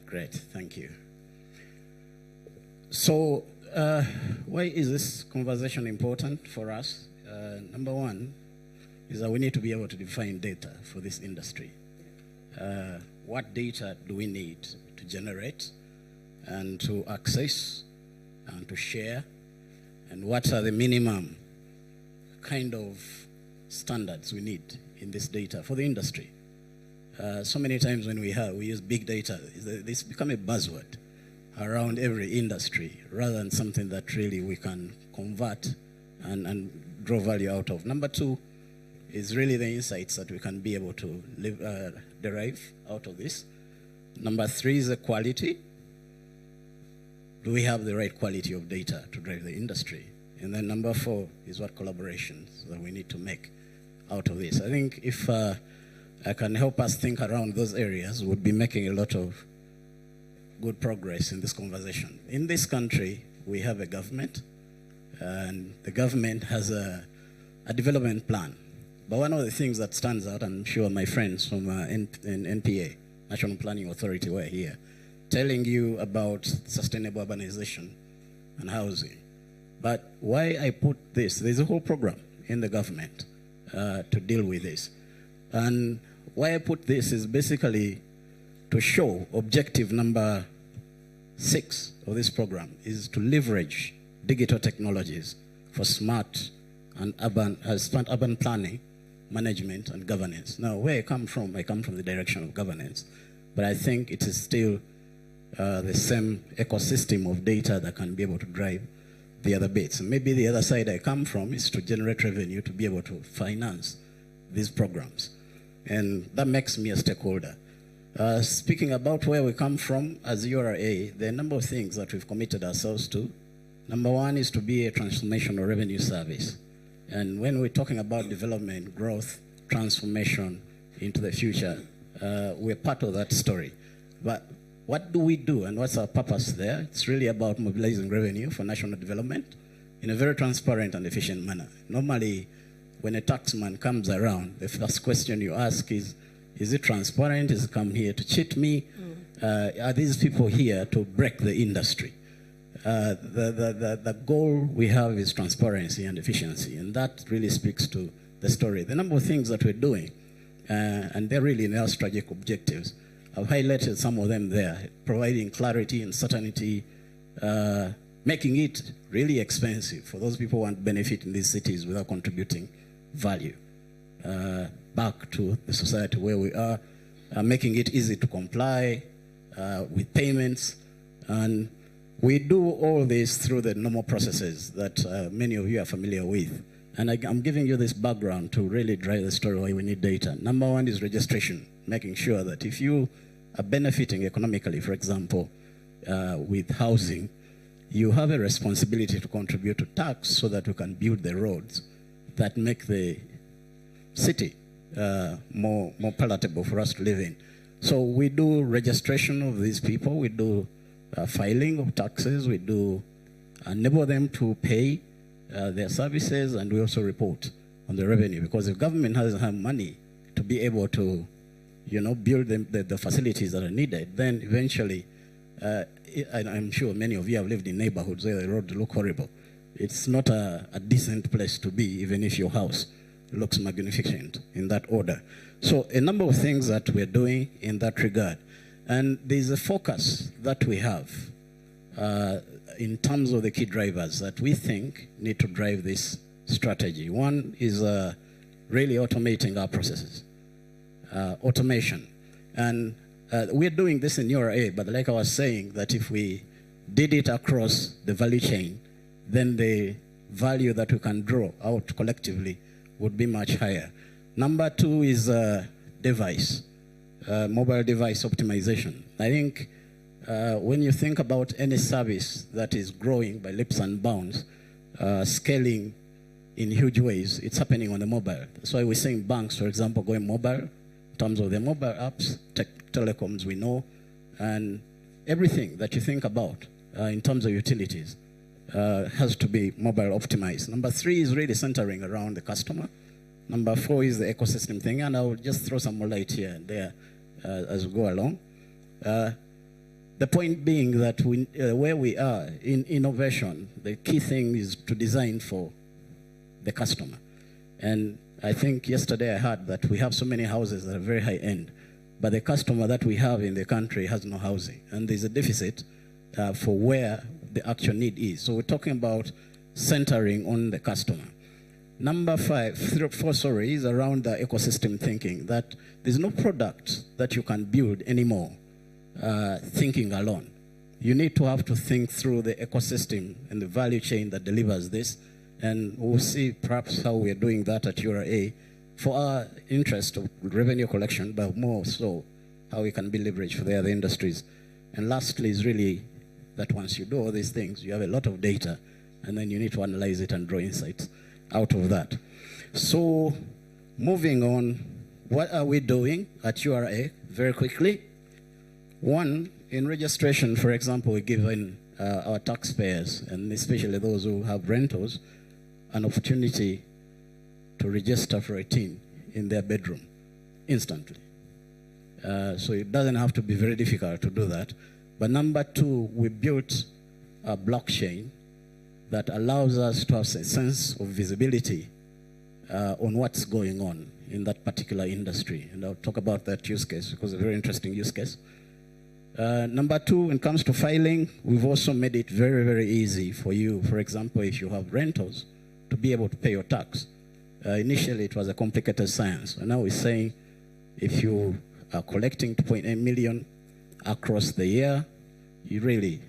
Great, thank you. So, why is this conversation important for us? Number one is that we need to be able to define data for this industry. What data do we need to generate and to access and to share? And what are the minimum kind of standards we need in this data for the industry? So many times when we use big data, it's become a buzzword around every industry rather than something that really we can convert and draw value out of. Number two is really the insights that we can be able to derive out of this. Number three is the quality. Do we have the right quality of data to drive the industry? And then number four is what collaborations that we need to make out of this. I think if I can help us think around those areas, we'll be making a lot of good progress in this conversation. In this country, we have a government, and the government has a development plan. But one of the things that stands out, I'm sure my friends from NPA, National Planning Authority, were here, telling you about sustainable urbanization and housing. But why I put this, there's a whole program in the government to deal with this. And why I put this is basically to show objective number 6 of this program is to leverage digital technologies for smart urban planning, management, and governance. Now, where I come from the direction of governance, but I think it is still the same ecosystem of data that can be able to drive the other bits. And maybe the other side I come from is to generate revenue to be able to finance these programs. And that makes me a stakeholder. Speaking about where we come from as URA, there are a number of things that we've committed ourselves to. Number one is to be a transformational revenue service. And when we're talking about development, growth, transformation into the future, we're part of that story. But what do we do and what's our purpose there? It's really about mobilizing revenue for national development in a very transparent and efficient manner. Normally, when a taxman comes around, the first question you ask is it transparent? Is it come here to cheat me? Are these people here to break the industry? The goal we have is transparency and efficiency, and that really speaks to the story. The number of things that we're doing, and they're really in our strategic objectives. I've highlighted some of them there, providing clarity and certainty, making it really expensive for those people who want benefit in these cities without contributing value back to the society where we are, making it easy to comply with payments. And we do all this through the normal processes that many of you are familiar with. And I'm giving you this background to really drive the story why we need data. Number one is registration, making sure that if you are benefiting economically, for example, with housing, you have a responsibility to contribute to tax so that we can build the roads that make the city more palatable for us to live in. So we do registration of these people, we do filing of taxes, we do enable them to pay their services, and we also report on the revenue, because if government doesn't have money to be able to, build the facilities that are needed, then eventually, I'm sure many of you have lived in neighborhoods where the roads look horrible. It's not a decent place to be, even if your house looks magnificent in that order. So a number of things that we're doing in that regard. And there's a focus that we have in terms of the key drivers that we think need to drive this strategy. One is really automating our processes, automation. And we're doing this in URA, but like I was saying, that if we did it across the value chain, then the value that we can draw out collectively would be much higher. Number two is device, mobile device optimization. I think when you think about any service that is growing by leaps and bounds, scaling in huge ways, it's happening on the mobile. That's why we're seeing banks, for example, going mobile in terms of their mobile apps, telecoms we know, and everything that you think about in terms of utilities has to be mobile optimized. Number three is really centering around the customer. Number four is the ecosystem thing, and I'll just throw some more light here and there as we go along. The point being that where we are in innovation, the key thing is to design for the customer. And I think yesterday I heard that we have so many houses that are very high end, but the customer that we have in the country has no housing. And there's a deficit for where the actual need is. So we're talking about centering on the customer. Number four, is around the ecosystem thinking, that there's no product that you can build anymore thinking alone. You need to have to think through the ecosystem and the value chain that delivers this. And we'll see perhaps how we're doing that at URA for our interest of revenue collection, but more so how we can be leveraged for the other industries. And lastly is really that once you do all these things, you have a lot of data, and then you need to analyze it and draw insights out of that. So moving on, what are we doing at URA very quickly? One, in registration, for example, we're giving our taxpayers, and especially those who have rentals, an opportunity to register for a team in their bedroom instantly. So it doesn't have to be very difficult to do that. But number two, we built a blockchain that allows us to have a sense of visibility on what's going on in that particular industry. And I'll talk about that use case because it's a very interesting use case. Number two, when it comes to filing, we've also made it very, very easy for you. For example, if you have rentals, to be able to pay your tax. Initially, it was a complicated science. And now we're saying if you are collecting 2.8 million across the year, you really,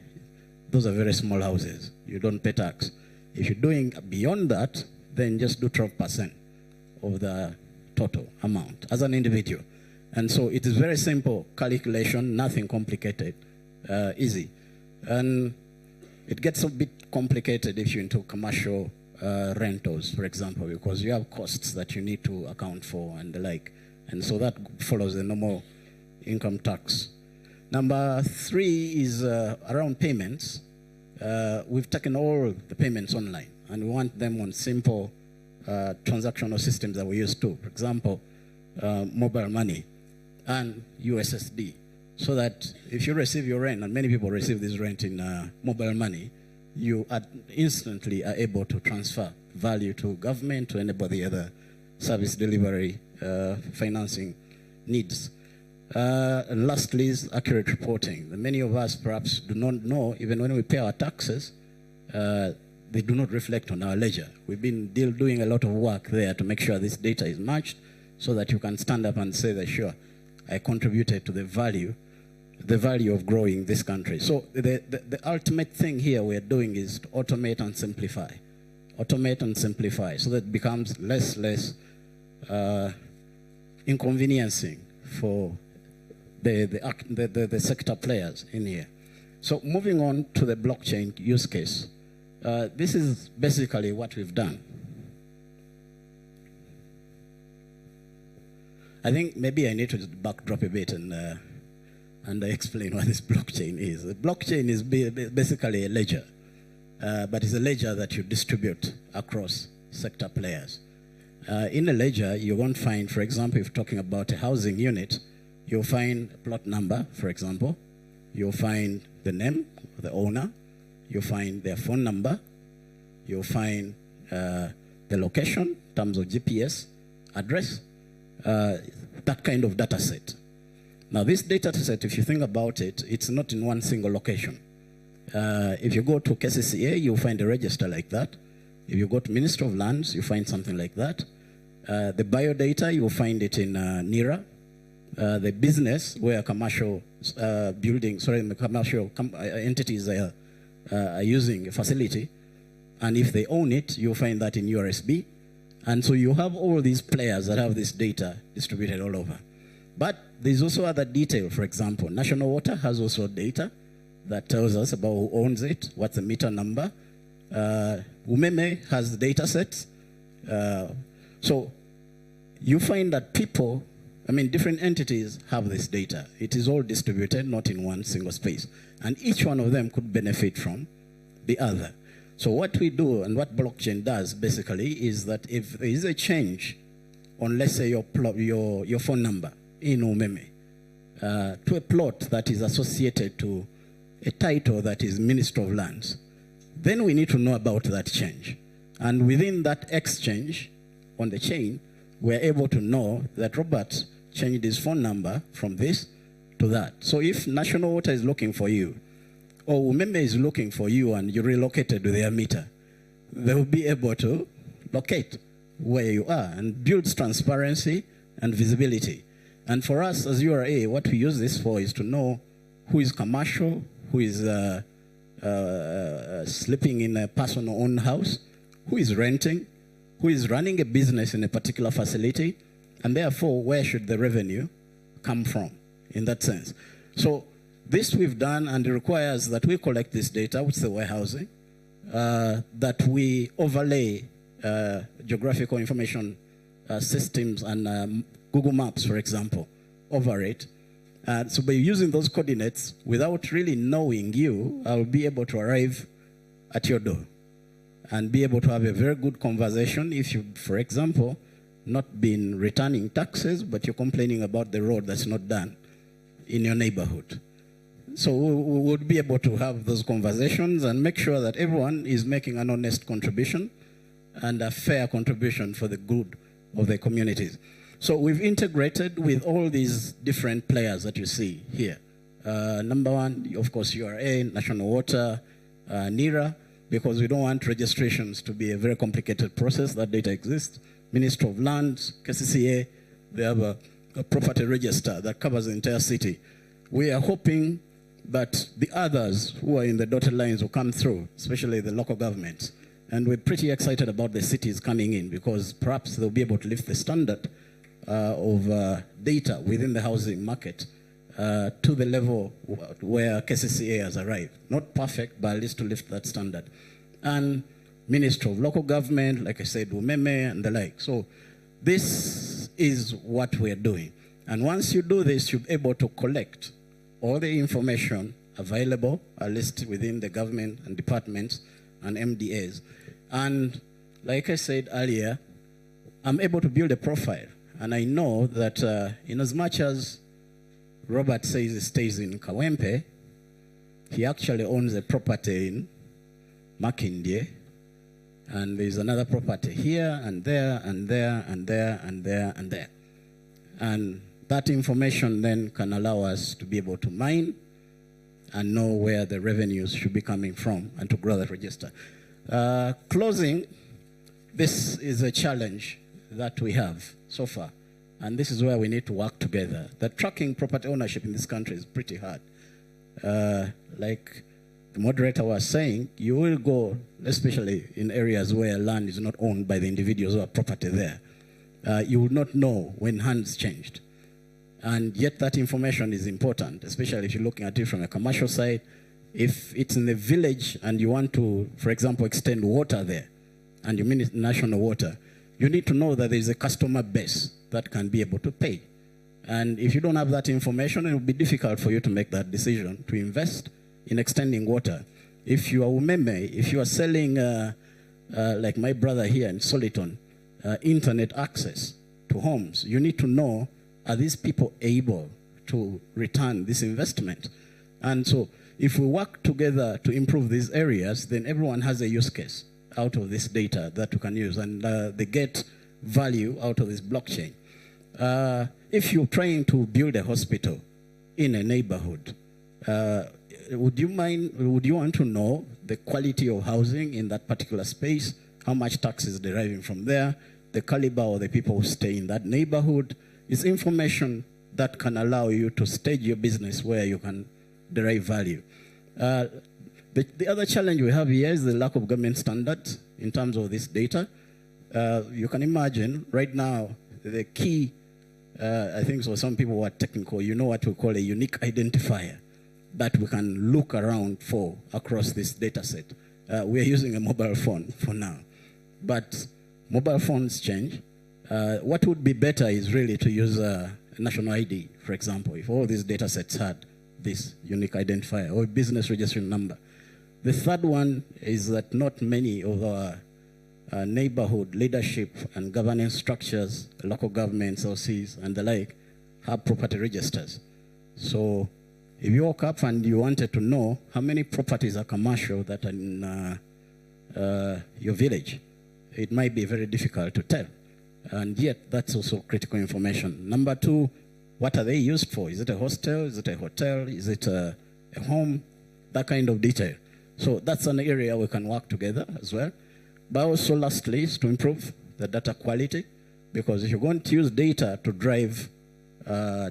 those are very small houses. You don't pay tax. If you're doing beyond that, then just do 12% of the total amount as an individual. And so it is very simple calculation, nothing complicated, easy. And it gets a bit complicated if you're into commercial rentals, for example, because you have costs that you need to account for and the like. And so that follows the normal income tax. Number three is around payments. We've taken all the payments online, and we want them on simple transactional systems that we use too. For example, mobile money and USSD, so that if you receive your rent, and many people receive this rent in mobile money, you instantly are able to transfer value to government, to enable the other service delivery financing needs. And lastly is accurate reporting. Many of us perhaps do not know, even when we pay our taxes, they do not reflect on our ledger. We've been doing a lot of work there to make sure this data is matched so that you can stand up and say that, sure, I contributed to the value of growing this country. So the ultimate thing here we're doing is to automate and simplify. Automate and simplify so that it becomes less inconveniencing for the sector players in here. So moving on to the blockchain use case. This is basically what we've done. I think maybe I need to backdrop a bit and explain what this blockchain is. The blockchain is basically a ledger, but it's a ledger that you distribute across sector players. In a ledger, you won't find, for example, if you're talking about a housing unit, you'll find a plot number, for example. You'll find the name of the owner. You'll find their phone number. You'll find the location in terms of GPS, address, that kind of data set. Now, this data set, if you think about it, it's not in one single location. If you go to KCCA, you'll find a register like that. If you go to Ministry of Lands, you find something like that. The biodata, you'll find it in NERA. The business, where commercial commercial entities are using a facility, and if they own it, you'll find that in URSB. And so you have all these players that have this data distributed all over. But there's also other detail. For example, National Water has also data that tells us about who owns it, what's the meter number. Umeme has data sets. So you find that different entities have this data. It is all distributed, not in one single space. And each one of them could benefit from the other. So what we do and what blockchain does basically is that if there is a change on, let's say, your phone number in Umeme to a plot that is associated to a title that is Minister of Lands, then we need to know about that change. And within that exchange on the chain, we're able to know that Robert changed his phone number from this to that. So if National Water is looking for you, or Umeme is looking for you and you relocated to their meter, they will be able to locate where you are, and builds transparency and visibility. And for us as URA, what we use this for is to know who is commercial, who is sleeping in a personal owned house, who is renting, who is running a business in a particular facility, and therefore where should the revenue come from in that sense. So this we've done, and it requires that we collect this data, which is the warehousing, that we overlay geographical information systems and Google Maps, for example, over it. So by using those coordinates, without really knowing you, I'll be able to arrive at your door and be able to have a very good conversation if you, for example, not been returning taxes, but you're complaining about the road that's not done in your neighborhood. So we would be able to have those conversations and make sure that everyone is making an honest contribution and a fair contribution for the good of the communities. So we've integrated with all these different players that you see here. Number one, of course, URA, National Water, NERA, because we don't want registrations to be a very complicated process. That data exists. Ministry of Lands, KCCA, they have a property register that covers the entire city. We are hoping that the others who are in the dotted lines will come through, especially the local governments. And we're pretty excited about the cities coming in because perhaps they'll be able to lift the standard of data within the housing market to the level where KCCA has arrived. Not perfect, but at least to lift that standard. And Ministry of Local Government, like I said, Umeme and the like. So this is what we're doing. And once you do this, you're able to collect all the information available, at least within the government and departments and MDAs. And like I said earlier, I'm able to build a profile. And I know that in as much as Robert says he stays in Kawempe, he actually owns a property in Makindye, and there's another property here and there and there and there and there and there. And that information then can allow us to be able to mine and know where the revenues should be coming from and to grow that register. Closing, this is a challenge that we have so far, and this is where we need to work together. The tracking property ownership in this country is pretty hard. Like the moderator was saying, you will go, especially in areas where land is not owned by the individuals who have property there. You will not know when hands changed. And yet that information is important, especially if you're looking at it from a commercial side. If it's in the village and you want to, for example, extend water there, and you mean national water, you need to know that there's a customer base that can be able to pay. And if you don't have that information, it will be difficult for you to make that decision to invest in extending water. If you are Umeme, if you are selling, like my brother here in Soliton, internet access to homes, you need to know, are these people able to return this investment? And so if we work together to improve these areas, then everyone has a use case out of this data that we can use, and they get value out of this blockchain. If you're trying to build a hospital in a neighborhood, would you want to know the quality of housing in that particular space, how much tax is deriving from there, the caliber of the people who stay in that neighborhood? It's information that can allow you to stage your business where you can derive value. The other challenge we have here is the lack of government standards in terms of this data. You can imagine right now the key, I think so some people who are technical, you know what we call a unique identifier that we can look around for across this data set. We're using a mobile phone for now, but mobile phones change. What would be better is really to use a national ID, for example, if all these data sets had this unique identifier or business registration number. The third one is that not many of our neighborhood leadership and governance structures, local governments, OCs, and the like, have property registers. So If you woke up and you wanted to know how many properties are commercial that are in your village, it might be very difficult to tell. And yet, that's also critical information. Number two, what are they used for? Is it a hostel? Is it a hotel? Is it a home? That kind of detail. So that's an area we can work together as well. But also, lastly, is to improve the data quality, because if you're going to use data to drive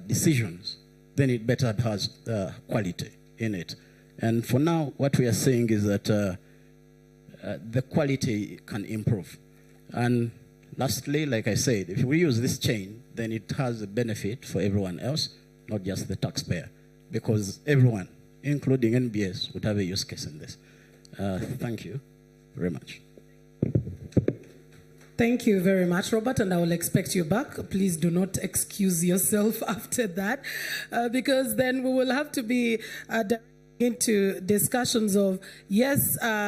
decisions, then it better has quality in it. And for now, what we are saying is that the quality can improve. And lastly, like I said, if we use this chain, then it has a benefit for everyone else, not just the taxpayer, because everyone, including NBS, would have a use case in this. Thank you very much. Thank you very much, Robert, and I will expect you back. Please do not excuse yourself after that, because then we will have to be into discussions of, yes,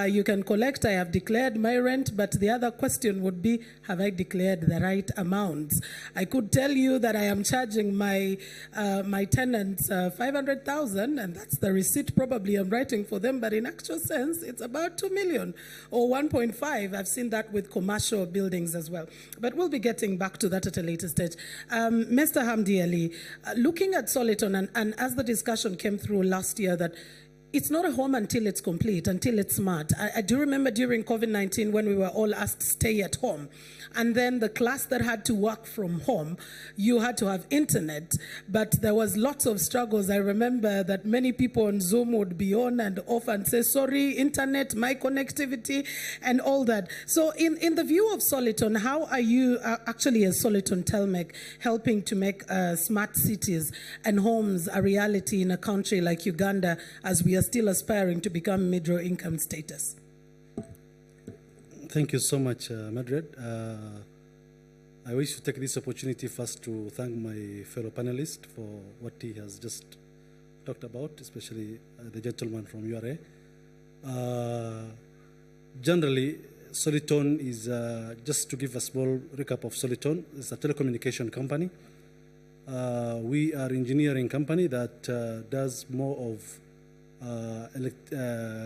you can collect, I have declared my rent, but the other question would be, have I declared the right amounts? I could tell you that I am charging my my tenants 500,000, and that's the receipt probably I'm writing for them, but in actual sense, it's about 2 million or 1.5. I've seen that with commercial buildings as well. But we'll be getting back to that at a later stage. Mr. Hamdi Ali, looking at Soliton, and as the discussion came through last year, that it's not a home until it's complete, until it's smart. I do remember during COVID-19 when we were all asked to stay at home. And then the class that had to work from home, you had to have internet. But there was lots of struggles. I remember that many people on Zoom would be on and off and say, sorry, internet, my connectivity, and all that. So in the view of Soliton, how are you actually as Soliton Telmec helping to make smart cities and homes a reality in a country like Uganda, as we are still aspiring to become middle income status? Thank you so much, Madred. I wish to take this opportunity first to thank my fellow panelist for what he has just talked about, especially the gentleman from URA. Generally, Soliton is, just to give a small recap of Soliton, it's a telecommunication company. We are an engineering company that does more of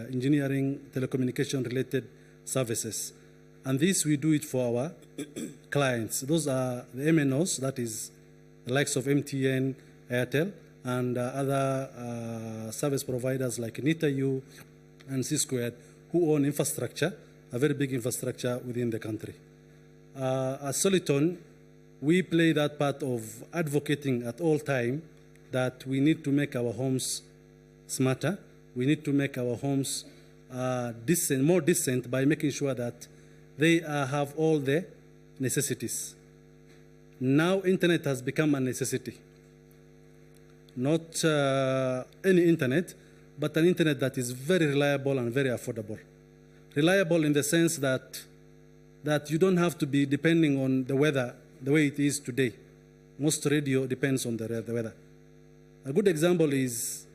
engineering, telecommunication related services. And this we do it for our clients. Those are the MNOs, that is the likes of MTN, Airtel, and other service providers like NITAU and C-Squared, who own infrastructure, a very big infrastructure within the country. As Soliton, we play that part of advocating at all time that we need to make our homes smarter. We need to make our homes decent, more decent, by making sure that they have all the necessities. Now, internet has become a necessity. Not any internet, but an internet that is very reliable and very affordable. Reliable in the sense that you don't have to be depending on the weather the way it is today. Most radio depends on the weather. A good example is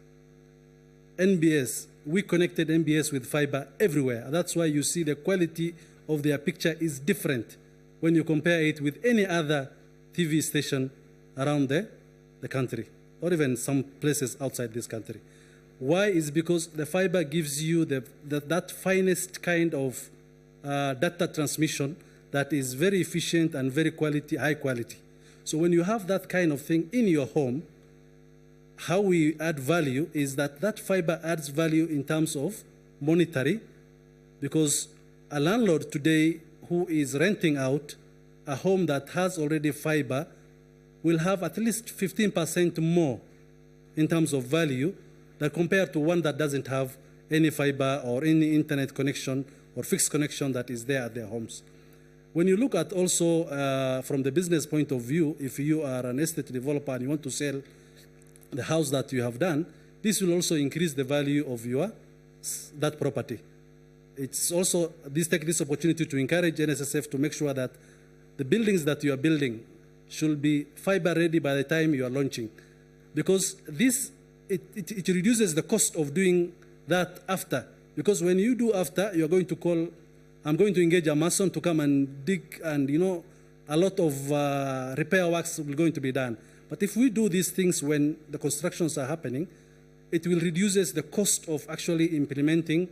NBS. We connected NBS with fiber everywhere. That's why you see the quality of their picture is different when you compare it with any other TV station around the country, or even some places outside this country. Why? Is because the fiber gives you that finest kind of data transmission that is very efficient and very high quality. So when you have that kind of thing in your home, how we add value is that fiber adds value in terms of monetary, because a landlord today who is renting out a home that has already fiber will have at least 15% more in terms of value than compared to one that doesn't have any fiber or any internet connection or fixed connection that is there at their homes. When you look at also from the business point of view, if you are an estate developer and you want to sell the house that you have done, this will also increase the value of that property. It's also, take this opportunity to encourage NSSF to make sure that the buildings that you are building should be fiber ready by the time you are launching. Because this, it reduces the cost of doing that after. Because when you do after, you're going to call, I'm going to engage a mason to come and dig, and a lot of repair works will going to be done. But if we do these things when the constructions are happening, it will reduce the cost of actually implementing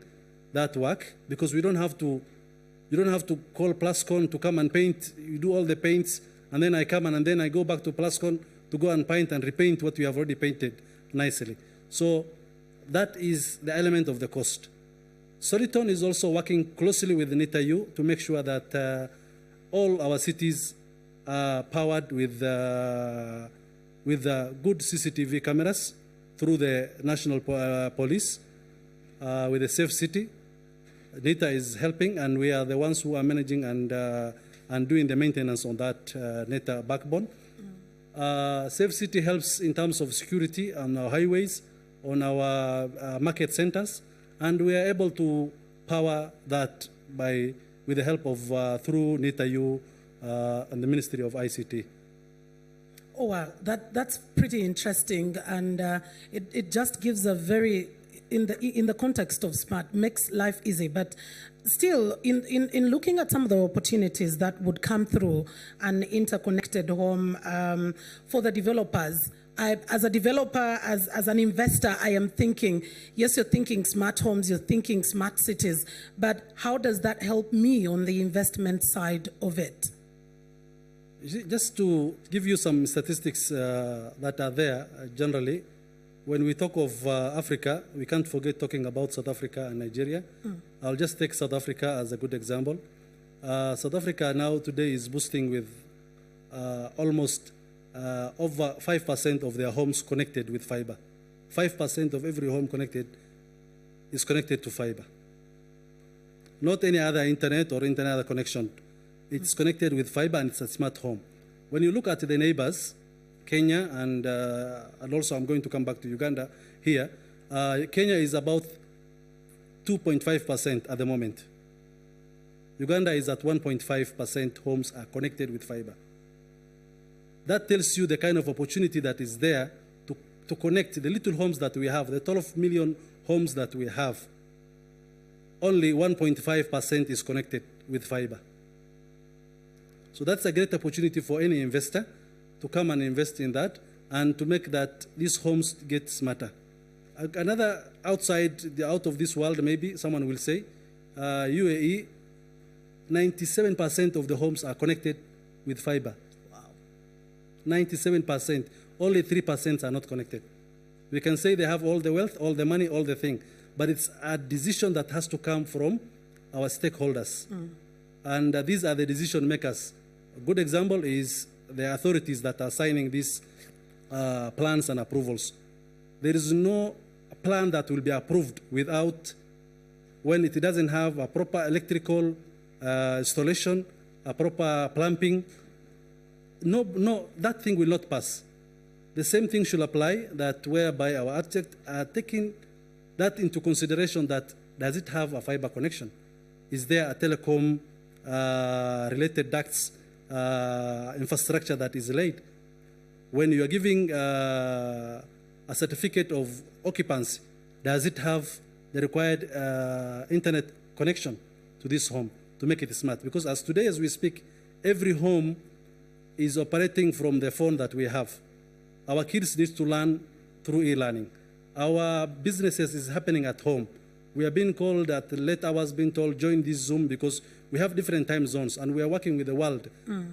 that work, because you don't have to call Plascon to come and paint. You do all the paints, and then I come and then I go back to Plascon to go and paint and repaint what we have already painted nicely. So that is the element of the cost. Soliton is also working closely with NITAU to make sure that all our cities are powered with good CCTV cameras through the national police with a safe city. NITA is helping, and we are the ones who are managing and doing the maintenance on that NITA backbone. Safe city helps in terms of security on our highways, on our market centers, and we are able to power that with the help of through NITAU and the Ministry of ICT. Oh, wow, that's pretty interesting, and it just gives a very, in the context of smart, makes life easy. But still, in looking at some of the opportunities that would come through an interconnected home for the developers, as a developer, as an investor, I am thinking, yes, you're thinking smart homes, you're thinking smart cities, but how does that help me on the investment side of it? Just to give you some statistics that are there, generally, when we talk of Africa, we can't forget talking about South Africa and Nigeria. I'll just take South Africa as a good example. South Africa now today is boosting with almost over 5% of their homes connected with fiber. 5% of every home connected is connected to fiber. Not any other internet or any other connection. It's connected with fiber, and it's a smart home. When you look at the neighbors, Kenya, and also I'm going to come back to Uganda here, Kenya is about 2.5% at the moment. Uganda is at 1.5% homes are connected with fiber. That tells you the kind of opportunity that is there to connect the little homes that we have, the 12 million homes that we have. Only 1.5% is connected with fiber. So that's a great opportunity for any investor to come and invest in that and to make that these homes get smarter. Another out of this world, maybe someone will say, UAE, 97% of the homes are connected with fiber. 97%, only 3% are not connected. We can say they have all the wealth, all the money, all the thing, but it's a decision that has to come from our stakeholders. And these are the decision makers. A good example is the authorities that are signing these plans and approvals. There is no plan that will be approved when it doesn't have a proper electrical installation, a proper plumbing. No, that thing will not pass. The same thing should apply, that whereby our architect are taking that into consideration, that does it have a fiber connection? Is there a telecom related ducts infrastructure that is laid? When you are giving a certificate of occupancy, does it have the required internet connection to this home to make it smart? Because as today, as we speak, every home is operating from the phone that we have. Our kids need to learn through e-learning. Our businesses is happening at home. We are being called at late hours, being told, join this Zoom, because we have different time zones, and we are working with the world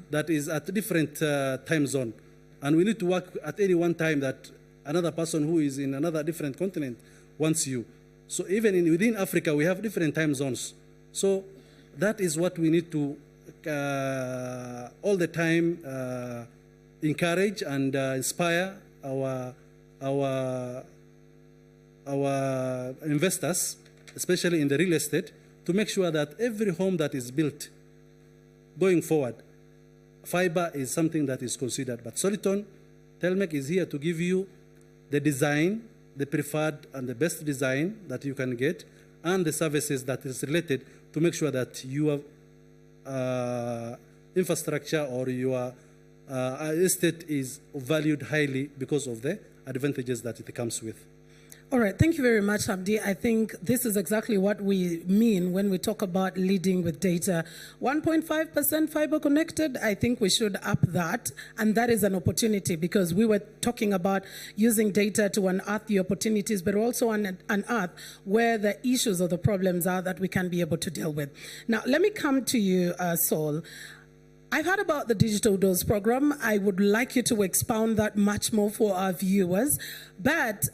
that is at a different time zone. And we need to work at any one time that another person who is in another different continent wants you. So even within Africa, we have different time zones. So that is what we need to all the time encourage and inspire our investors, especially in the real estate, to make sure that every home that is built going forward, fiber is something that is considered. But Soliton, Telmec is here to give you the design, the preferred and the best design that you can get, and the services that is related to make sure that your infrastructure or your estate is valued highly because of the advantages that it comes with. All right, thank you very much, Hamdi. I think this is exactly what we mean when we talk about leading with data. 1.5% fiber connected, I think we should up that, and that is an opportunity because we were talking about using data to unearth the opportunities, but also unearth where the issues or the problems are that we can be able to deal with. Now, let me come to you, Saul. I've heard about the Digital Doors program. I would like you to expound that much more for our viewers. But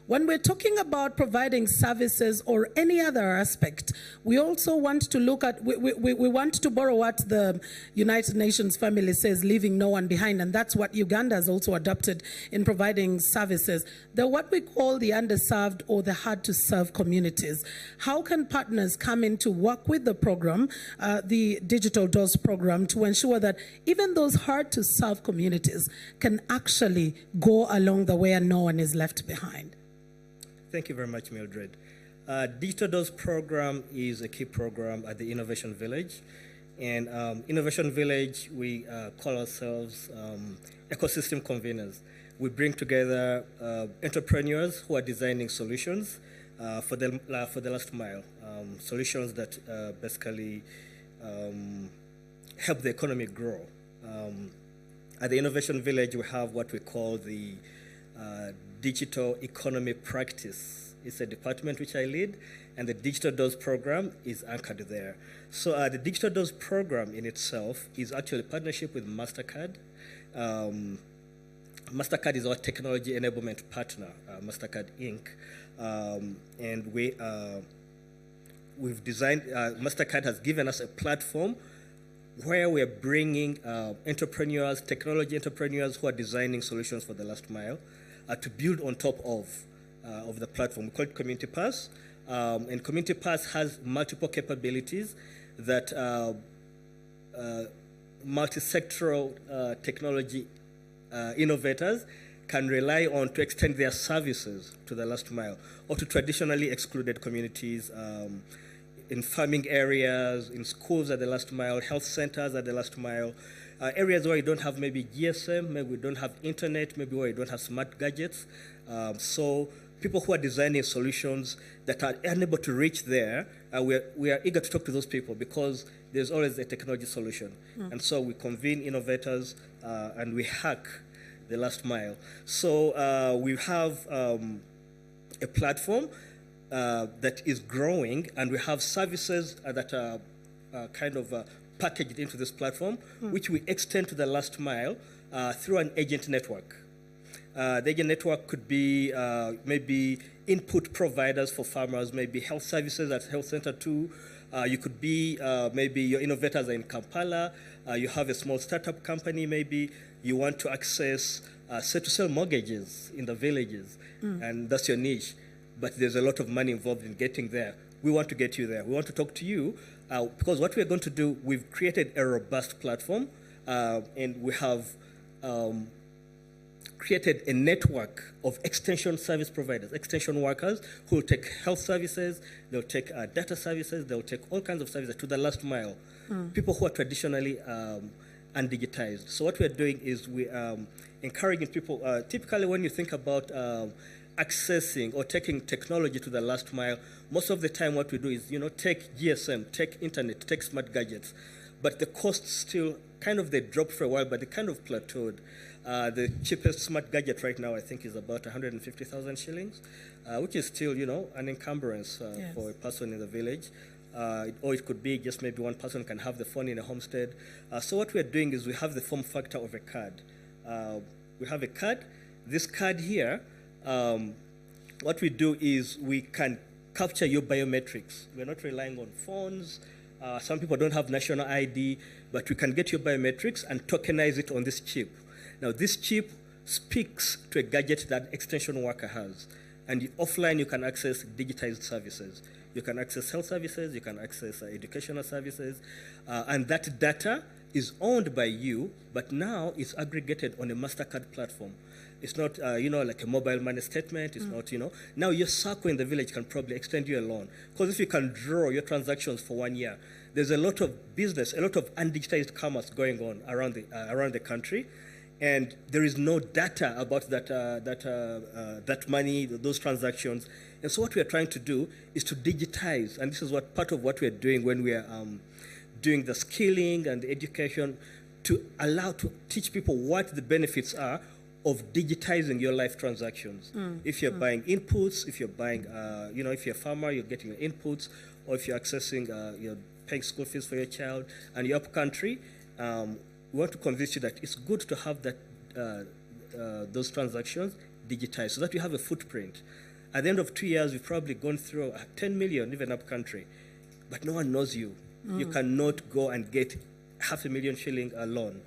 when we're talking about providing services or any other aspect, we also want to look at, we want to borrow what the United Nations family says, leaving no one behind. And that's what Uganda has also adopted in providing services. They're what we call the underserved or the hard to serve communities. How can partners come in to work with the program, the Digital Doors program, to ensure that even those hard to serve communities can actually go along the way and no one is left behind? Thank you very much, Mildred. Digital Doors program is a key program at the Innovation Village. And Innovation Village, we call ourselves ecosystem conveners. We bring together entrepreneurs who are designing solutions for the last mile, solutions that basically help the economy grow. At the Innovation Village, we have what we call the Digital Economy Practice. It's a department which I lead, and the Digital Doors program is anchored there. So the Digital Doors program in itself is actually a partnership with MasterCard. MasterCard is our technology enablement partner, MasterCard Inc. And we've designed, MasterCard has given us a platform where we're bringing entrepreneurs, technology entrepreneurs who are designing solutions for the last mile to build on top of the platform. We call it Community Pass. And Community Pass has multiple capabilities that multi-sectoral technology innovators can rely on to extend their services to the last mile or to traditionally excluded communities, in farming areas, in schools at the last mile, health centers at the last mile, areas where you don't have maybe GSM, maybe we don't have internet, maybe where you don't have smart gadgets. So people who are designing solutions that are unable to reach there, we are eager to talk to those people because there's always a technology solution. And so we convene innovators and we hack the last mile. So we have a platform that is growing, and we have services that are kind of packaged into this platform, which we extend to the last mile through an agent network. The agent network could be maybe input providers for farmers, maybe health services at Health Center 2. You could be maybe your innovators are in Kampala. You have a small startup company, maybe you want to access to sell mortgages in the villages, and that's your niche. But there's a lot of money involved in getting there. We want to get you there. We want to talk to you because what we're going to do, we've created a robust platform and we have created a network of extension service providers, extension workers who will take health services, they'll take data services, they'll take all kinds of services to the last mile, people who are traditionally undigitized. So what we're doing is we're encouraging people, typically when you think about accessing or taking technology to the last mile, most of the time what we do is, take GSM, take internet, take smart gadgets. But the costs still they dropped for a while, but they kind of plateaued. The cheapest smart gadget right now, I think, is about 150,000 shillings, which is still, an encumbrance for a person in the village. Or it could be just maybe one person can have the phone in a homestead. So what we're doing is we have the form factor of a card. We have a card. This card here, what we do is we can capture your biometrics. We're not relying on phones. Some people don't have national ID, but we can get your biometrics and tokenize it on this chip. Now, this chip speaks to a gadget that extension worker has. And offline, you can access digitized services. You can access health services, you can access educational services, and that data is owned by you, but now it's aggregated on a MasterCard platform. It's not, like a mobile money statement. It's not, Now your circle in the village can probably extend you a loan. Because if you can draw your transactions for 1 year, there's a lot of business, a lot of undigitized commerce going on around the country. and there is no data about that money, those transactions. And so what we are trying to do is to digitize, and this is what part of what we are doing when we are doing the skilling and the education, to teach people what the benefits are of digitizing your life transactions. If you're buying inputs, if you're buying, if you're a farmer, you're getting your inputs, or if you're accessing, you're paying school fees for your child, and you're up country, we want to convince you that it's good to have that those transactions digitized so that you have a footprint. At the end of 2 years, we've probably gone through 10 million, even up country, but no one knows you. You cannot go and get $500,000 a loan.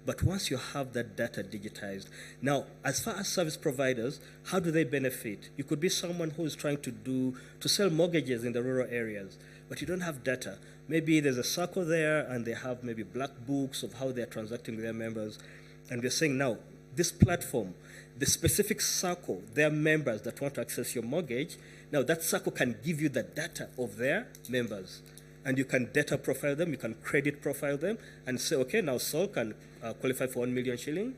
But once you have that data digitized, now, as far as service providers, how do they benefit? You could be someone who is trying to sell mortgages in the rural areas, but you don't have data. Maybe there's a circle there, and they have maybe black books of how they're transacting with their members. And we're saying now, this platform, the specific circle, their members that want to access your mortgage, now that circle can give you the data of their members. And you can data profile them, you can credit profile them, and say, okay, now Saul can qualify for 1 million shilling,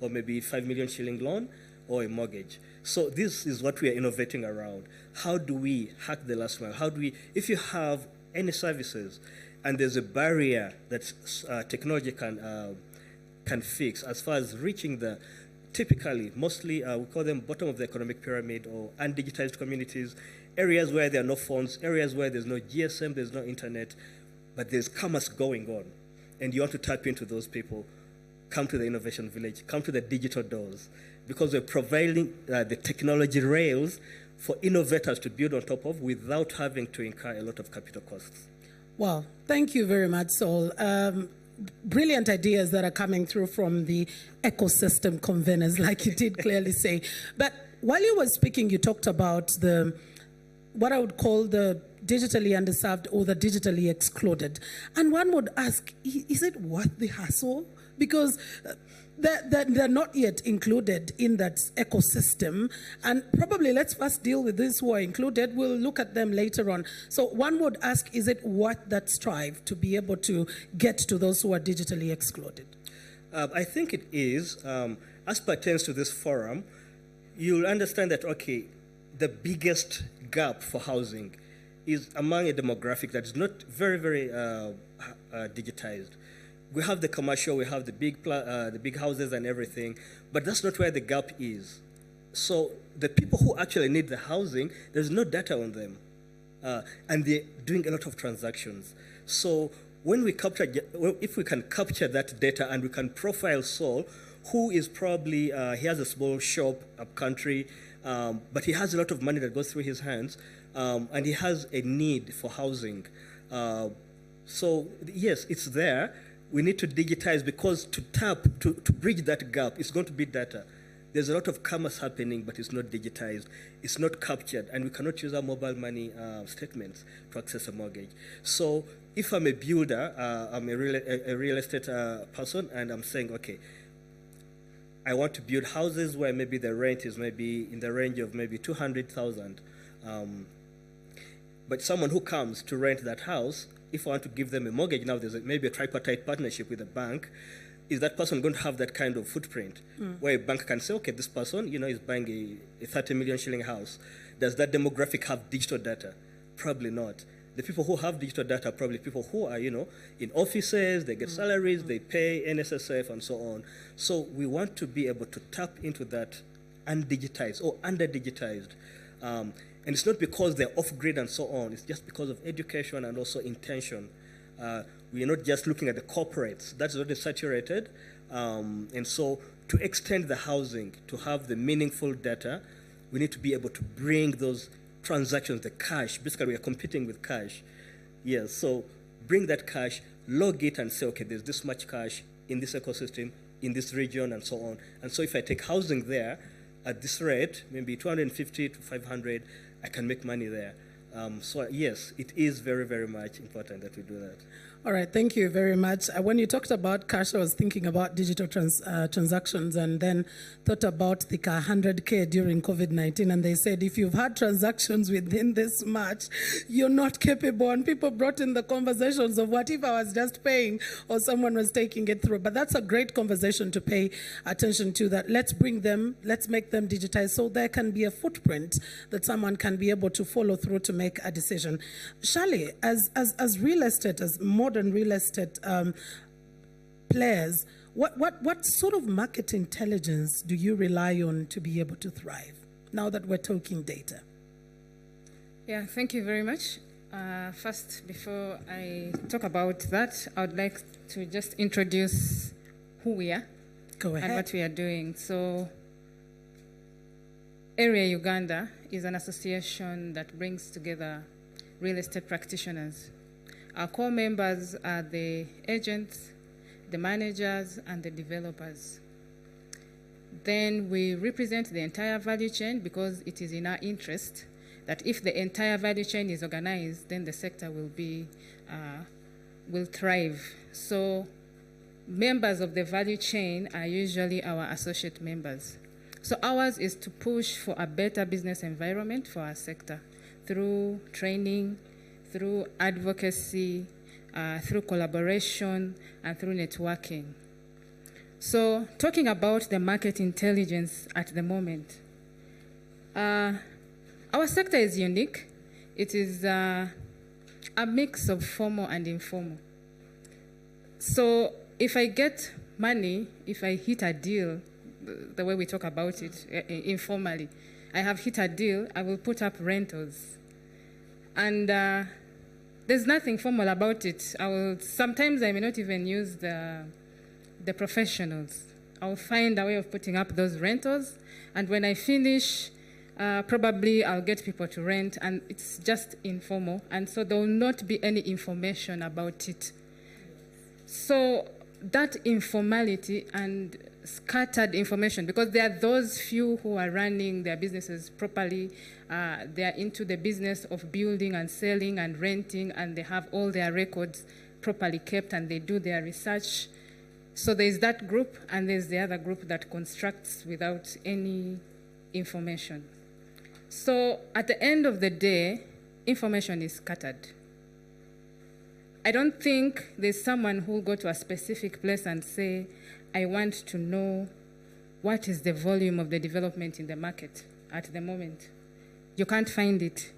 or maybe 5 million shilling loan, or a mortgage. So this is what we are innovating around. How do we hack the last mile? How do we, if you have any services, and there's a barrier that technology can fix, as far as reaching the, typically, mostly, we call them bottom of the economic pyramid, or undigitized communities, areas where there are no phones, areas where there's no GSM, there's no internet, but there's commerce going on. And you want to tap into those people, come to the innovation village, come to the digital doors, because we're providing the technology rails for innovators to build on top of without having to incur a lot of capital costs. Wow, thank you very much, Saul. Brilliant ideas that are coming through from the ecosystem conveners, like you did clearly say. But while you were speaking, you talked about what I would call the digitally underserved or the digitally excluded. And one would ask, is it worth the hassle? Because they're not yet included in that ecosystem. And probably let's first deal with these who are included. We'll look at them later on. So one would ask, is it worth that strive to be able to get to those who are digitally excluded? I think it is. As pertains to this forum, you'll understand that, okay, the biggest gap for housing is among a demographic that is not very, very digitized. We have the commercial, we have the big houses and everything, but that's not where the gap is. So the people who actually need the housing, there's no data on them, and they're doing a lot of transactions. So when we capture, if we can capture that data and we can profile Saul, who is probably, he has a small shop up country, but he has a lot of money that goes through his hands, and he has a need for housing. So yes, it's there. We need to digitize, because to bridge that gap, it's going to be data. There's a lot of commerce happening, but it's not digitized. It's not captured, and we cannot use our mobile money statements to access a mortgage. So if I'm a builder, I'm a real estate person, and I'm saying, okay, I want to build houses where maybe the rent is maybe in the range of maybe 200,000. But someone who comes to rent that house, if I want to give them a mortgage, now there's maybe a tripartite partnership with a bank, is that person going to have that kind of footprint where a bank can say, okay, this person, is buying a 30 million shilling house. Does that demographic have digital data? Probably not. The people who have digital data are probably people who are, in offices, they get salaries, they pay NSSF and so on. So we want to be able to tap into that undigitized or under-digitized. And it's not because they're off-grid and so on. It's just because of education and also intention. We are not just looking at the corporates. That's already saturated. And so to extend the housing, to have the meaningful data, we need to be able to bring those transactions, the cash. Basically, we are competing with cash. Yes, so bring that cash, log it and say, okay, there's this much cash in this ecosystem, in this region, and so on. And so if I take housing there at this rate, maybe 250 to 500, I can make money there. So yes, it is very, very much important that we do that. All right, thank you very much. When you talked about cash, I was thinking about digital transactions, and then thought about the 100K during COVID-19, and they said if you've had transactions within this much, you're not capable. And people brought in the conversations of what if I was just paying or someone was taking it through. But that's a great conversation to pay attention to. That let's bring them, let's make them digitized so there can be a footprint that someone can be able to follow through to make a decision. Shali, as real estate, as modern real estate players, what sort of market intelligence do you rely on to be able to thrive now that we're talking data? Yeah, thank you very much. First, before I talk about that, I would like to just introduce who we are. Go ahead. And what we are doing. So, Area Uganda is an association that brings together real estate practitioners. Our core members are the agents, the managers, and the developers. Then we represent the entire value chain because it is in our interest that if the entire value chain is organized, then the sector will thrive. So members of the value chain are usually our associate members. So ours is to push for a better business environment for our sector through training, through advocacy, through collaboration, and through networking. So talking about the market intelligence at the moment, our sector is unique. It is a mix of formal and informal. So if I get money, if I hit a deal, the way we talk about it informally, I have hit a deal, I will put up rentals. And there's nothing formal about it. Sometimes I may not even use the professionals. I'll find a way of putting up those rentals, and when I finish, probably I'll get people to rent, and it's just informal, and so there will not be any information about it. So that informality and scattered information, because there are those few who are running their businesses properly, they are into the business of building and selling and renting, and they have all their records properly kept, and they do their research. So there's that group, and there's the other group that constructs without any information. So at the end of the day, information is scattered. I don't think there's someone who will go to a specific place and say, I want to know what is the volume of the development in the market at the moment. You can't find it.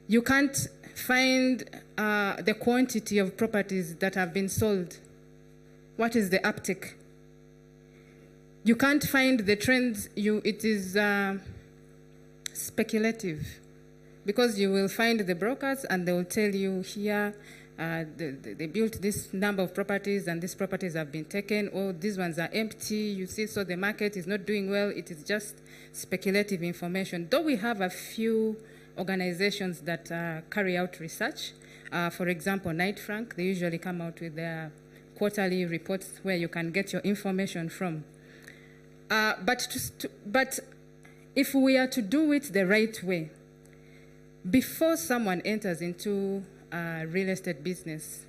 You can't find the quantity of properties that have been sold. What is the uptick? You can't find the trends. It is speculative, because you will find the brokers and they will tell you here, they built this number of properties and these properties have been taken, or these ones are empty, you see, so the market is not doing well. It is just speculative information. Though we have a few organizations that carry out research, for example, Knight Frank, they usually come out with their quarterly reports where you can get your information from. But if we are to do it the right way, before someone enters into real estate business,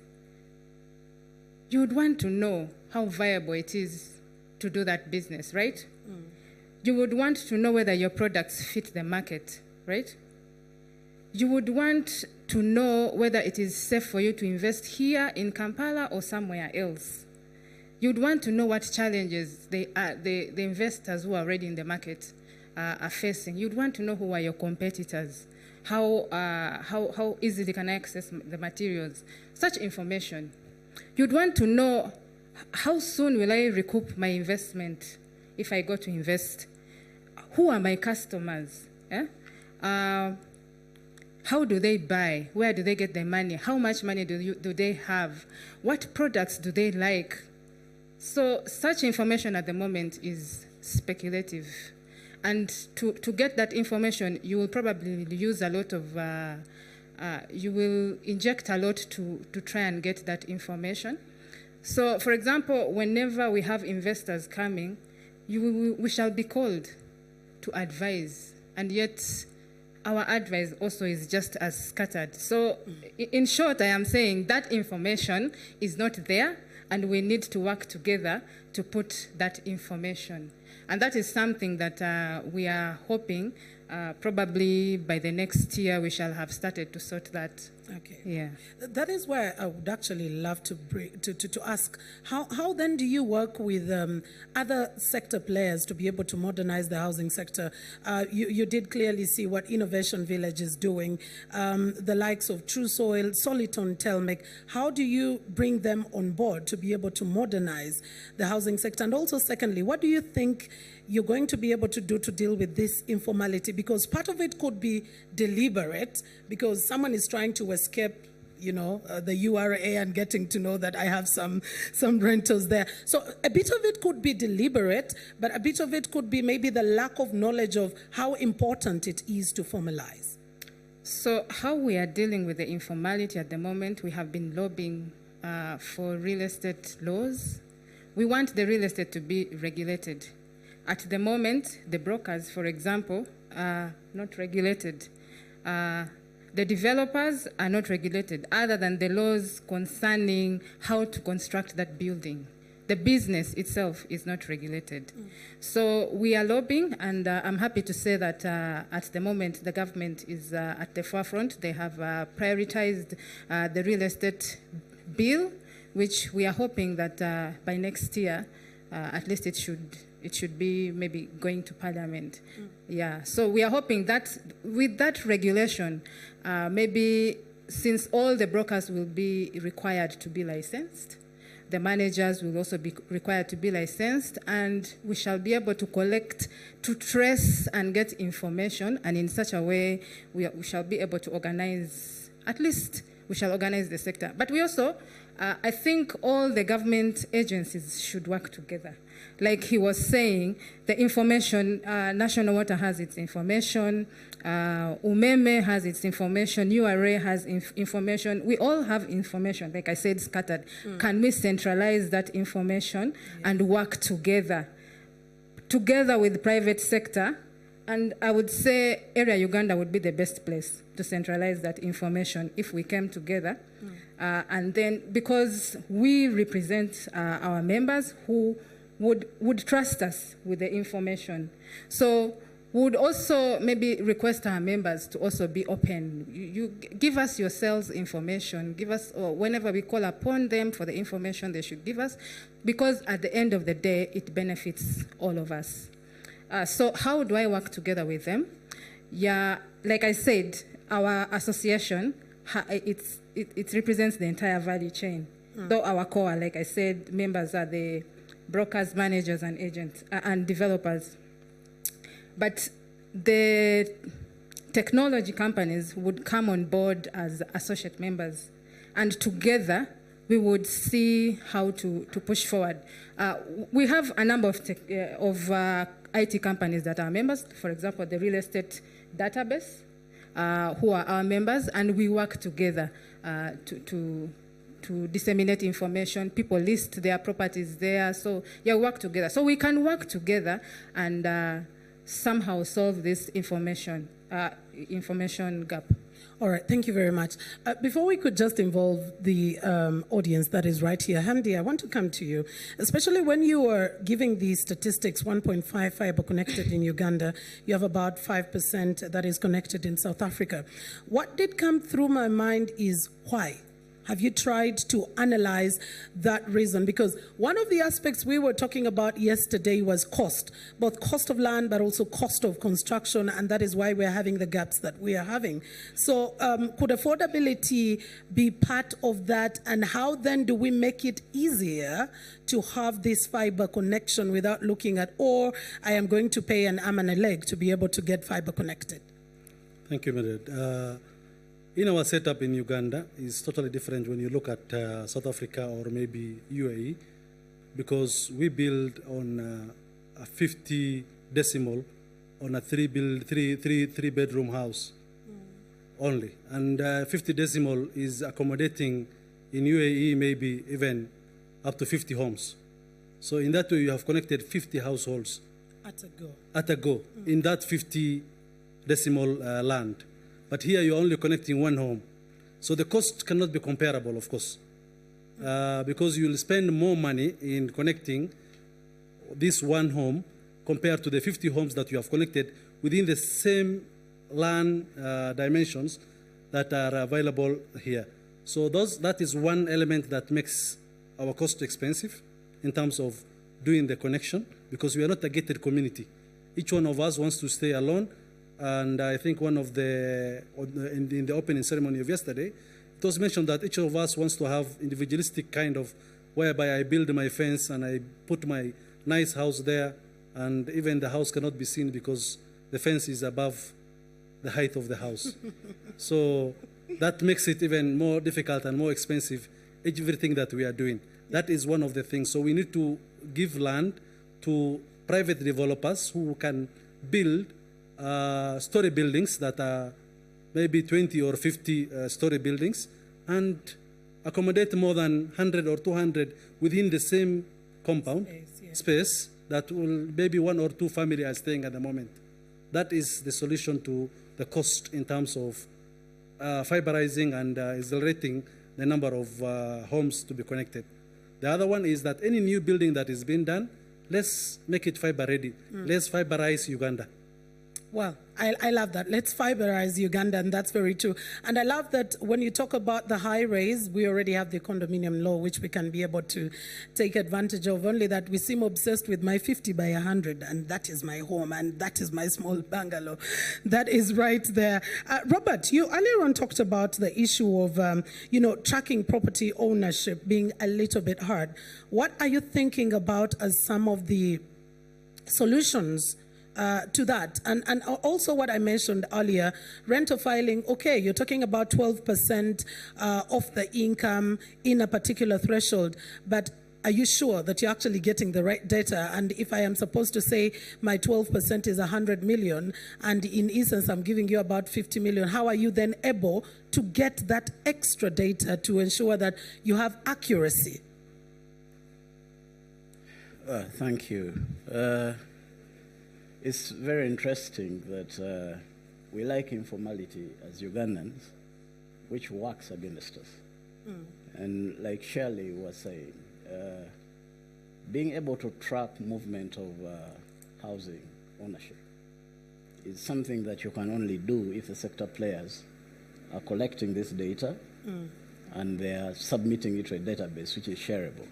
you would want to know how viable it is to do that business, right? Mm. You would want to know whether your products fit the market, right? You would want to know whether it is safe for you to invest here in Kampala or somewhere else. You'd want to know what challenges the investors who are already in the market are facing. You'd want to know who are your competitors. How easily can I access the materials? Such information. You'd want to know how soon will I recoup my investment if I go to invest? Who are my customers? Eh? How do they buy? Where do they get their money? How much money do they have? What products do they like? So such information at the moment is speculative. And to get that information, you will probably use a lot of, you will inject a lot to try and get that information. So, for example, whenever we have investors coming, we shall be called to advise. And yet, our advice also is just as scattered. So in short, I am saying that information is not there, and we need to work together to put that information. And that is something that we are hoping probably by the next year we shall have started to sort that. Okay. Yeah. That is where I would actually love to ask, how then do you work with other sector players to be able to modernize the housing sector? You did clearly see what Innovation Village is doing, the likes of True Soil, Soliton, Telmec. How do you bring them on board to be able to modernize the housing sector? And also, secondly, what do you think you're going to be able to do to deal with this informality? Because part of it could be deliberate, because someone is trying to escape, the URA and getting to know that I have some rentals there. So a bit of it could be deliberate, but a bit of it could be maybe the lack of knowledge of how important it is to formalize. So how we are dealing with the informality at the moment, we have been lobbying for real estate laws. We want the real estate to be regulated. At the moment, the brokers, for example, are not regulated. The developers are not regulated, other than the laws concerning how to construct that building. The business itself is not regulated. So we are lobbying, and I'm happy to say that at the moment, the government is at the forefront. They have prioritized the real estate bill, which we are hoping that by next year, at least it should be maybe going to Parliament. Yeah, so we are hoping that with that regulation, maybe since all the brokers will be required to be licensed, the managers will also be required to be licensed, and we shall be able to collect, to trace and get information, and in such a way we shall be able to organize, at least we shall organize the sector. But we also, I think all the government agencies should work together. Like he was saying, the information, National Water has its information, Umeme has its information, URA has information. We all have information, like I said, scattered. Can we centralize that information and work together with private sector? And I would say Area Uganda would be the best place to centralize that information if we came together. And then, because we represent our members who would trust us with the information. So we would also maybe request our members to also be open. You give us your sales information, give us, or whenever we call upon them for the information they should give us, because at the end of the day, it benefits all of us. So how do I work together with them? Yeah, like I said, our association, it represents the entire value chain. Though our core, like I said, members are the brokers, managers, and agents, and developers. But the technology companies would come on board as associate members, and together we would see how to push forward. We have a number of IT companies that are members, for example, the real estate database, who are our members, and we work together to disseminate information. People list their properties there, so yeah, work together. So we can work together and somehow solve this information gap. All right, thank you very much. Before we could just involve the audience that is right here, Handy, I want to come to you, especially when you were giving the statistics, 1.5 fiber connected in Uganda, you have about 5% that is connected in South Africa. What did come through my mind is why? Have you tried to analyze that reason? Because one of the aspects we were talking about yesterday was cost, both cost of land, but also cost of construction, and that is why we're having the gaps that we are having. So could affordability be part of that? And how then do we make it easier to have this fiber connection without looking at, or I am going to pay an arm and a leg to be able to get fiber connected? Thank you, Meredith. In our setup in Uganda is totally different when you look at South Africa or maybe UAE, because we build on a 50 decimal on a three bedroom house only, and 50 decimal is accommodating in UAE maybe even up to 50 homes. So in that way you have connected 50 households at a go. In that 50 decimal land. But here you're only connecting one home. So the cost cannot be comparable, of course, because you'll spend more money in connecting this one home compared to the 50 homes that you have connected within the same LAN dimensions that are available here. So that is one element that makes our cost expensive in terms of doing the connection, because we are not a gated community. Each one of us wants to stay alone, and I think one of in the opening ceremony of yesterday, it was mentioned that each of us wants to have individualistic kind of, whereby I build my fence and I put my nice house there, and even the house cannot be seen because the fence is above the height of the house. So that makes it even more difficult and more expensive, everything that we are doing. That is one of the things. So we need to give land to private developers who can build story buildings that are maybe 20 or 50 story buildings, and accommodate more than 100 or 200 within the same compound space that will maybe 1 or 2 families are staying at the moment. That is the solution to the cost in terms of fiberizing and accelerating the number of homes to be connected. The other one is that any new building that is being done, let's make it fiber ready. Let's fiberize Uganda. Well, I love that. Let's fiberize Uganda, and that's very true. And I love that when you talk about the high raise, we already have the condominium law, which we can be able to take advantage of. Only that we seem obsessed with my 50 by 100, and that is my home, and that is my small bungalow. That is right there. Robert, you earlier on talked about the issue of, tracking property ownership being a little bit hard. What are you thinking about as some of the solutions to that? And also what I mentioned earlier, rental filing, okay, you're talking about 12% of the income in a particular threshold, but are you sure that you're actually getting the right data? And if I am supposed to say my 12% is 100 million, and in essence I'm giving you about 50 million, how are you then able to get that extra data to ensure that you have accuracy? Thank you. It's very interesting that we like informality as Ugandans, which works against us. And like Shirley was saying, being able to track movement of housing ownership is something that you can only do if the sector players are collecting this data and they are submitting it to a database which is shareable.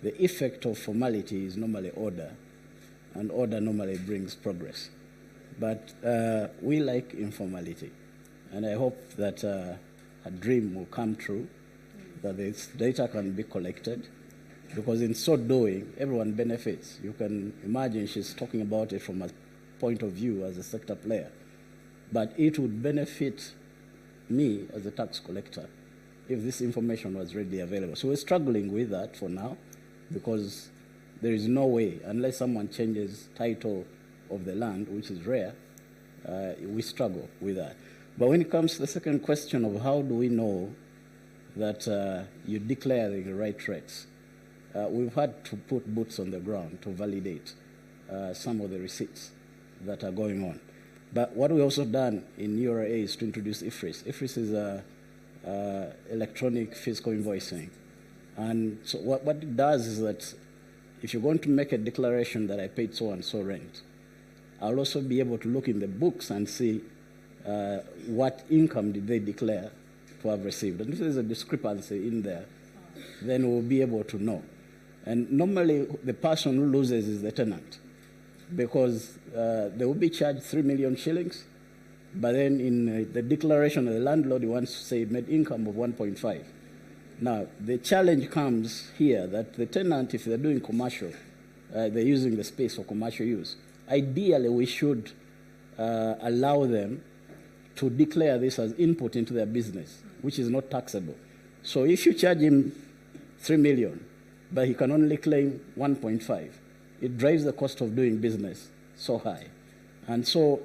The effect of formality is normally order, and order normally brings progress. But we like informality, and I hope that a dream will come true, that this data can be collected, because in so doing, everyone benefits. You can imagine she's talking about it from a point of view as a sector player, but it would benefit me as a tax collector if this information was readily available. So we're struggling with that for now, because there is no way, unless someone changes title of the land, which is rare, we struggle with that. But when it comes to the second question of how do we know that you declare the right rates, we've had to put boots on the ground to validate some of the receipts that are going on. But what we also done in URA is to introduce IFRIS. IFRIS is electronic fiscal invoicing. And so what it does is that if you're going to make a declaration that I paid so and so rent, I'll also be able to look in the books and see what income did they declare to have received. And if there's a discrepancy in there, then we'll be able to know. And normally, the person who loses is the tenant, because they will be charged 3 million shillings, but then in the declaration of the landlord, he wants to say made income of 1.5. Now, the challenge comes here that the tenant, if they're doing commercial, they're using the space for commercial use. Ideally, we should allow them to declare this as input into their business, which is not taxable. So if you charge him 3 million, but he can only claim 1.5, it drives the cost of doing business so high. And so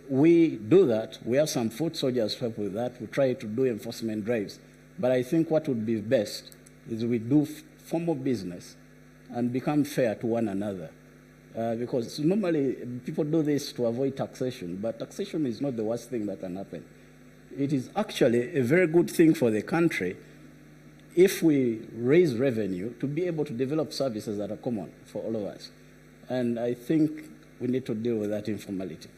we do that. We have some foot soldiers who help with that. We try to do enforcement drives. But I think what would be best is we do formal business and become fair to one another. Because normally people do this to avoid taxation, but taxation is not the worst thing that can happen. It is actually a very good thing for the country if we raise revenue to be able to develop services that are common for all of us. And I think we need to deal with that informality.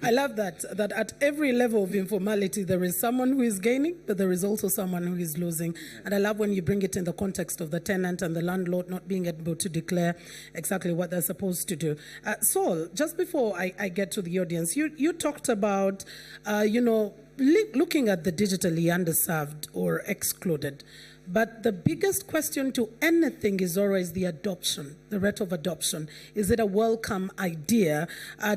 I love that at every level of informality, there is someone who is gaining, but there is also someone who is losing. And I love when you bring it in the context of the tenant and the landlord not being able to declare exactly what they're supposed to do. Saul, just before I get to the audience, you talked about, looking at the digitally underserved or excluded. But the biggest question to anything is always the adoption, the rate of adoption. Is it a welcome idea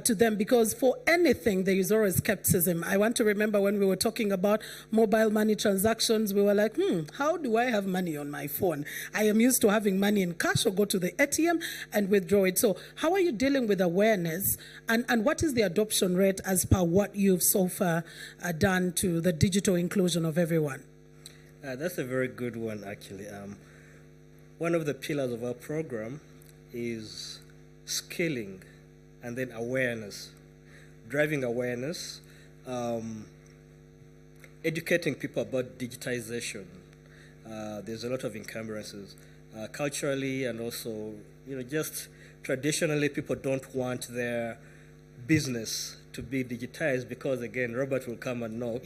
to them? Because for anything, there is always skepticism. I want to remember when we were talking about mobile money transactions, we were like, how do I have money on my phone? I am used to having money in cash or go to the ATM and withdraw it. So how are you dealing with awareness? And what is the adoption rate as per what you've so far done to the digital inclusion of everyone? That's a very good one, actually. One of the pillars of our program is skilling and then awareness, driving awareness, educating people about digitization. There's a lot of encumbrances, culturally and also, just traditionally, people don't want their business to be digitized because, again, Robert will come and knock.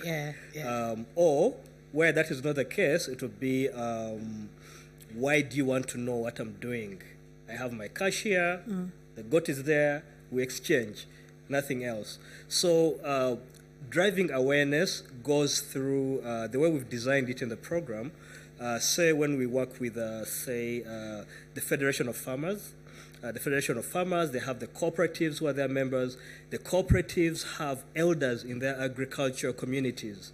Or where that is not the case, it would be, why do you want to know what I'm doing? I have my cash here, the goat is there, we exchange, nothing else. So driving awareness goes through the way we've designed it in the program. Say when we work with, the Federation of Farmers. The Federation of Farmers, they have the cooperatives who are their members. The cooperatives have elders in their agricultural communities.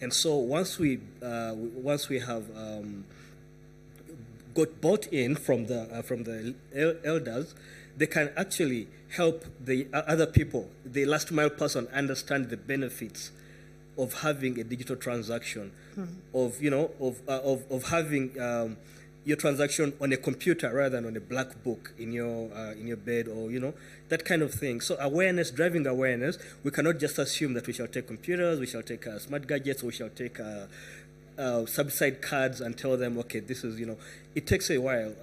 And so once we have got bought in from the elders, they can actually help the other people, the last mile person, understand the benefits of having a digital transaction, of having your transaction on a computer rather than on a black book in your bed, or that kind of thing. So awareness, driving awareness. We cannot just assume that we shall take computers, we shall take smart gadgets, we shall take subside cards and tell them, okay, this is It takes a while.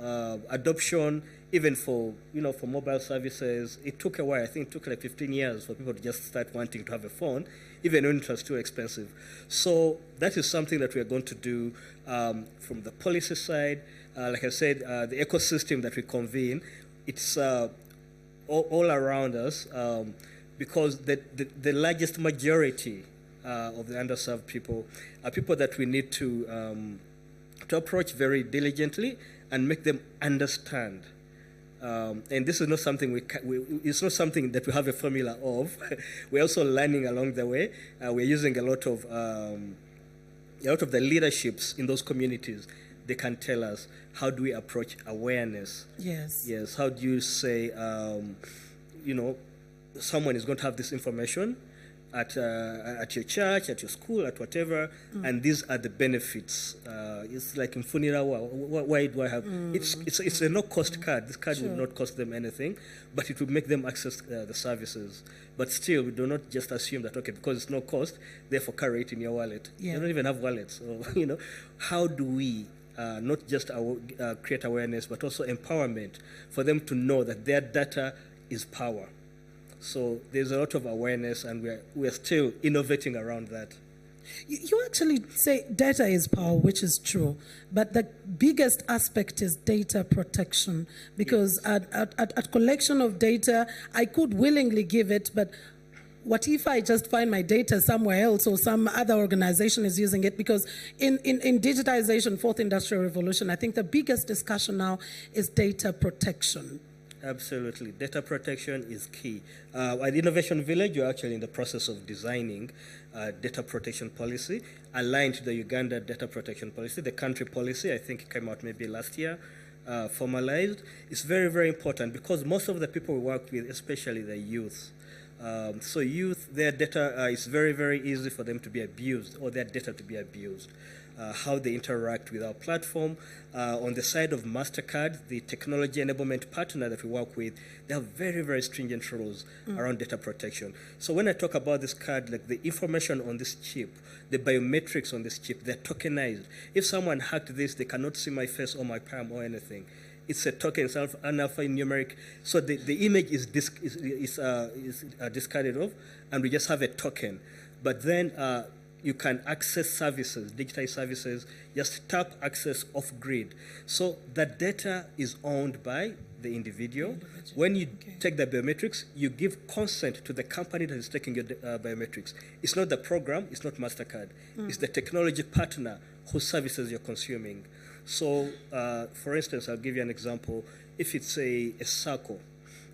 Adoption, even for for mobile services, it took a while. I think it took like 15 years for people to just start wanting to have a phone, even when it was too expensive. So that is something that we are going to do from the policy side. Like I said, the ecosystem that we convene, it's all around us, because the largest majority of the underserved people are people that we need to approach very diligently and make them understand. And this is not something it's not something that we have a formula of. We're also learning along the way. We're using a lot of the leaderships in those communities. They can tell us, how do we approach awareness? Yes. How do you say, someone is going to have this information at your church, at your school, at whatever, and these are the benefits. It's like in Funirawa, why do I have? It's a no-cost card. This card will not cost them anything, but it will make them access the services. But still, we do not just assume that, okay, because it's no cost, therefore carry it in your wallet. You don't even have wallets. So, how do we not just create awareness, but also empowerment for them to know that their data is power? So there's a lot of awareness, and we're still innovating around that. You actually say data is power, which is true, but the biggest aspect is data protection, because at collection of data, I could willingly give it, but what if I just find my data somewhere else, or some other organization is using it? Because in digitization, fourth industrial revolution, I think the biggest discussion now is data protection. Absolutely. Data protection is key. At Innovation Village, we're actually in the process of designing a data protection policy aligned to the Uganda data protection policy. The country policy, I think it came out maybe last year, formalized. It's very, very important, because most of the people we work with, especially the youth, So youth, their data is very, very easy for them to be abused, or their data to be abused. How they interact with our platform. On the side of MasterCard, the technology enablement partner that we work with, they have very, very stringent rules around data protection. So when I talk about this card, like the information on this chip, the biometrics on this chip, they're tokenized. If someone hacked this, they cannot see my face or my palm or anything. It's a token, it's alphanumeric. So the image is discarded off, and we just have a token. But then you can access services, digitized services, just tap access off-grid. So the data is owned by the individual. When you take the biometrics, you give consent to the company that is taking your biometrics. It's not the program, it's not MasterCard. It's the technology partner whose services you're consuming. So, for instance, I'll give you an example. If it's a circle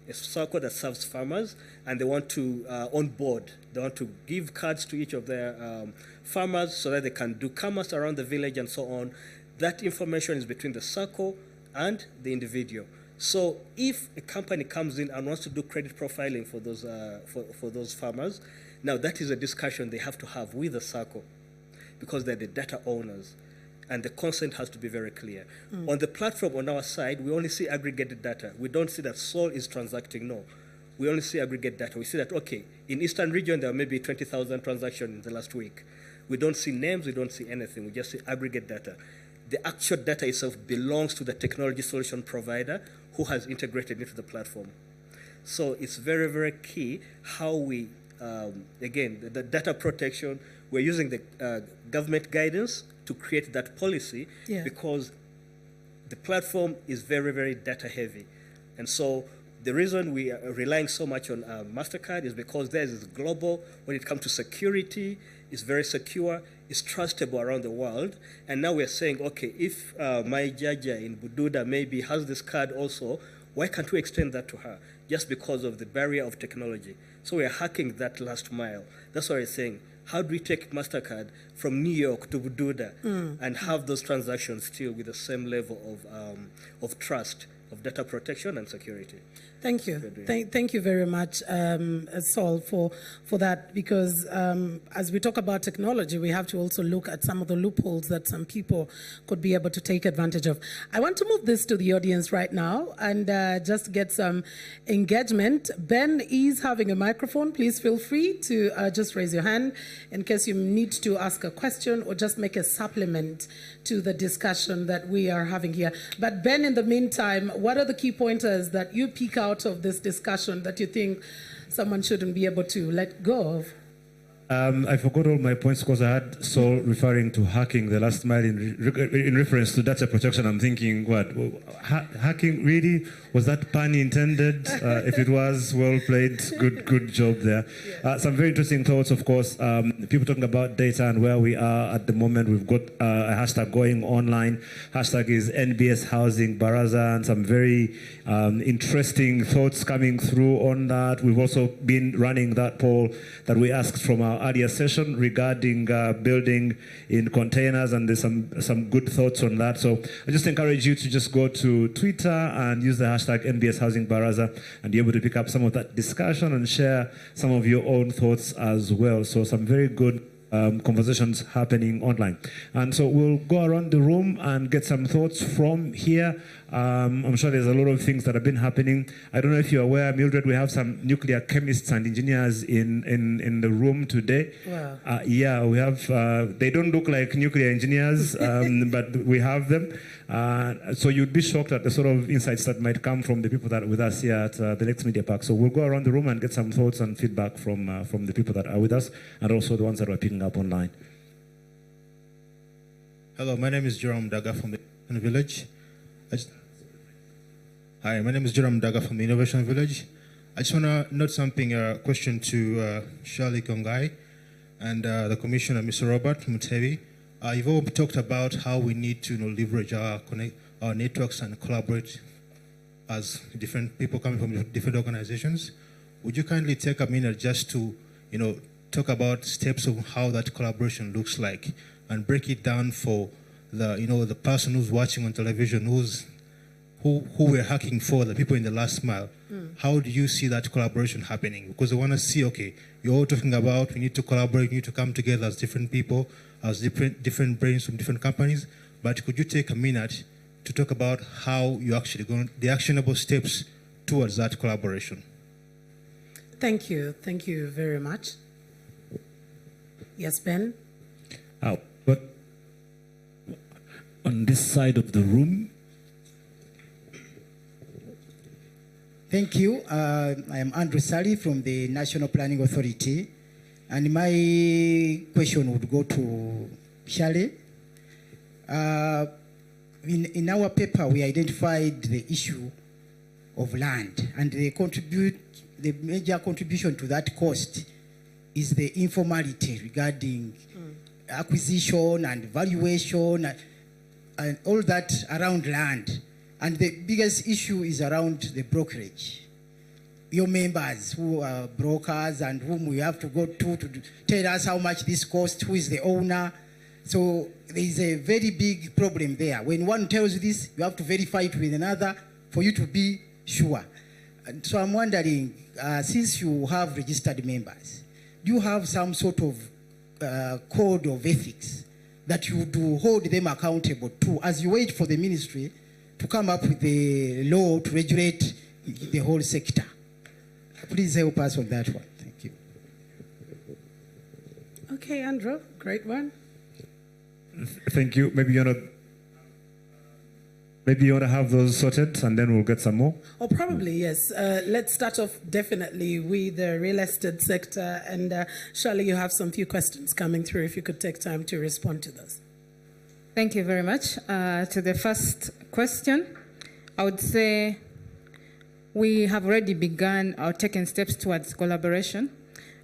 that serves farmers, and they want to onboard, they want to give cards to each of their farmers so that they can do commerce around the village and so on. That information is between the circle and the individual. So if a company comes in and wants to do credit profiling for those farmers, now that is a discussion they have to have with the circle, because they're the data owners. And the consent has to be very clear. On the platform on our side, we only see aggregated data. We don't see that Sol is transacting, no. We only see aggregate data. We see that, okay, in Eastern region, there are maybe 20,000 transactions in the last week. We don't see names, we don't see anything. We just see aggregate data. The actual data itself belongs to the technology solution provider who has integrated into the platform. So it's very, very key how we, again, the data protection, we're using the government guidance to create that policy, because the platform is very, very data heavy. And so the reason we are relying so much on MasterCard is because theirs is global. When it comes to security, it's very secure, it's trustable around the world. And now we're saying, okay, if my Jaja in Bududa maybe has this card also, why can't we extend that to her? Just because of the barrier of technology. So we're hacking that last mile. That's why we're saying, how do we take MasterCard from New York to Bududa and have those transactions still with the same level of trust, of data protection and security? Thank you. Thank you very much, Sol, for that, because as we talk about technology, we have to also look at some of the loopholes that some people could be able to take advantage of. I want to move this to the audience right now and just get some engagement. Ben is having a microphone. Please feel free to just raise your hand in case you need to ask a question or just make a supplement to the discussion that we are having here. But Ben, in the meantime, what are the key pointers that you pick out of this discussion that you think someone shouldn't be able to let go of? I forgot all my points because I had Sol referring to hacking the last mile in reference to data protection. I'm thinking, what? Hacking, really? Was that pun intended? If it was, well played. Good job there. Some very interesting thoughts, of course. People talking about data and where we are at the moment. We've got a hashtag going online. Hashtag is NBS Housing Baraza, and some very interesting thoughts coming through on that. We've also been running that poll that we asked from our earlier session regarding building in containers, and there's some good thoughts on that. So I just encourage you to just go to Twitter and use the hashtag NBS Housing Baraza and be able to pick up some of that discussion and share some of your own thoughts as well. So some very good conversations happening online. And so we'll go around the room and get some thoughts from here. I'm sure there's a lot of things that have been happening. I don't know if you're aware, Mildred, we have some nuclear chemists and engineers in the room today. Wow. Yeah, we have, they don't look like nuclear engineers, but we have them. So you'd be shocked at the sort of insights that might come from the people that are with us here at the Next Media Park. So we'll go around the room and get some thoughts and feedback from the people that are with us, and also the ones that are picking up online. Hello, my name is Jerome Daga from the Innovation Village. Hi, my name is Jerome Daga from the Innovation Village. I just want to note something, a question to Shirley Kongai and the Commissioner, Mr. Robert Mutebi. You've all talked about how we need to leverage our networks and collaborate as different people coming from different organizations. Would you kindly take a minute just to, talk about steps of how that collaboration looks like and break it down for the, the person who's watching on television, who we're hacking for, the people in the last mile, how do you see that collaboration happening? Because I want to see, okay, you're all talking about we need to collaborate, we need to come together as different people, as different brains from different companies, but could you take a minute to talk about how you actually go, the actionable steps towards that collaboration? Thank you very much. Yes, Ben? But on this side of the room. Thank you. I am Andrew Sally from the National Planning Authority. And my question would go to Shale. In our paper, we identified the issue of land, and the major contribution to that cost is the informality regarding acquisition and valuation and all that around land. And the biggest issue is around the brokerage. Your members who are brokers and whom we have to go to tell us how much this costs, who is the owner. So there is a very big problem there. When one tells you this, you have to verify it with another for you to be sure. And so I'm wondering, since you have registered members, do you have some sort of code of ethics that you do hold them accountable to as you wait for the ministry to come up with the law to regulate the whole sector? Please help us on that one. Thank you. Okay, Andrew, great one. Thank you. Maybe you want to have those sorted, and then we'll get some more. Oh, probably, yes. Let's start off definitely with the real estate sector. And Shirley, you have some few questions coming through. If you could take time to respond to those. Thank you very much. To the first question, I would say we have already begun or taken steps towards collaboration.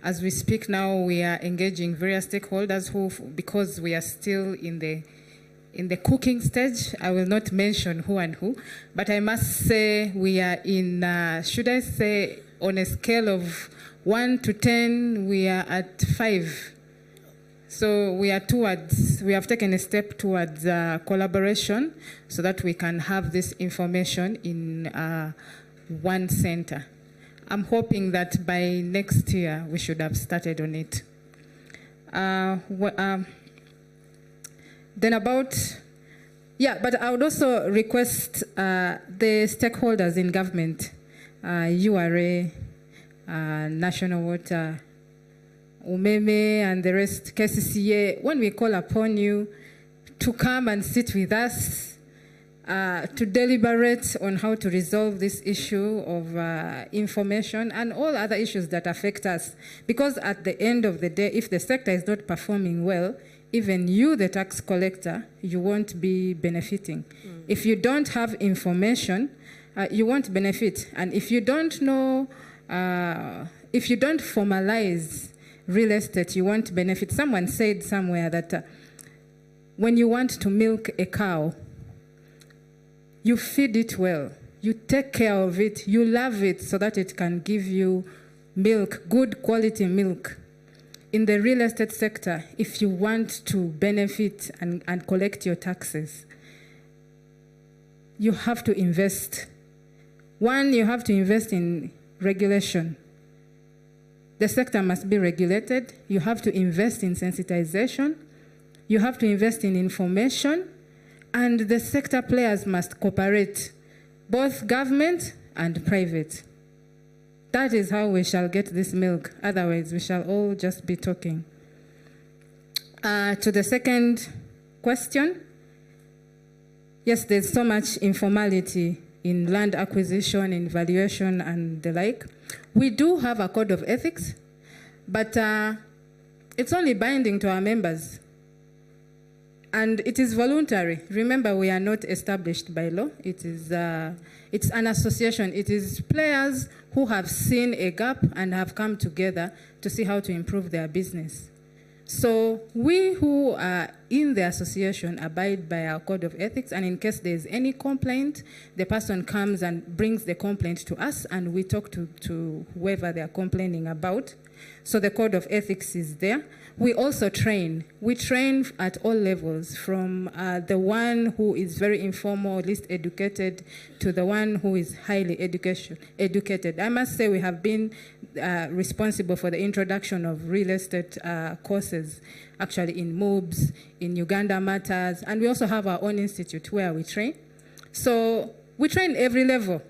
As we speak now, we are engaging various stakeholders who, because we are still in the cooking stage, I will not mention who and who, but I must say we are in, should I say, on a scale of 1 to 10, we are at 5. So we have taken a step towards collaboration so that we can have this information in one center. I'm hoping that by next year we should have started on it. Then but I would also request the stakeholders in government, URA, National Water, Umeme, and the rest, KCCA, when we call upon you to come and sit with us, to deliberate on how to resolve this issue of information and all other issues that affect us. Because at the end of the day, if the sector is not performing well, even you, the tax collector, you won't be benefiting. If you don't have information, you won't benefit. And if you don't know, if you don't formalize real estate, you won't benefit. Someone said somewhere that when you want to milk a cow, you feed it well, you take care of it, you love it so that it can give you milk, good quality milk. In the real estate sector, if you want to benefit and collect your taxes, you have to invest. One, you have to invest in regulation. The sector must be regulated. You have to invest in sensitization. You have to invest in information. And the sector players must cooperate, both government and private. That is how we shall get this milk. Otherwise, we shall all just be talking. To the second question, yes, there's so much informality in land acquisition, in valuation, and the like. We do have a code of ethics, but it's only binding to our members. And it is voluntary. Remember, we are not established by law. It is, it's an association. It is players who have seen a gap and have come together to see how to improve their business. So we who are in the association abide by our code of ethics, and in case there's any complaint, the person comes and brings the complaint to us, and we talk to whoever they are complaining about. So the code of ethics is there. We also train. We train at all levels, from the one who is very informal, least educated, to the one who is highly educated. I must say we have been responsible for the introduction of real estate courses, actually in MOOBs, in Uganda Matters, and we also have our own institute where we train. So we train every level.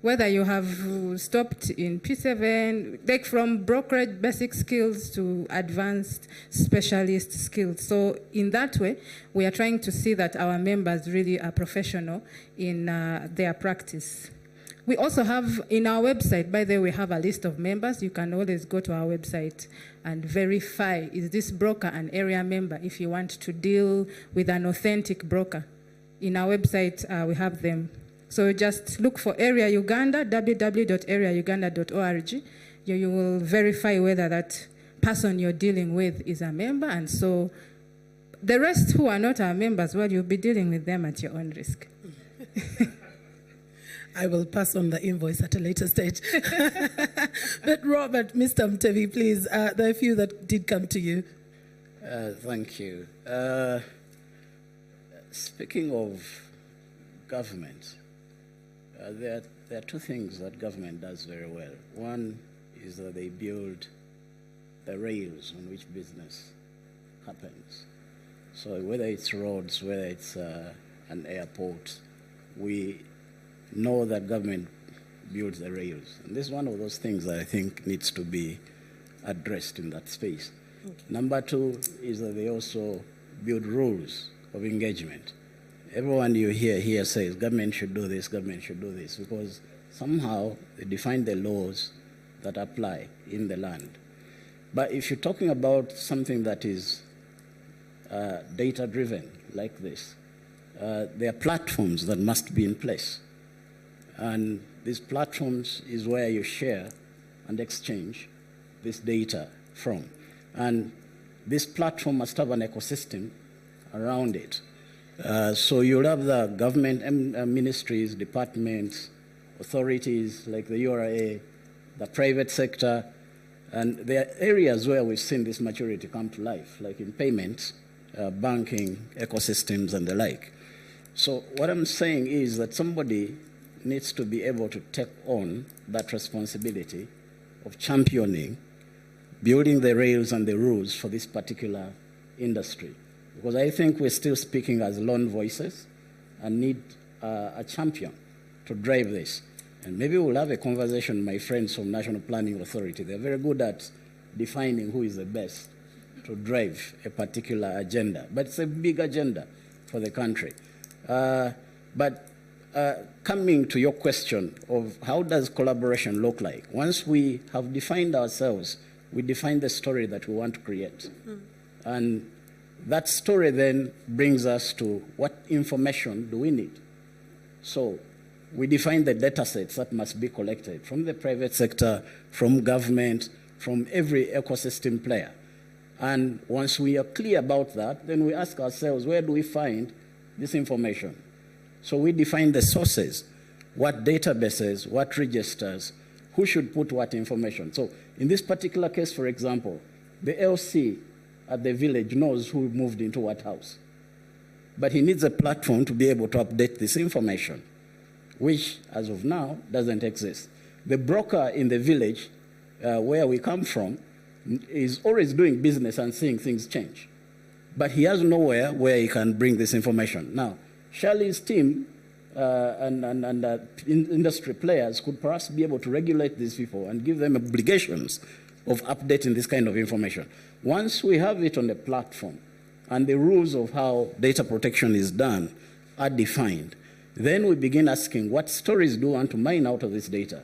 Whether you have stopped in P7, like from brokerage basic skills to advanced specialist skills. So in that way, we are trying to see that our members really are professional in their practice. We also have in our website, by the way, we have a list of members. You can always go to our website and verify, is this broker an area member if you want to deal with an authentic broker. In our website, we have them. So just look for Area Uganda, www.areauganda.org. You will verify whether that person you're dealing with is a member. And so the rest who are not our members, well, you'll be dealing with them at your own risk. I will pass on the invoice at a later stage. But Robert, Mr. Mtevi, please, there are a few that did come to you. Thank you. Speaking of government, there are two things that government does very well. One is that they build the rails on which business happens. So whether it's roads, whether it's an airport, we know that government builds the rails. And this is one of those things that I think needs to be addressed in that space. Okay. Number two is that they also build rules of engagement. Everyone you hear here says government should do this, government should do this, because somehow they define the laws that apply in the land. But if you're talking about something that is data-driven like this, there are platforms that must be in place. And these platforms is where you share and exchange this data from. And this platform must have an ecosystem around it. So you'll have the government ministries, departments, authorities like the URA, the private sector, and there are areas where we've seen this maturity come to life, like in payments, banking, ecosystems, and the like. So what I'm saying is that somebody needs to be able to take on that responsibility of championing, building the rails and the rules for this particular industry. Because I think we're still speaking as lone voices and need a champion to drive this. And maybe we'll have a conversation, my friends from National Planning Authority. They're very good at defining who is the best to drive a particular agenda. But it's a big agenda for the country. Coming to your question of how does collaboration look like? Once we have defined ourselves, we define the story that we want to create. And that story then brings us to what information do we need? So we define the data sets that must be collected from the private sector, from government, from every ecosystem player. And once we are clear about that, then we ask ourselves, where do we find this information? So we define the sources, what databases, what registers, who should put what information. So in this particular case, for example, the LC at the village knows who moved into what house. But he needs a platform to be able to update this information, which, as of now, doesn't exist. The broker in the village where we come from is always doing business and seeing things change. But he has nowhere where he can bring this information. Now, Shirley's team and industry players could perhaps be able to regulate these people and give them obligations of updating this kind of information. Once we have it on the platform and the rules of how data protection is done are defined, then we begin asking what stories do we want to mine out of this data.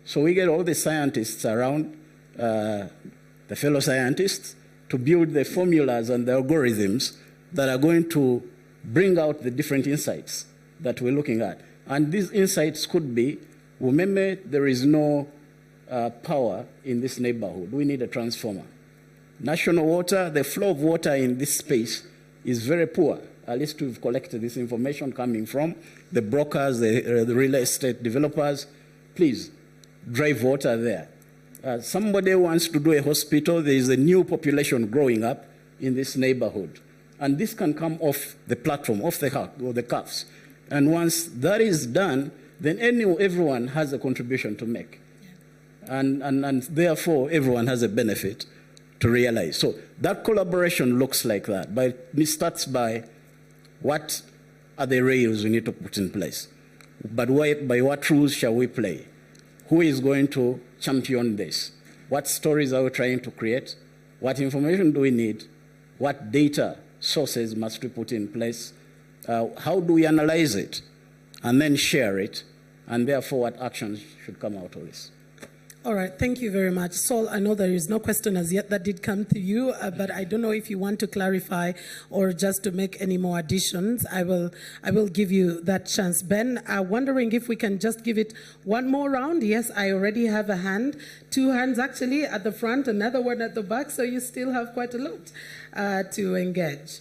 So we get all the scientists around, the fellow scientists, to build the formulas and the algorithms that are going to bring out the different insights that we're looking at. And these insights could be, remember, there is no power in this neighborhood. We need a transformer. National water, the flow of water in this space is very poor. At least we've collected this information coming from the brokers, the real estate developers. Please, drive water there. Somebody wants to do a hospital. There is a new population growing up in this neighborhood. And this can come off the platform, off the hub or the cuffs. And once that is done, then everyone has a contribution to make. And therefore, everyone has a benefit to realize. So that collaboration looks like that. But it starts by what are the rails we need to put in place? But by what rules shall we play? Who is going to champion this? What stories are we trying to create? What information do we need? What data sources must we put in place? How do we analyze it? And then share it? And therefore, what actions should come out of this? All right, thank you very much. Saul, I know there is no question as yet that did come to you, but I don't know if you want to clarify or just to make any more additions. I will give you that chance. Ben, wondering if we can just give it one more round. Yes, I already have a hand. 2 hands actually at the front, another one at the back, so you still have quite a lot to engage.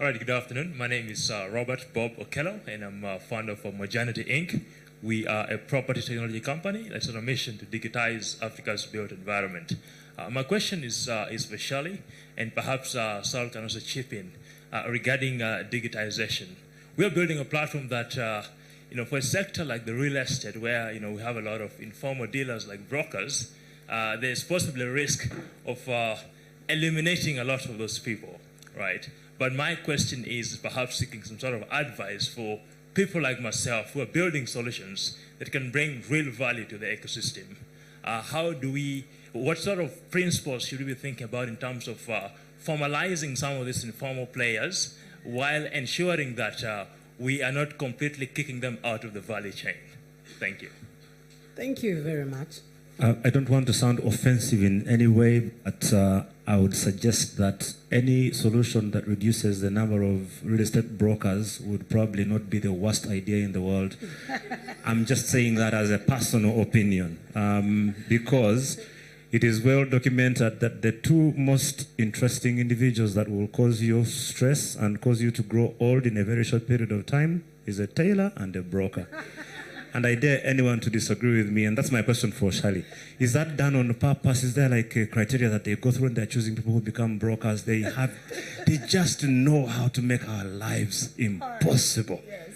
All right, good afternoon. My name is Robert Bob Okello, and I'm founder for Mojanity Inc. We are a property technology company that's on a mission to digitize Africa's built environment. My question is for Shirley, and perhaps Saul can also chip in regarding digitization. We are building a platform that, for a sector like the real estate, where we have a lot of informal dealers like brokers, there's possibly a risk of eliminating a lot of those people, right? But my question is perhaps seeking some sort of advice for people like myself who are building solutions that can bring real value to the ecosystem. What sort of principles should we be thinking about in terms of formalizing some of these informal players while ensuring that we are not completely kicking them out of the value chain? Thank you. Thank you very much. I don't want to sound offensive in any way, but I would suggest that any solution that reduces the number of real estate brokers would probably not be the worst idea in the world. I'm just saying that as a personal opinion, because it is well documented that the 2 most interesting individuals that will cause you stress and cause you to grow old in a very short period of time is a tailor and a broker. And I dare anyone to disagree with me, and that's my question for Shirley. Is that done on purpose? Is there like a criteria that they go through and they're choosing people who become brokers? They just know how to make our lives impossible. Yes,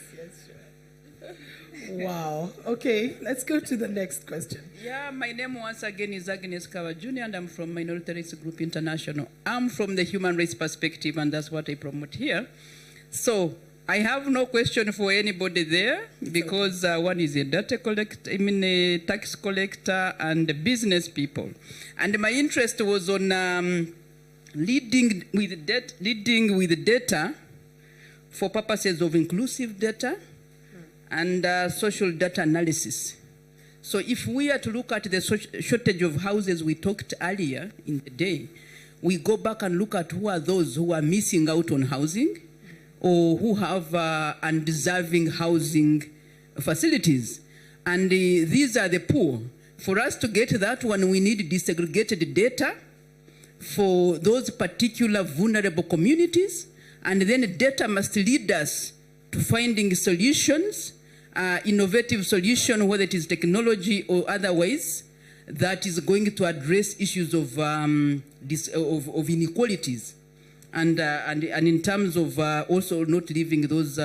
sure. Wow. Okay, let's go to the next question. Yeah, my name once again is Agnes Kawajuni, and I'm from Minority Rights Group International. I'm from the human rights perspective, and that's what I promote here. So, I have no question for anybody there because one is a data collector, a tax collector, and business people. And my interest was on leading with data for purposes of inclusive data and social data analysis. So if we are to look at the shortage of houses we talked earlier in the day, we go back and look at who are those who are missing out on housing, or who have undeserving housing facilities. And these are the poor. For us to get that one, we need disaggregated data for those particular vulnerable communities. And then data must lead us to finding solutions, innovative solution, whether it is technology or otherwise, that is going to address issues of inequalities. And in terms of also not leaving those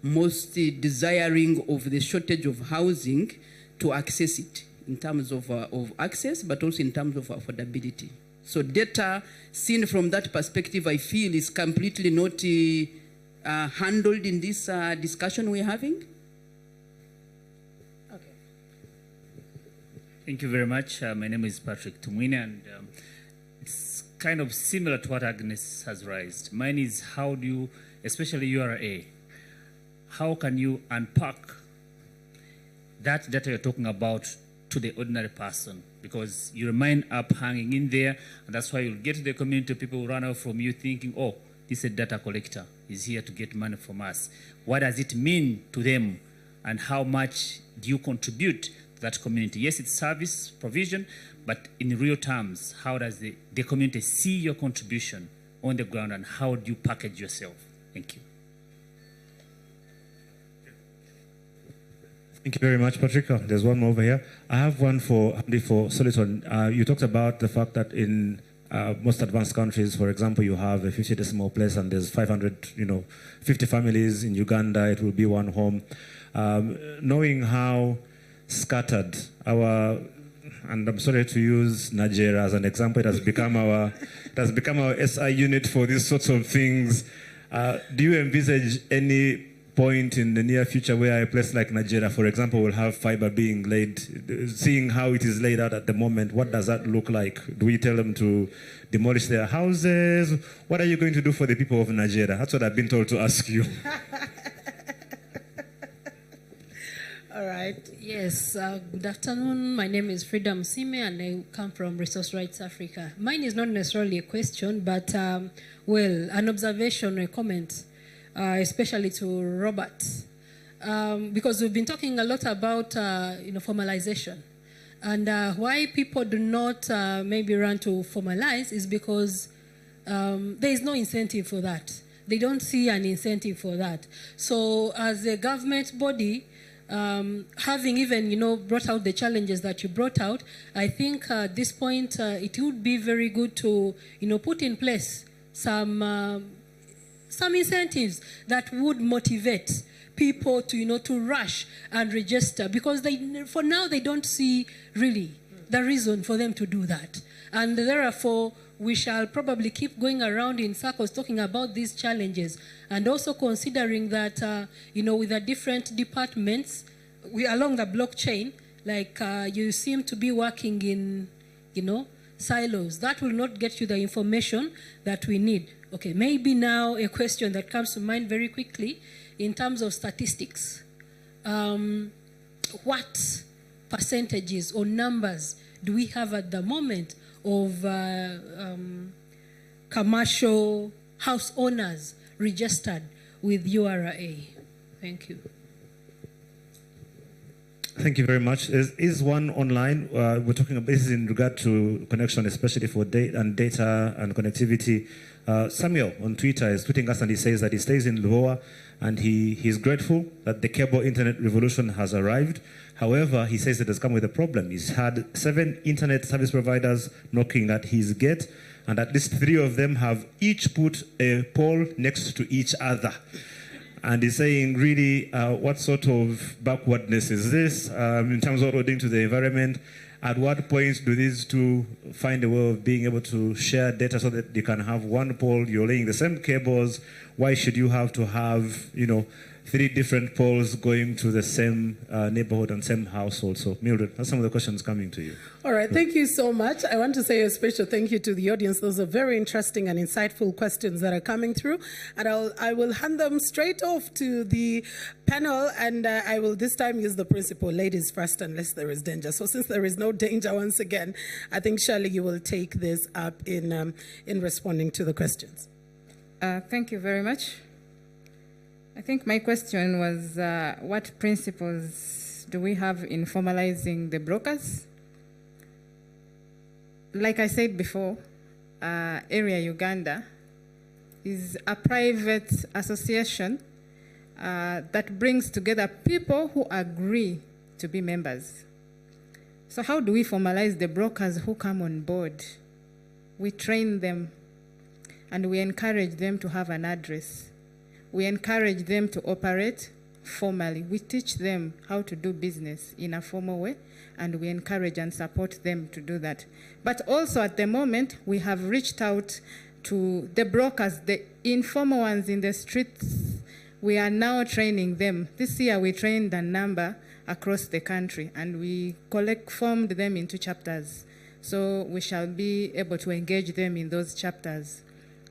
most desiring of the shortage of housing to access it in terms of access, but also in terms of affordability. So data seen from that perspective, I feel, is completely not handled in this discussion we're having. Okay. Thank you very much. My name is Patrick Tumwine, and it's kind of similar to what Agnes has raised. Mine is, how do you, especially URA, how can you unpack that data you're talking about to the ordinary person? Because you remain up hanging in there, and that's why you'll get to the community, people will run out from you thinking, oh, this is a data collector, he's here to get money from us. What does it mean to them, and how much do you contribute that community? Yes, it's service provision, but in real terms, how does the community see your contribution on the ground, and how do you package yourself? Thank you. Thank you very much, Patrick. There's one more over here. I have one for Soliton. You talked about the fact that in most advanced countries, for example, you have a 50 decimal place and there's 50 families. In Uganda, it will be one home. Knowing how scattered and I'm sorry to use Nigeria as an example, it has become our SI unit for these sorts of things. Do you envisage any point in the near future where a place like Nigeria, for example, will have fiber being laid? Seeing how it is laid out at the moment, what does that look like? Do we tell them to demolish their houses? What are you going to do for the people of Nigeria? That's what I've been told to ask you. All right. Yes, good afternoon. My name is Frida Msime and I come from Resource Rights Africa. Mine is not necessarily a question, but, an observation or a comment, especially to Robert. Because we've been talking a lot about, formalization. And why people do not maybe run to formalize is because there is no incentive for that. They don't see an incentive for that. So as a government body, having even, brought out the challenges that you brought out, I think at this point it would be very good to, put in place some incentives that would motivate people to, to rush and register, because for now they don't see really the reason for them to do that. And therefore, we shall probably keep going around in circles talking about these challenges, and also considering that, with the different departments along the blockchain, like you seem to be working in, silos. That will not get you the information that we need. Okay, maybe now a question that comes to mind very quickly in terms of statistics. What percentages or numbers do we have at the moment of commercial house owners registered with URA? Thank you. Thank you very much. Is one online? We're talking about this in regard to connection, especially for data and connectivity. Samuel on Twitter is tweeting us, and he says that he stays in Luoa, and he's grateful that the cable internet revolution has arrived. However, he says it has come with a problem. He's had 7 internet service providers knocking at his gate, and at least 3 of them have each put a pole next to each other. And he's saying, really, what sort of backwardness is this in terms of what we're doing to the environment? At what point do these two find a way of being able to share data so that you can have one pole, you're laying the same cables? Why should you have to have, 3 different poles going to the same neighborhood and same household? So, Mildred, that's some of the questions coming to you. All right, thank you so much. I want to say a special thank you to the audience. Those are very interesting and insightful questions that are coming through. And I will hand them straight off to the panel, and I will this time use the principle, ladies first unless there is danger. So since there is no danger, once again, I think, Shirley, you will take this up in responding to the questions. Thank you very much. I think my question was, what principles do we have in formalizing the brokers? Like I said before, Area Uganda is a private association that brings together people who agree to be members. So how do we formalize the brokers who come on board? We train them, and we encourage them to have an address. We encourage them to operate formally. We teach them how to do business in a formal way, and we encourage and support them to do that. But also at the moment, we have reached out to the brokers, the informal ones in the streets. We are now training them. This year we trained a number across the country, and we formed them into chapters. So we shall be able to engage them in those chapters.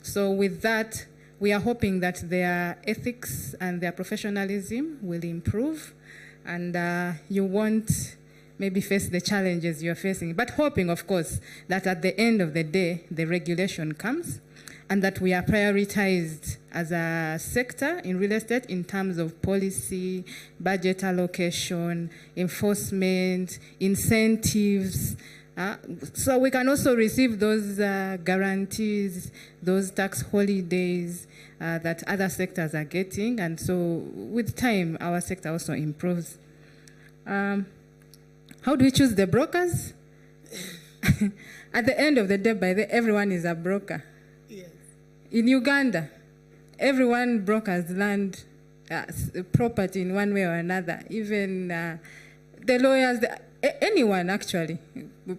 So with that, we are hoping that their ethics and their professionalism will improve, and you won't maybe face the challenges you're facing, but hoping, of course, that at the end of the day, the regulation comes and that we are prioritized as a sector in real estate in terms of policy, budget allocation, enforcement, incentives. So we can also receive those guarantees, those tax holidays that other sectors are getting. And so with time, our sector also improves. How do we choose the brokers? At the end of the day, everyone is a broker. Yes. In Uganda, everyone brokers land property in one way or another. Even the lawyers, anyone actually.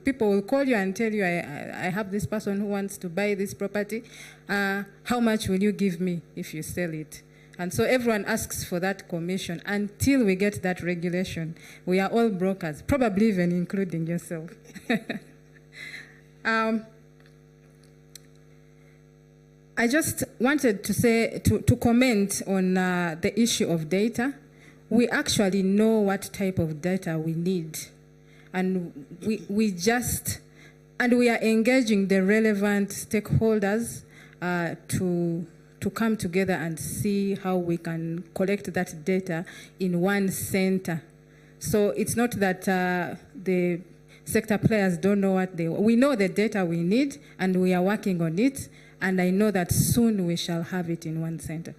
People will call you and tell you, I have this person who wants to buy this property. How much will you give me if you sell it? And so everyone asks for that commission until we get that regulation. We are all brokers, probably even including yourself. I just wanted to say, to comment on the issue of data. We actually know what type of data we need. And we are engaging the relevant stakeholders to come together and see how we can collect that data in one center. So it's not that the sector players don't know what we know the data we need, and we are working on it, and I know that soon we shall have it in one center.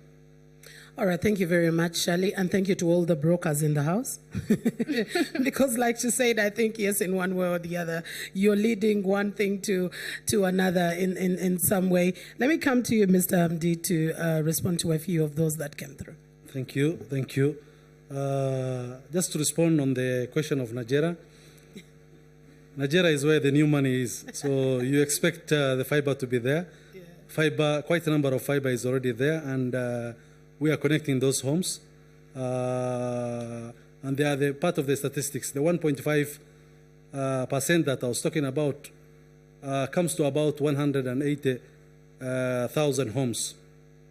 All right, thank you very much, Shirley, and thank you to all the brokers in the house. Because like she said, I think, yes, in one way or the other, you're leading one thing to another in some way. Let me come to you, Mr. Hamdi, to respond to a few of those that came through. Thank you. Just to respond on the question of Nigeria. Nigeria is where the new money is, so you expect the fiber to be there. Yeah. Fiber, quite a number of fiber is already there, and we are connecting those homes. And they are the part of the statistics. The 1.5% that I was talking about comes to about 180,000 homes.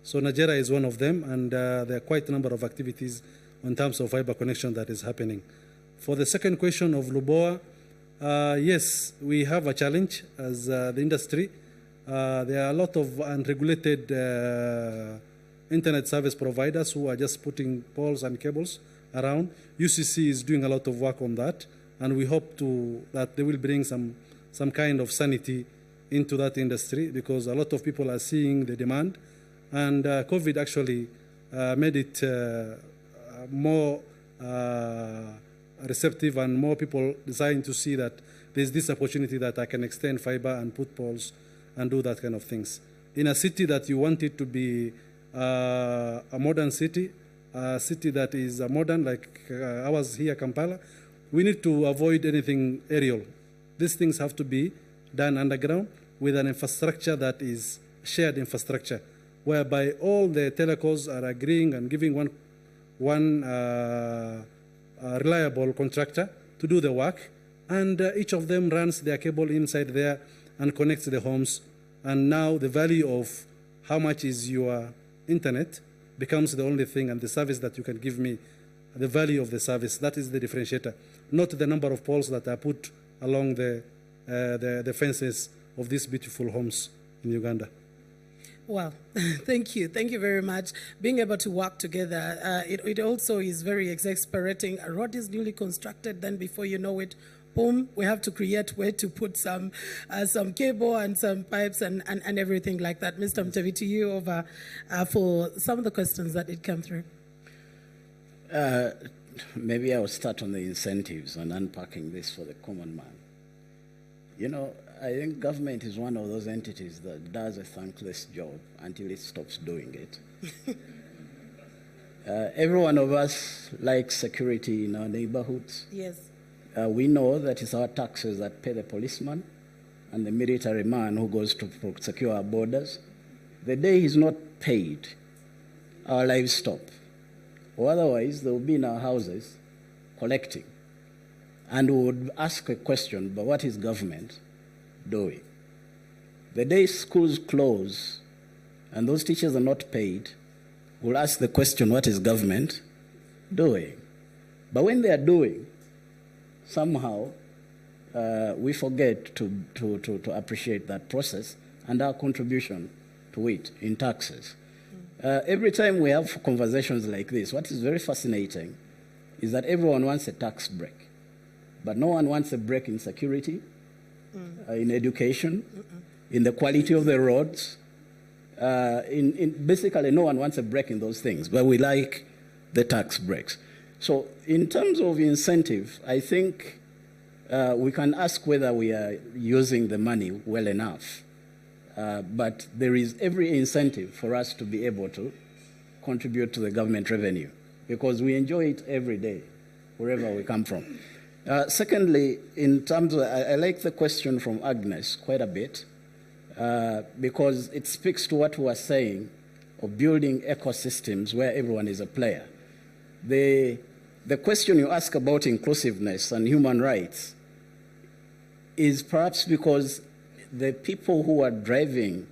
So Nigeria is one of them, and there are quite a number of activities in terms of fiber connection that is happening. For the second question of Luboa, yes, we have a challenge as the industry. There are a lot of unregulated internet service providers who are just putting poles and cables around. UCC is doing a lot of work on that, and we hope that they will bring some kind of sanity into that industry, because a lot of people are seeing the demand, and COVID actually made it more receptive, and more people deciding to see that there's this opportunity that I can extend fiber and put poles and do that kind of things. In a city that you want it to be a modern city, a city that is modern like ours here, Kampala, we need to avoid anything aerial. These things have to be done underground with an infrastructure that is shared infrastructure, whereby all the telecos are agreeing and giving one reliable contractor to do the work, and each of them runs their cable inside there and connects the homes. And now the value of how much is your internet becomes the only thing, and the service that you can give me, the value of the service, that is the differentiator, not the number of poles that are put along the fences of these beautiful homes in Uganda. Well, thank you. Thank you very much. Being able to work together, it also is very exasperating. A road is newly constructed, then before you know it, boom, we have to create where to put some cable and some pipes and everything like that. Mr. Mtevi, to you over for some of the questions that did come through. Maybe I'll start on the incentives and unpacking this for the common man. You know, I think government is one of those entities that does a thankless job until it stops doing it. Every one of us likes security in our neighborhoods. Yes. We know that it's our taxes that pay the policeman and the military man who goes to secure our borders. The day he's not paid, our lives stop. Or otherwise, they will be in our houses collecting. And we would ask a question, but what is government doing? The day schools close and those teachers are not paid, we'll ask the question, what is government doing? But when they are doing, somehow we forget to appreciate that process and our contribution to it in taxes. Every time we have conversations like this, what is very fascinating is that everyone wants a tax break, but no one wants a break in security, in education, in the quality of the roads. Basically, no one wants a break in those things, but we like the tax breaks. So in terms of incentive, I think we can ask whether we are using the money well enough. But there is every incentive for us to be able to contribute to the government revenue because we enjoy it every day, wherever we come from. Secondly, in terms of, I like the question from Agnes quite a bit because it speaks to what we were saying of building ecosystems where everyone is a player. The question you ask about inclusiveness and human rights is perhaps because the people who are driving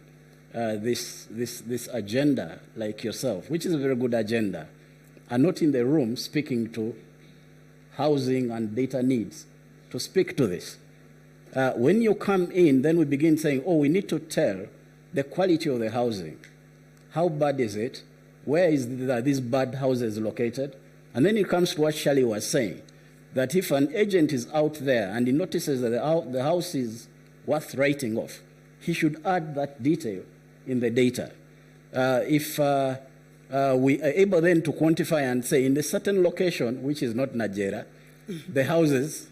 this agenda, like yourself, which is a very good agenda, are not in the room speaking to housing and data needs to speak to this. When you come in, then we begin saying, oh, we need to tell the quality of the housing. How bad is it? Where is these bad houses located? And then it comes to what Shirley was saying, that if an agent is out there and he notices that the house is worth writing off, he should add that detail in the data. If we are able then to quantify and say in a certain location, which is not Nigeria, the houses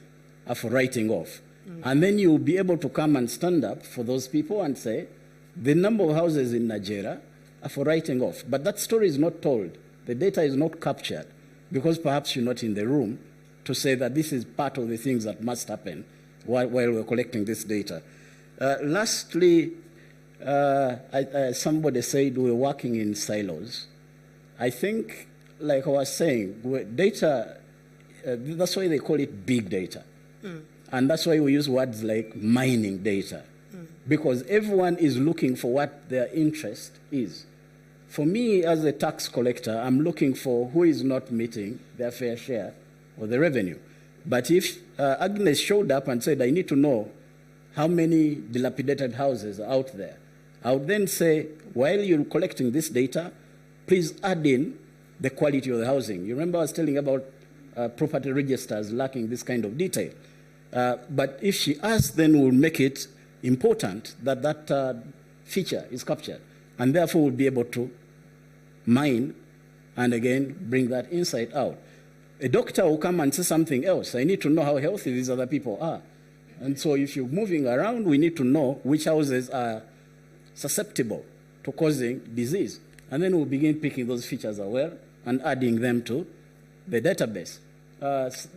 are for writing off. And then you'll be able to come and stand up for those people and say, the number of houses in Nigeria are for writing off. But that story is not told. The data is not captured because perhaps you're not in the room to say that this is part of the things that must happen while we're collecting this data. Lastly, somebody said we're working in silos. I think, like I was saying, data, that's why they call it big data. And that's why we use words like mining data, because everyone is looking for what their interest is. For me, as a tax collector, I'm looking for who is not meeting their fair share of the revenue. But if Agnes showed up and said, I need to know how many dilapidated houses are out there, I would then say, while you're collecting this data, please add in the quality of the housing. You remember I was telling about property registers lacking this kind of detail. But if she asks, then we'll make it important that that feature is captured. And therefore, we'll be able to mine and again bring that insight out. A doctor will come and say something else. I need to know how healthy these other people are. And so if you're moving around, we need to know which houses are susceptible to causing disease. And then we'll begin picking those features as well and adding them to the database.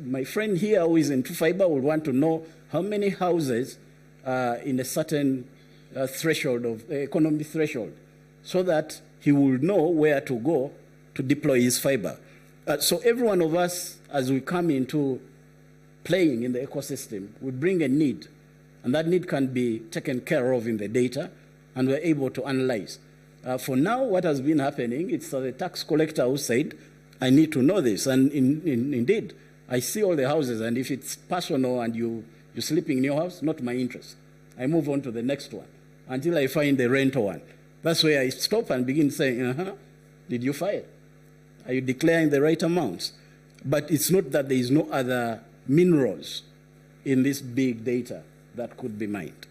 My friend here who is into fiber will want to know how many houses in a certain threshold of economic threshold so that he will know where to go to deploy his fiber. So every one of us, as we come into playing in the ecosystem, we bring a need, and that need can be taken care of in the data, and we're able to analyze. For now, what has been happening, it's the tax collector who said, I need to know this, and indeed, I see all the houses, and if it's personal and you're sleeping in your house, not my interest. I move on to the next one until I find the rental one. That's where I stop and begin saying, did you file? Are you declaring the right amounts? But it's not that there is no other minerals in this big data that could be mined.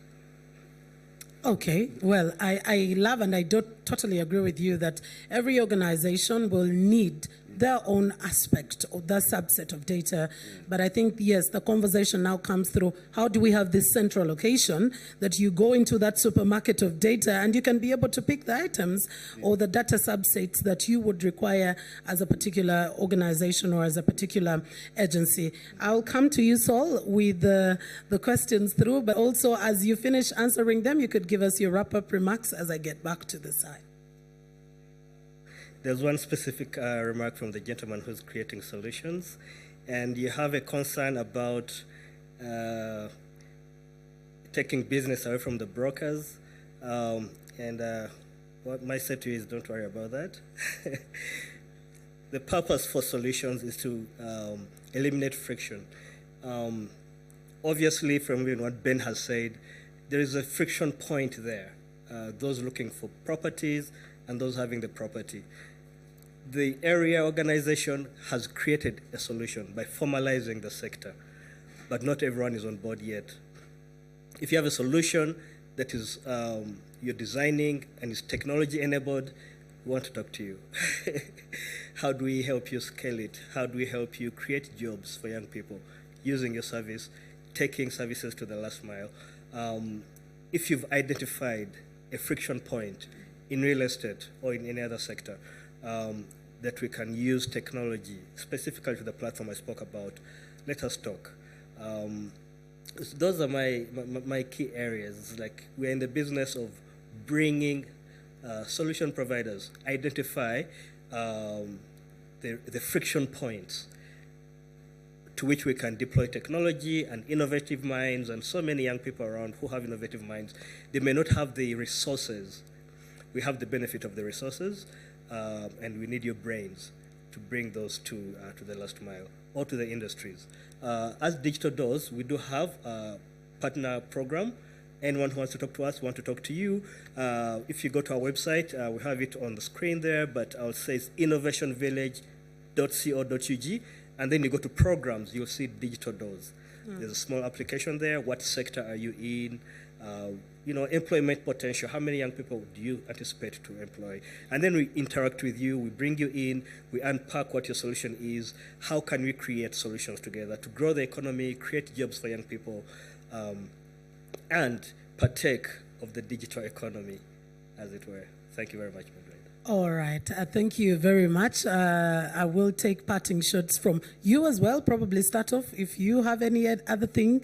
Okay, well, I love and I totally agree with you that every organization will need their own aspect of that subset of data. But I think, yes, the conversation now comes through, how do we have this central location that you go into that supermarket of data and you can be able to pick the items or the data subsets that you would require as a particular organization or as a particular agency. I'll come to you, Saul, with the questions through, but also as you finish answering them, you could give us your wrap-up remarks as I get back to the side. There's one specific remark from the gentleman who's creating solutions, and you have a concern about taking business away from the brokers. What my say to you is don't worry about that. The purpose for solutions is to eliminate friction. Obviously, from what Ben has said, there is a friction point there. those looking for properties and those having the property. The area organization has created a solution by formalizing the sector, but not everyone is on board yet. If you have a solution that is you're designing and is technology enabled, we want to talk to you. How do we help you scale it? How do we help you create jobs for young people using your service, taking services to the last mile? If you've identified a friction point in real estate or in any other sector, that we can use technology, specifically to the platform I spoke about, let us talk. Those are my key areas. Like, we're in the business of bringing solution providers, identify the friction points to which we can deploy technology and innovative minds, and so many young people around who have innovative minds. They may not have the resources. We have the benefit of the resources, and we need your brains to bring those to the last mile or to the industries. As Digital Doors, we do have a partner program. Anyone who wants to talk to us, want to talk to you, if you go to our website, we have it on the screen there, but I'll say it's innovationvillage.co.ug, and then you go to programs, you'll see Digital Doors. There's a small application there. What sector are you in? Employment potential. How many young people do you anticipate to employ? And then we interact with you. We bring you in. We unpack what your solution is. How can we create solutions together to grow the economy, create jobs for young people, and partake of the digital economy, as it were. Thank you very much, Madrid. All right. Thank you very much. I will take parting shots from you as well. Probably start off if you have any other thing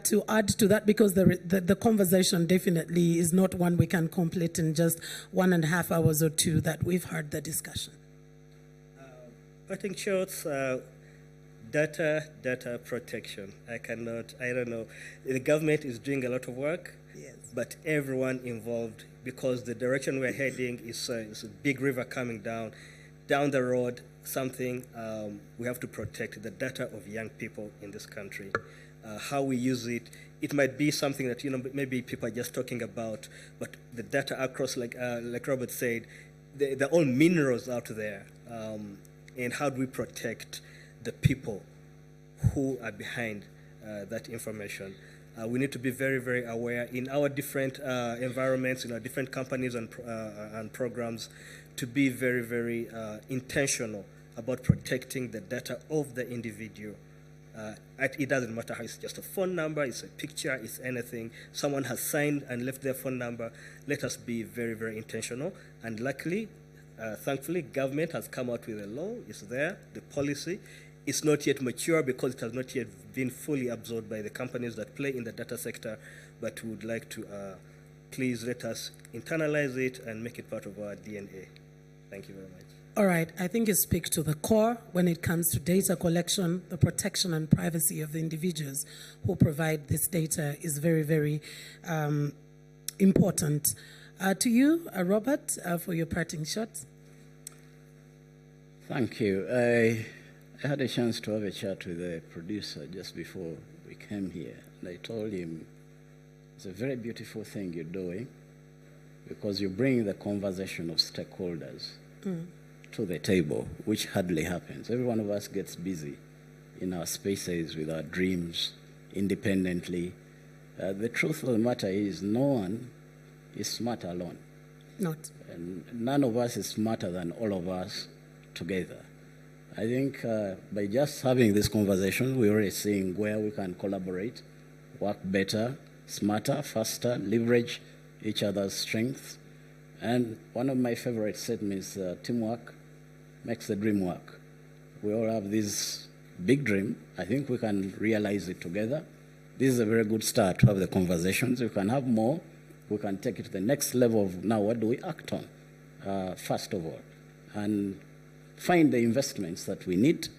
to add to that, because the conversation definitely is not one we can complete in just 1.5 hours or 2 that we've heard the discussion. Parting shots. Data protection. I don't know. The government is doing a lot of work, yes, but everyone involved, because the direction we're heading is a big river coming down the road, something we have to protect the data of young people in this country. How we use it, it might be something that, maybe people are just talking about, but the data across, like Robert said, there are all minerals out there, and how do we protect the people who are behind that information? We need to be very, very aware in our different environments, in our different companies and programs, to be very, very intentional about protecting the data of the individual. It doesn't matter how it's just a phone number, it's a picture, it's anything. Someone has signed and left their phone number. Let us be very, very intentional. And luckily, thankfully, government has come out with a law. It's there, the policy. It's not yet mature because it has not yet been fully absorbed by the companies that play in the data sector, but we would like to please let us internalize it and make it part of our DNA. Thank you very much. All right. I think you speak to the core when it comes to data collection. The protection and privacy of the individuals who provide this data is very, very important. To you, Robert, for your parting shots. Thank you. I had a chance to have a chat with the producer just before we came here, and I told him it's a very beautiful thing you're doing, because you bring the conversation of stakeholders to the table, which hardly happens. Every one of us gets busy in our spaces with our dreams independently. The truth of the matter is no one is smart alone. Not. And none of us is smarter than all of us together. I think by just having this conversation, we're already seeing where we can collaborate, work better, smarter, faster, leverage each other's strengths. And one of my favorite statements is teamwork makes the dream work. We all have this big dream. I think we can realize it together. This is a very good start to have the conversations. We can have more. We can take it to the next level of now what do we act on, first of all, and find the investments that we need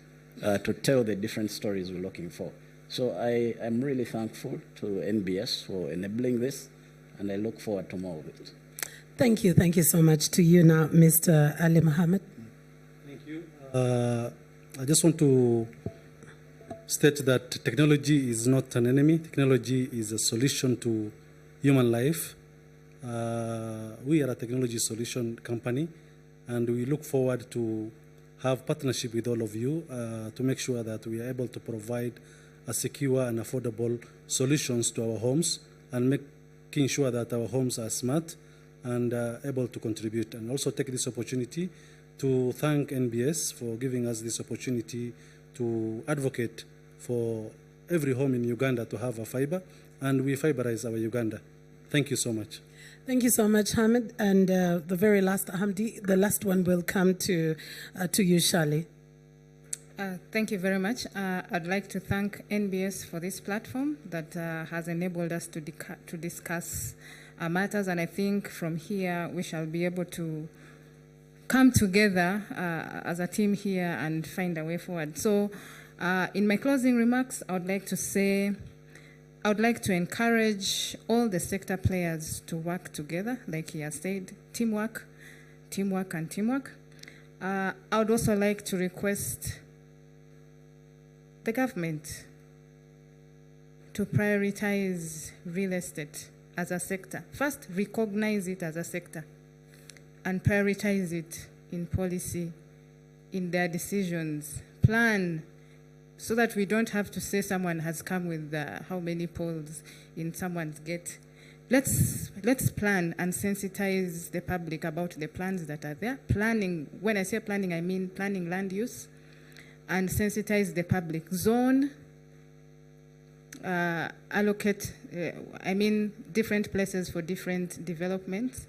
to tell the different stories we're looking for. So I am really thankful to NBS for enabling this, and I look forward to more of it. Thank you. Thank you so much. To you now, Mr. Ali Mohammed. Thank you. I just want to state that technology is not an enemy. Technology is a solution to human life. We are a technology solution company, and we look forward to have partnership with all of you to make sure that we are able to provide a secure and affordable solutions to our homes and making sure that our homes are smart and able to contribute. And also take this opportunity to thank NBS for giving us this opportunity to advocate for every home in Uganda to have a fiber, and we fiberize our Uganda. Thank you so much. Thank you so much, Hamid. And the very last, Hamdi, the last one will come to you, Shali. Thank you very much. I'd like to thank NBS for this platform that has enabled us to discuss matters, and I think from here we shall be able to come together as a team here and find a way forward. So in my closing remarks, I would like to say, I would like to encourage all the sector players to work together, like he has said, teamwork, teamwork, and teamwork. I would also like to request the government to prioritize real estate as a sector. First, recognize it as a sector and prioritize it in policy, in their decisions. Plan so that we don't have to say someone has come with how many poles in someone's gate. Let's plan and sensitize the public about the plans that are there. Planning, when I say planning, I mean planning land use, and sensitize the public. Zone, allocate, I mean different places for different developments,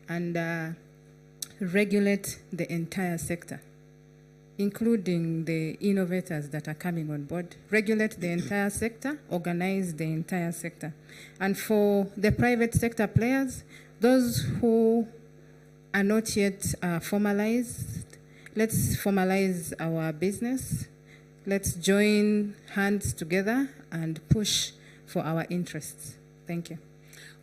and regulate the entire sector, including the innovators that are coming on board. Regulate the entire sector, organize the entire sector. And for the private sector players, those who are not yet formalized, let's formalize our business. Let's join hands together and push for our interests. Thank you.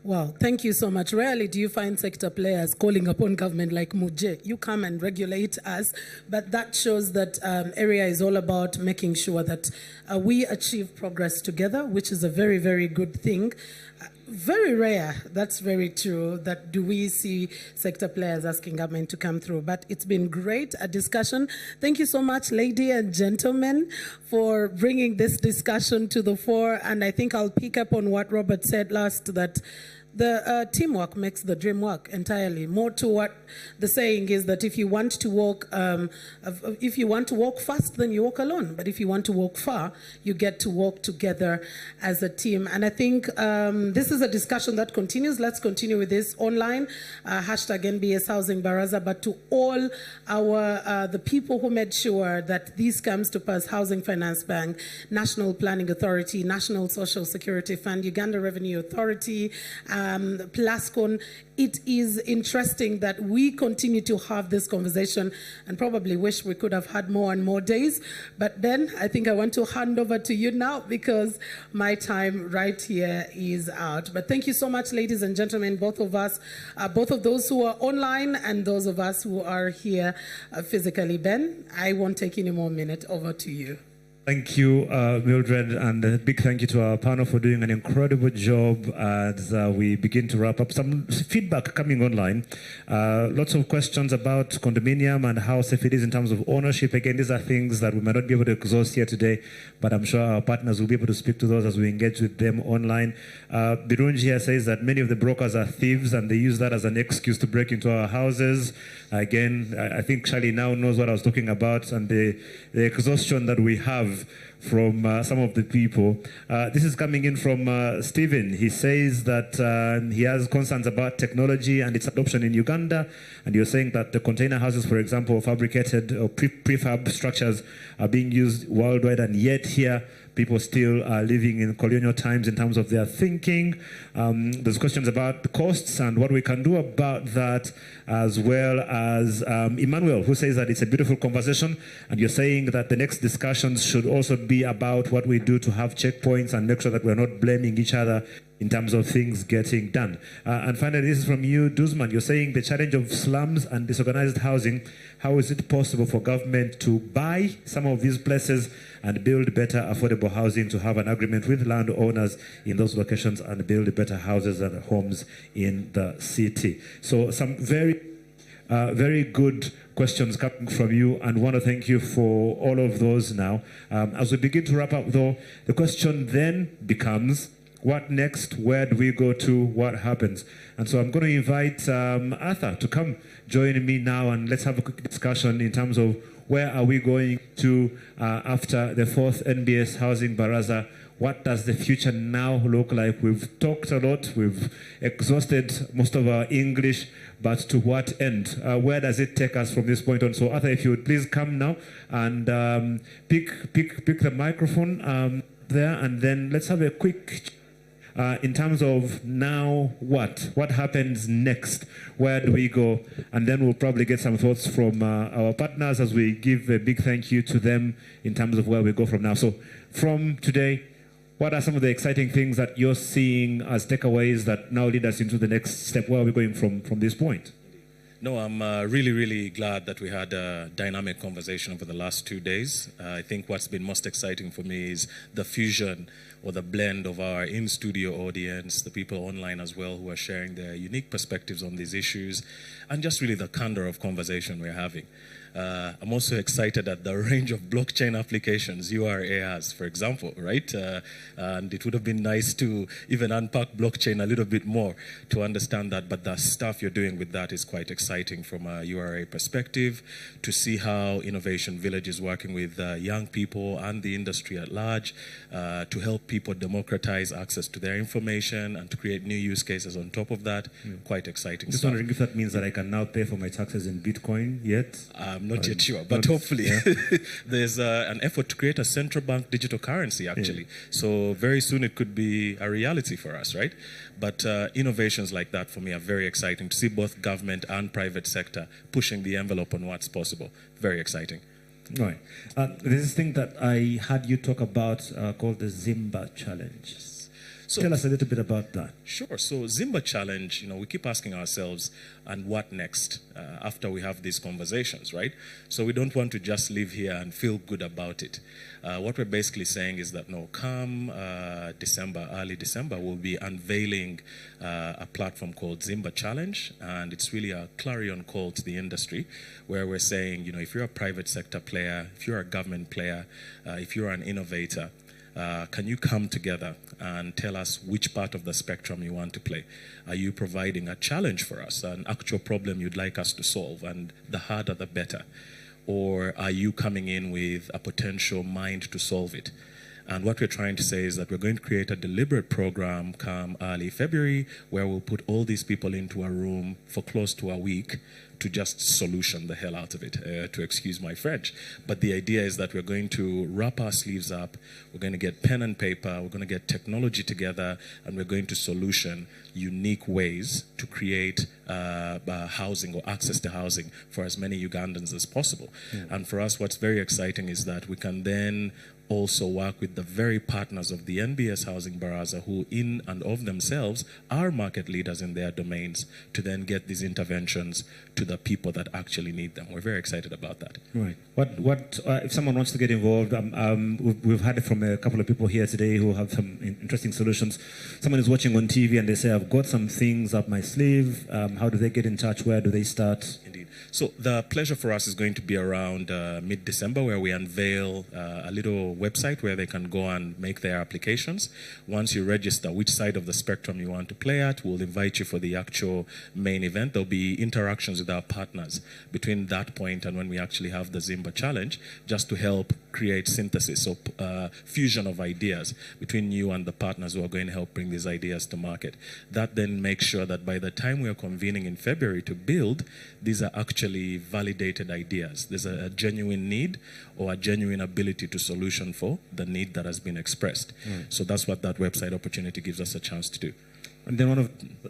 Wow, thank you so much. Rarely do you find sector players calling upon government like Muje. You come and regulate us, but that shows that area is all about making sure that we achieve progress together, which is a very, very good thing. Very rare, that's very true, that do we see sector players asking government to come through. But it's been great, a discussion. Thank you so much, ladies and gentlemen, for bringing this discussion to the fore. And I think I'll pick up on what Robert said last, that the teamwork makes the dream work entirely. More to what the saying is, that if you want to walk fast, then you walk alone. But if you want to walk far, you get to walk together as a team. And I think this is a discussion that continues. Let's continue with this online. Hashtag NBS Housing Baraza. But to all the people who made sure that this comes to pass: Housing Finance Bank, National Planning Authority, National Social Security Fund, Uganda Revenue Authority, Plascon. It is interesting that we continue to have this conversation, and probably wish we could have had more and more days. But then I think I want to hand over to you now, because my time right here is out. But thank you so much, ladies and gentlemen, both of us, both of those who are online and those of us who are here physically. Ben, I won't take any more minute. Over to you. Thank you, Mildred, and a big thank you to our panel for doing an incredible job as we begin to wrap up. Some feedback coming online. Lots of questions about condominium and how safe it is in terms of ownership. Again, these are things that we might not be able to exhaust here today, but I'm sure our partners will be able to speak to those as we engage with them online. Birunji here says that many of the brokers are thieves and they use that as an excuse to break into our houses. Again, I think Charlie now knows what I was talking about, and the exhaustion that we have from some of the people. This is coming in from Stephen. He says that he has concerns about technology and its adoption in Uganda, and you're saying that the container houses, for example, fabricated or prefab structures are being used worldwide, and yet here people still are living in colonial times in terms of their thinking. There's questions about the costs and what we can do about that, as well as Emmanuel, who says that it's a beautiful conversation, and you're saying that the next discussions should also be be about what we do to have checkpoints and make sure that we're not blaming each other in terms of things getting done. And finally, this is from you, Duzman. You're saying the challenge of slums and disorganized housing. How is it possible for government to buy some of these places and build better affordable housing, to have an agreement with landowners in those locations and build better houses and homes in the city? So some very good questions coming from you, and want to thank you for all of those now. As we begin to wrap up, though, the question then becomes, what next? Where do we go to? What happens? And so I'm going to invite Arthur to come join me now, and let's have a quick discussion in terms of where are we going to after the 4th NBS Housing Baraza. What does the future now look like? We've talked a lot, we've exhausted most of our English, but to what end? Where does it take us from this point on? So Arthur, if you would please come now and pick the microphone there, and then let's have a quick in terms of now what happens next, where do we go? And then we'll probably get some thoughts from our partners as we give a big thank you to them in terms of where we go from now. So from today, what are some of the exciting things that you're seeing as takeaways that now lead us into the next step? Where are we going from this point? No, I'm really, really glad that we had a dynamic conversation over the last 2 days. I think what's been most exciting for me is the fusion or the blend of our in-studio audience, the people online as well who are sharing their unique perspectives on these issues, and just really the candor of conversation we're having. I'm also excited at the range of blockchain applications URA has, for example, right? And it would have been nice to even unpack blockchain a little bit more to understand that, but the stuff you're doing with that is quite exciting from a URA perspective, to see how Innovation Village is working with young people and the industry at large to help people democratize access to their information and to create new use cases on top of that. Quite exciting Just stuff. wondering if that means that I can now pay for my taxes in Bitcoin yet? I'm not yet sure, but hopefully. Yeah. There's an effort to create a central bank digital currency, actually. Yeah. So very soon it could be a reality for us, right? But innovations like that for me are very exciting, to see both government and private sector pushing the envelope on what's possible. Very exciting. Right. There's this thing that I had you talk about called the Zimba Challenge. So, tell us a little bit about that. Sure. So Zimba Challenge, we keep asking ourselves, and what next after we have these conversations, right? So we don't want to just live here and feel good about it. What we're basically saying is that, no, come December, early December, we'll be unveiling a platform called Zimba Challenge, and it's really a clarion call to the industry, where we're saying, if you're a private sector player, if you're a government player, if you're an innovator, can you come together and tell us which part of the spectrum you want to play? Are you providing a challenge for us, an actual problem you'd like us to solve, and the harder the better? Or are you coming in with a potential mind to solve it? And what we're trying to say is that we're going to create a deliberate program come early February, where we'll put all these people into a room for close to a week to just solution the hell out of it, to excuse my French. But the idea is that we're going to wrap our sleeves up, we're going to get pen and paper, we're going to get technology together, and we're going to solution unique ways to create housing or access to housing for as many Ugandans as possible. And for us, what's very exciting is that we can then also work with the very partners of the NBS Housing Baraza, who in and of themselves are market leaders in their domains, to then get these interventions to the people that actually need them. We're very excited about that. Right. What if someone wants to get involved? We've heard it from a couple of people here today who have some interesting solutions. Someone is watching on TV and they say, I've got some things up my sleeve. How do they get in touch? Where do they start? Indeed. So the pleasure for us is going to be around mid-December, where we unveil a little website where they can go and make their applications. Once you register which side of the spectrum you want to play at, we'll invite you for the actual main event. There'll be interactions with our partners between that point and when we actually have the Zimba Challenge, just to help create synthesis, so fusion of ideas between you and the partners who are going to help bring these ideas to market. That then makes sure that by the time we are convening in February to build, these are actually validated ideas. There's a genuine need or a genuine ability to solution for the need that has been expressed. So that's what that website opportunity gives us a chance to do. And then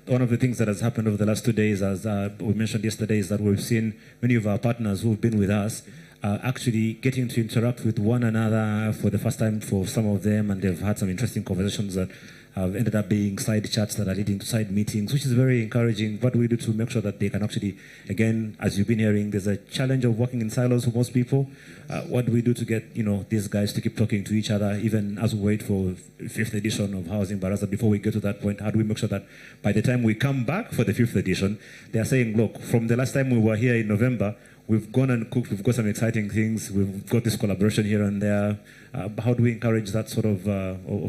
one of the things that has happened over the last 2 days, as we mentioned yesterday, is that we've seen many of our partners who've been with us actually getting to interact with one another for the first time for some of them, and they've had some interesting conversations that have ended up being side chats that are leading to side meetings, which is very encouraging. What do we do to make sure that they can actually, again, as you've been hearing, there's a challenge of working in silos for most people. What do we do to get these guys to keep talking to each other, even as we wait for 5th edition of Housing Baraza? Before we get to that point, how do we make sure that by the time we come back for the 5th edition, they are saying, look, from the last time we were here in November, we've gone and cooked, we've got some exciting things, we've got this collaboration here and there. How do we encourage that sort of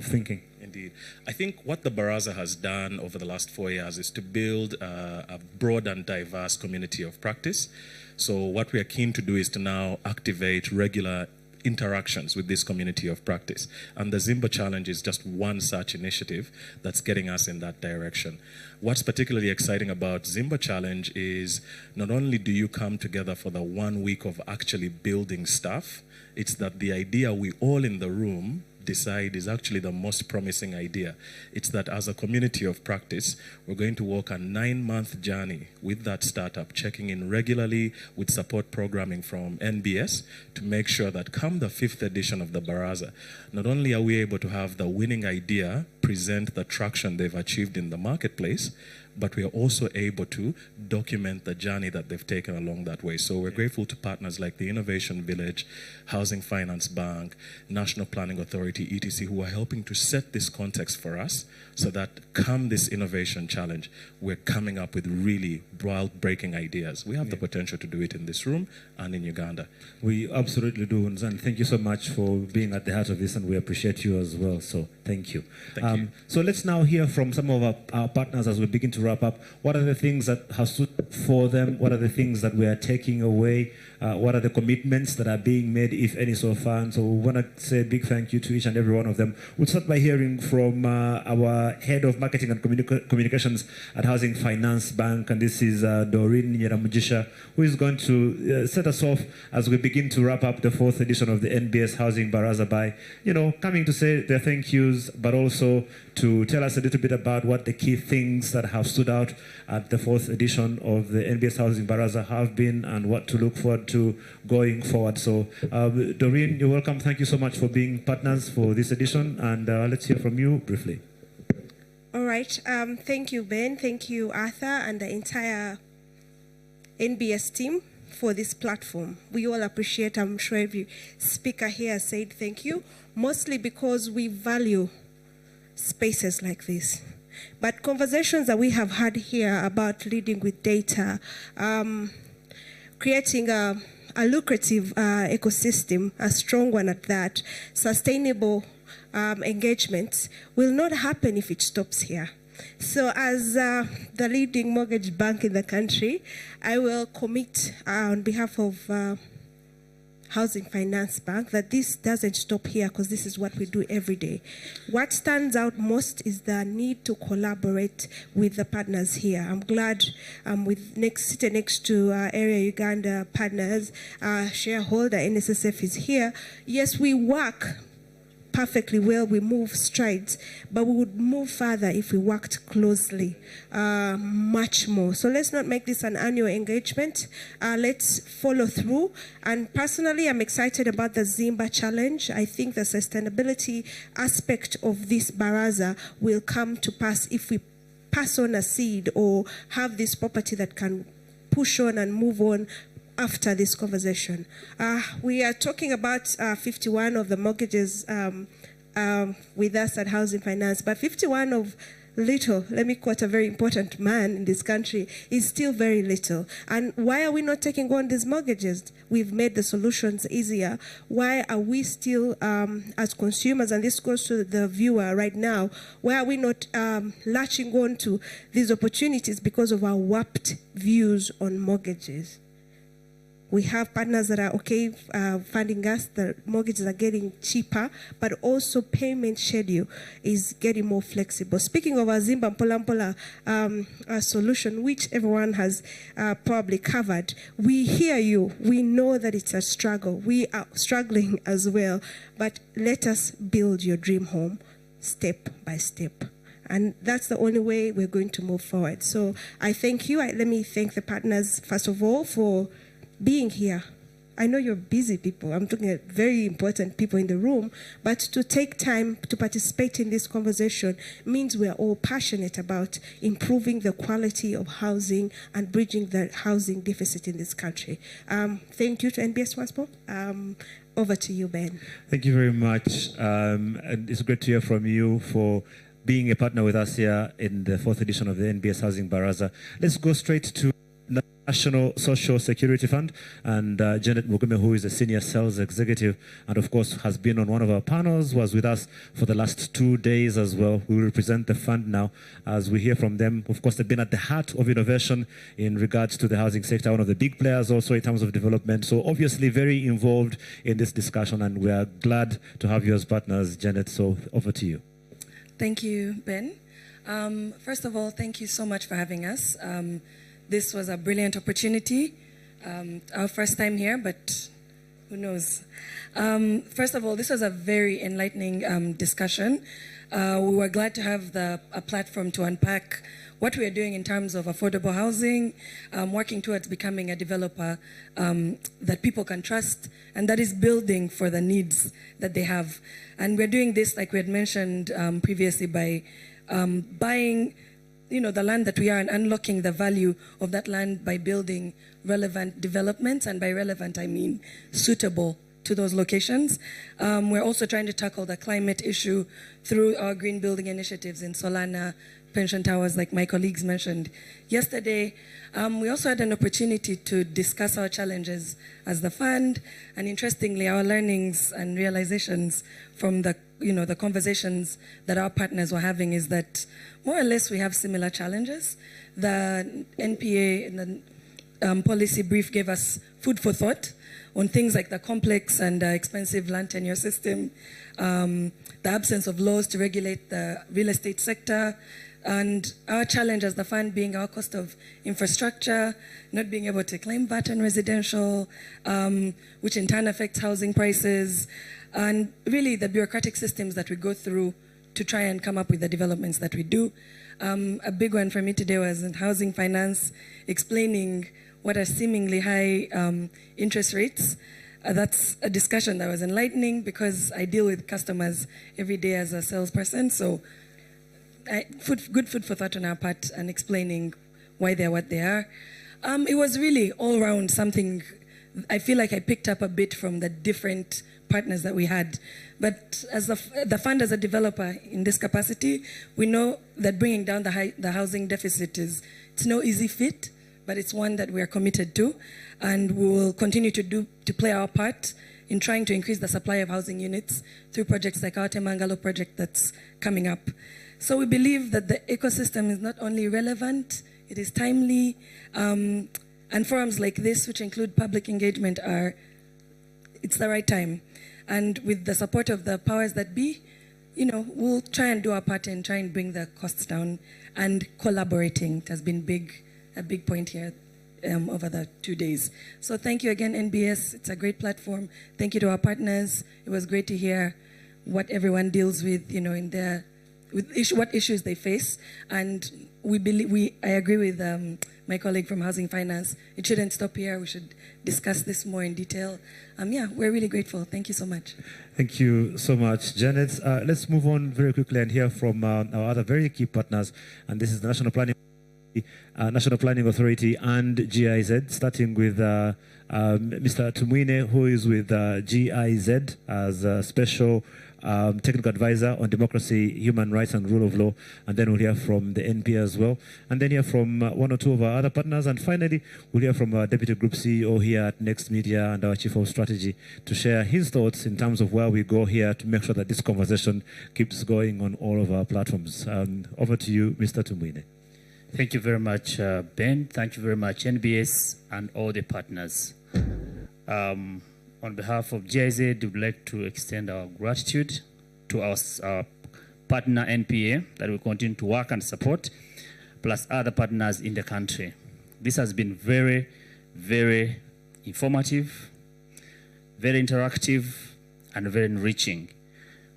thinking? Indeed. I think what the Baraza has done over the last 4 years is to build a broad and diverse community of practice. So what we are keen to do is to now activate regular interactions with this community of practice. And the Zimba Challenge is just one such initiative that's getting us in that direction. What's particularly exciting about Zimba Challenge is not only do you come together for the 1 week of actually building stuff, it's that the idea we all in the room decide is actually the most promising idea. It's that as a community of practice, we're going to walk a 9-month journey with that startup, checking in regularly with support programming from NBS to make sure that come the 5th edition of the Baraza, not only are we able to have the winning idea present the traction they've achieved in the marketplace, but we are also able to document the journey that they've taken along that way. So we're grateful to partners like the Innovation Village, Housing Finance Bank, National Planning Authority, etc., who are helping to set this context for us so that come this innovation challenge, we're coming up with really groundbreaking ideas. We have the potential to do it in this room and in Uganda. We absolutely do, and thank you so much for being at the heart of this, and we appreciate you as well, so thank you. Thank you. So let's now hear from some of our partners as we begin to wrap up. What are the things that have stood for them? What are the things that we are taking away? What are the commitments that are being made, if any, so far? And so we want to say a big thank you to each and every one of them. We'll start by hearing from our Head of Marketing and Communications at Housing Finance Bank, and this is Doreen Nyeramujisha, who is going to set us off as we begin to wrap up the 4th edition of the NBS Housing Baraza by, coming to say their thank yous, but also to tell us a little bit about what the key things that have stood out at the 4th edition of the NBS Housing Baraza have been and what to look forward to going forward. So, Doreen, you're welcome. Thank you so much for being partners for this edition, and let's hear from you briefly. All right. Thank you, Ben. Thank you, Arthur, and the entire NBS team for this platform. We all appreciate, I'm sure every speaker here said thank you, mostly because we value spaces like this. But conversations that we have had here about leading with data, creating a lucrative ecosystem, a strong one at that, sustainable engagements will not happen if it stops here. So as the leading mortgage bank in the country, I will commit on behalf of Housing Finance Bank that this doesn't stop here, because this is what we do every day. What stands out most is the need to collaborate with the partners here. I'm glad sitting next to Area Uganda partners, shareholder NSSF is here. Yes, we work perfectly well, we move strides, but we would move further if we worked closely, much more. So let's not make this an annual engagement. Let's follow through. And personally, I'm excited about the Zimba Challenge. I think the sustainability aspect of this Baraza will come to pass if we pass on a seed or have this property that can push on and move on after this conversation. We are talking about 51 of the mortgages with us at Housing Finance, but 51 of little, let me quote a very important man in this country, is still very little. And why are we not taking on these mortgages? We've made the solutions easier. Why are we still, as consumers, and this goes to the viewer right now, why are we not latching on to these opportunities because of our warped views on mortgages? We have partners that are okay funding us. The mortgages are getting cheaper, but also payment schedule is getting more flexible. Speaking of our Zimba Mpola solution, which everyone has probably covered, we hear you. We know that it's a struggle. We are struggling as well, but let us build your dream home step by step. And that's the only way we're going to move forward. So I thank you. Let me thank the partners, first of all, for being here, I know you're busy people. I'm talking about very important people in the room, but to take time to participate in this conversation means we are all passionate about improving the quality of housing and bridging the housing deficit in this country. Thank you to NBS once more. Over to you, Ben. Thank you very much. And it's great to hear from you for being a partner with us here in the 4th edition of the NBS Housing Baraza. Let's go straight to the National Social Security Fund, and Janet Mugume, who is a senior sales executive and of course has been on one of our panels, was with us for the last 2 days as well. We will represent the fund now as we hear from them. Of course, they've been at the heart of innovation in regards to the housing sector, one of the big players also in terms of development. So obviously very involved in this discussion, and we are glad to have you as partners, Janet. So over to you. Thank you, Ben. First of all, thank you so much for having us. This was a brilliant opportunity. Our first time here, but who knows? First of all, this was a very enlightening discussion. We were glad to have a platform to unpack what we are doing in terms of affordable housing, working towards becoming a developer that people can trust and that is building for the needs that they have. And we're doing this, like we had mentioned previously, by buying the land that we are and unlocking the value of that land by building relevant developments. And by relevant, I mean suitable to those locations. We're also trying to tackle the climate issue through our green building initiatives in Solana, pension towers, like my colleagues mentioned yesterday. We also had an opportunity to discuss our challenges as the fund, and interestingly, our learnings and realizations from the conversations that our partners were having is that more or less we have similar challenges. The NPA and the policy brief gave us food for thought on things like the complex and expensive land tenure system, the absence of laws to regulate the real estate sector, and our challenge as the fund being our cost of infrastructure, not being able to claim VAT on residential, which in turn affects housing prices, and really the bureaucratic systems that we go through to try and come up with the developments that we do. A big one for me today was in housing finance, explaining what are seemingly high interest rates. That's a discussion that was enlightening because I deal with customers every day as a salesperson. So good food for thought on our part and explaining why they're what they are. It was really all around something. I feel like I picked up a bit from the different partners that we had. But as the fund as a developer in this capacity, we know that bringing down the housing deficit it's no easy feat, but it's one that we are committed to, and we will continue to play our part in trying to increase the supply of housing units through projects like our Temangalo project that's coming up. So we believe that the ecosystem is not only relevant, it is timely, and forums like this, which include public engagement, it's the right time. And with the support of the powers that be, we'll try and do our part and try and bring the costs down. And collaborating has been a big point here over the 2 days. So thank you again, NBS. It's a great platform. Thank you to our partners. It was great to hear what everyone deals with, what issues they face. And I agree with my colleague from Housing Finance. It shouldn't stop here. We should discuss this more in detail. We're really grateful. Thank you so much. Thank you so much, Janet. Let's move on very quickly and hear from our other very key partners. And this is the National Planning Authority and GIZ, starting with Mr. Tumwine, who is with GIZ as a special technical advisor on democracy, human rights, and rule of law. And then we'll hear from the NP as well. And then hear from one or two of our other partners. And finally, we'll hear from our Deputy Group CEO here at Next Media and our Chief of Strategy to share his thoughts in terms of where we go here to make sure that this conversation keeps going on all of our platforms. Over to you, Mr. Tumwine. Thank you very much, Ben. Thank you very much, NBS and all the partners. On behalf of GIZ, we would like to extend our gratitude to our partner NPA that will continue to work and support, plus other partners in the country. This has been very, very informative, very interactive, and very enriching.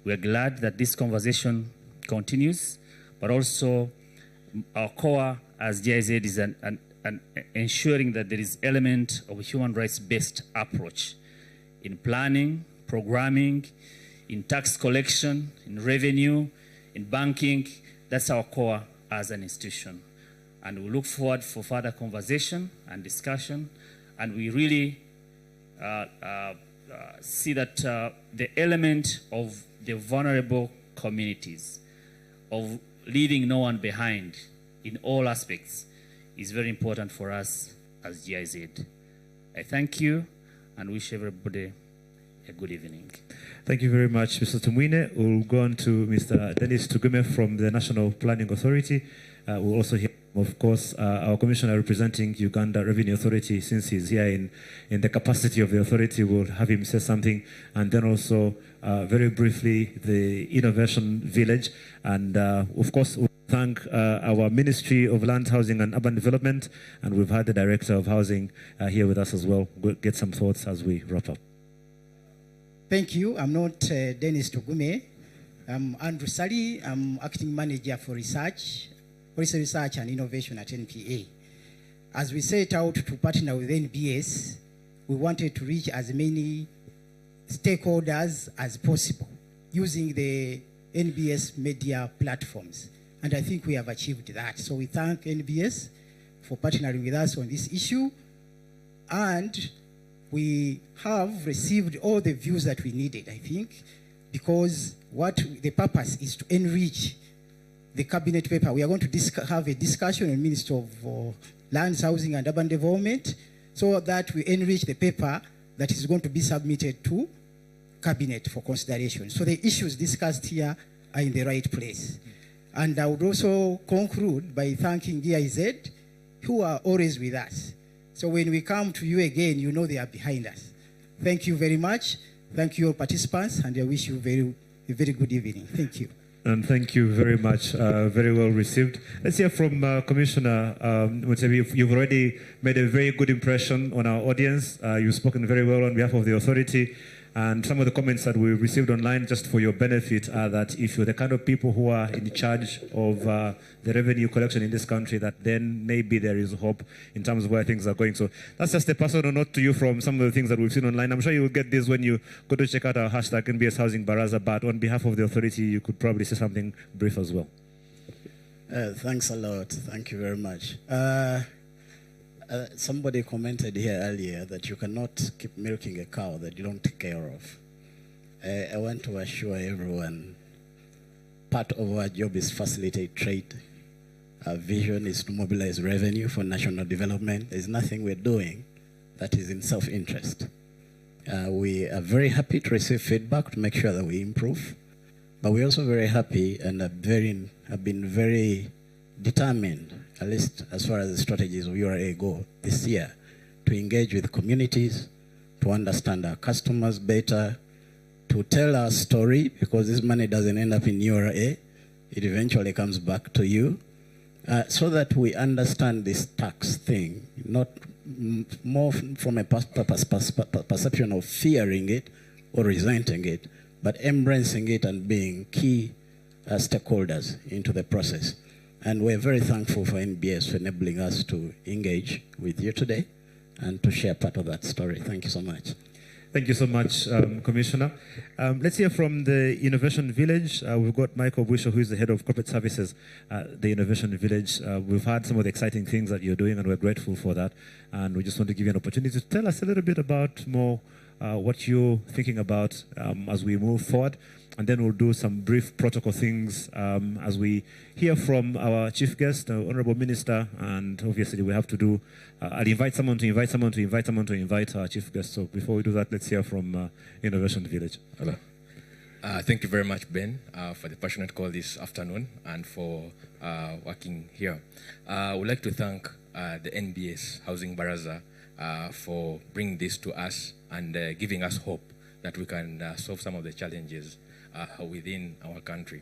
We are glad that this conversation continues, but also our core as GIZ is a and ensuring that there is element of a human rights-based approach in planning, programming, in tax collection, in revenue, in banking. That's our core as an institution. And we look forward for further conversation and discussion. And we really see that the element of the vulnerable communities, of leaving no one behind in all aspects, is very important for us as GIZ. I thank you and wish everybody a good evening. Thank you very much, Mr. Tumwine. We'll go on to Mr. Dennis Tugume from the National Planning Authority. We'll also hear, of course, our commissioner representing Uganda Revenue Authority. Since he's here in the capacity of the authority, we'll have him say something. And then also, very briefly, the Innovation Village. And of course, we'll thank our Ministry of Land, Housing and Urban Development. And we've had the Director of Housing here with us as well. We'll get some thoughts as we wrap up. Thank you. I'm not Dennis Tugume. I'm Andrew Sali. I'm Acting Manager for Research, Policy Research and Innovation at NPA. As we set out to partner with NBS, we wanted to reach as many stakeholders as possible using the NBS media platforms. And I think we have achieved that. So we thank NBS for partnering with us on this issue. And we have received all the views that we needed, I think, because what the purpose is to enrich the cabinet paper. We are going to have a discussion on Ministry of Lands, Housing and Urban Development, so that we enrich the paper that is going to be submitted to cabinet for consideration. So the issues discussed here are in the right place. And I would also conclude by thanking GIZ, who are always with us. So when we come to you again, you know they are behind us. Thank you very much. Thank you all participants, and I wish you a very good evening. Thank you. And thank you very much. Very well received. Let's hear from Commissioner Mutebi. You've already made a very good impression on our audience. You've spoken very well on behalf of the authority. And some of the comments that we received online, just for your benefit, are that if you're the kind of people who are in charge of the revenue collection in this country, that then maybe there is hope in terms of where things are going. So that's just a personal note to you from some of the things that we've seen online. I'm sure you will get this when you go to check out our hashtag NBS Housing Baraza, but on behalf of the authority, you could probably say something brief as well. Thanks a lot. Thank you very much. Somebody commented here earlier that you cannot keep milking a cow that you don't take care of. I want to assure everyone, part of our job is facilitate trade. Our vision is to mobilize revenue for national development. There's nothing we're doing that is in self-interest. We are very happy to receive feedback to make sure that we improve, but we're also very happy and have been very determined, at least as far as the strategies of URA go this year, to engage with communities, to understand our customers better, to tell our story, because this money doesn't end up in URA, it eventually comes back to you, so that we understand this tax thing, not more from a perception of fearing it or resenting it, but embracing it and being key stakeholders into the process. And we're very thankful for NBS for enabling us to engage with you today and to share part of that story. Thank you so much. Thank you so much, Commissioner. Let's hear from the Innovation Village. We've got Michael Busho, who is the head of corporate services at the Innovation Village. We've heard some of the exciting things that you're doing, and we're grateful for that. And we just want to give you an opportunity to tell us a little bit about more what you're thinking about as we move forward. And then we'll do some brief protocol things as we hear from our chief guest, the Honorable Minister, and obviously we have to do, I'll invite someone to invite someone to invite someone to invite our chief guest. So before we do that, let's hear from Innovation Village. Hello. Thank you very much, Ben, for the passionate call this afternoon and for working here. I would like to thank the NBS Housing Baraza for bringing this to us and giving us hope that we can solve some of the challenges within our country.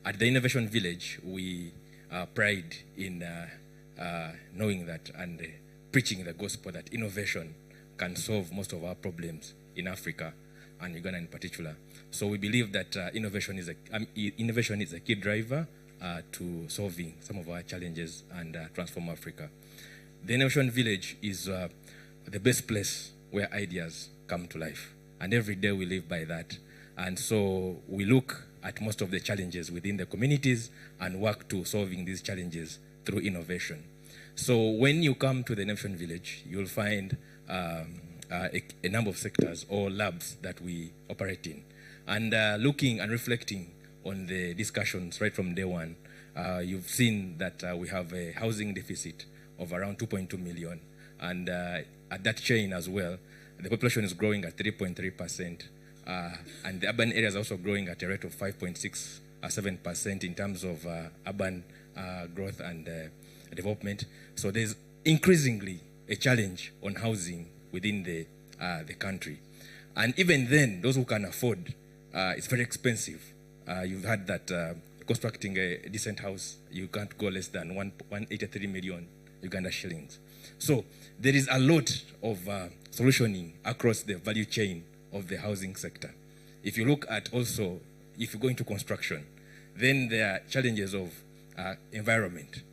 At the Innovation Village, we pride in knowing that and preaching the gospel that innovation can solve most of our problems in Africa and Uganda in particular. So we believe that innovation is a key driver to solving some of our challenges and transform Africa. the Innovation Village is the best place where ideas come to life. And every day we live by that. And so we look at most of the challenges within the communities and work to solving these challenges through innovation. So when you come to the Innovation Village, you'll find a number of sectors or labs that we operate in. And looking and reflecting on the discussions right from day one, you've seen that we have a housing deficit of around 2.2 million. And at that chain as well, the population is growing at 3.3%. And the urban areas are also growing at a rate of 5.67% in terms of urban growth and development. So there's increasingly a challenge on housing within the country. And even then, those who can afford, it's very expensive. You've heard that constructing a decent house, you can't go less than 183 million Uganda shillings. So there is a lot of solutioning across the value chain of the housing sector. If you look at also, if you go into construction, then there are challenges of environment.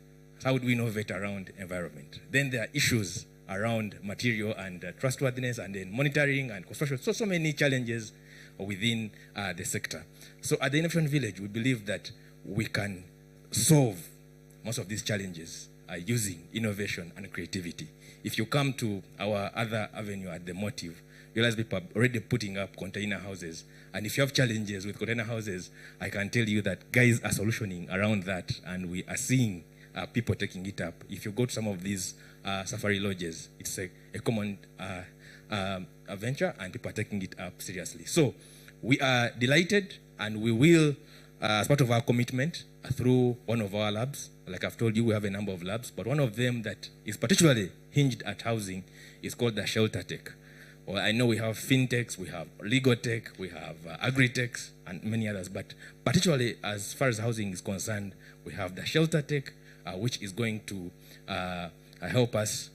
How do we innovate around environment? Then there are issues around material and trustworthiness, and then monitoring and construction. So many challenges within the sector. So at the Innovation Village, we believe that we can solve most of these challenges using innovation and creativity. If you come to our other avenue at the Motive, you realize people are already putting up container houses. And if you have challenges with container houses, I can tell you that guys are solutioning around that, and we are seeing people taking it up. If you go to some of these safari lodges, it's a common venture, and people are taking it up seriously. So we are delighted, and we will, as part of our commitment, through one of our labs, like I've told you, we have a number of labs, but one of them that is particularly hinged at housing is called the Shelter Tech. Well, I know we have fintechs, we have legal tech, we have agri-techs, and many others, but particularly as far as housing is concerned, we have the Shelter Tech, which is going to help us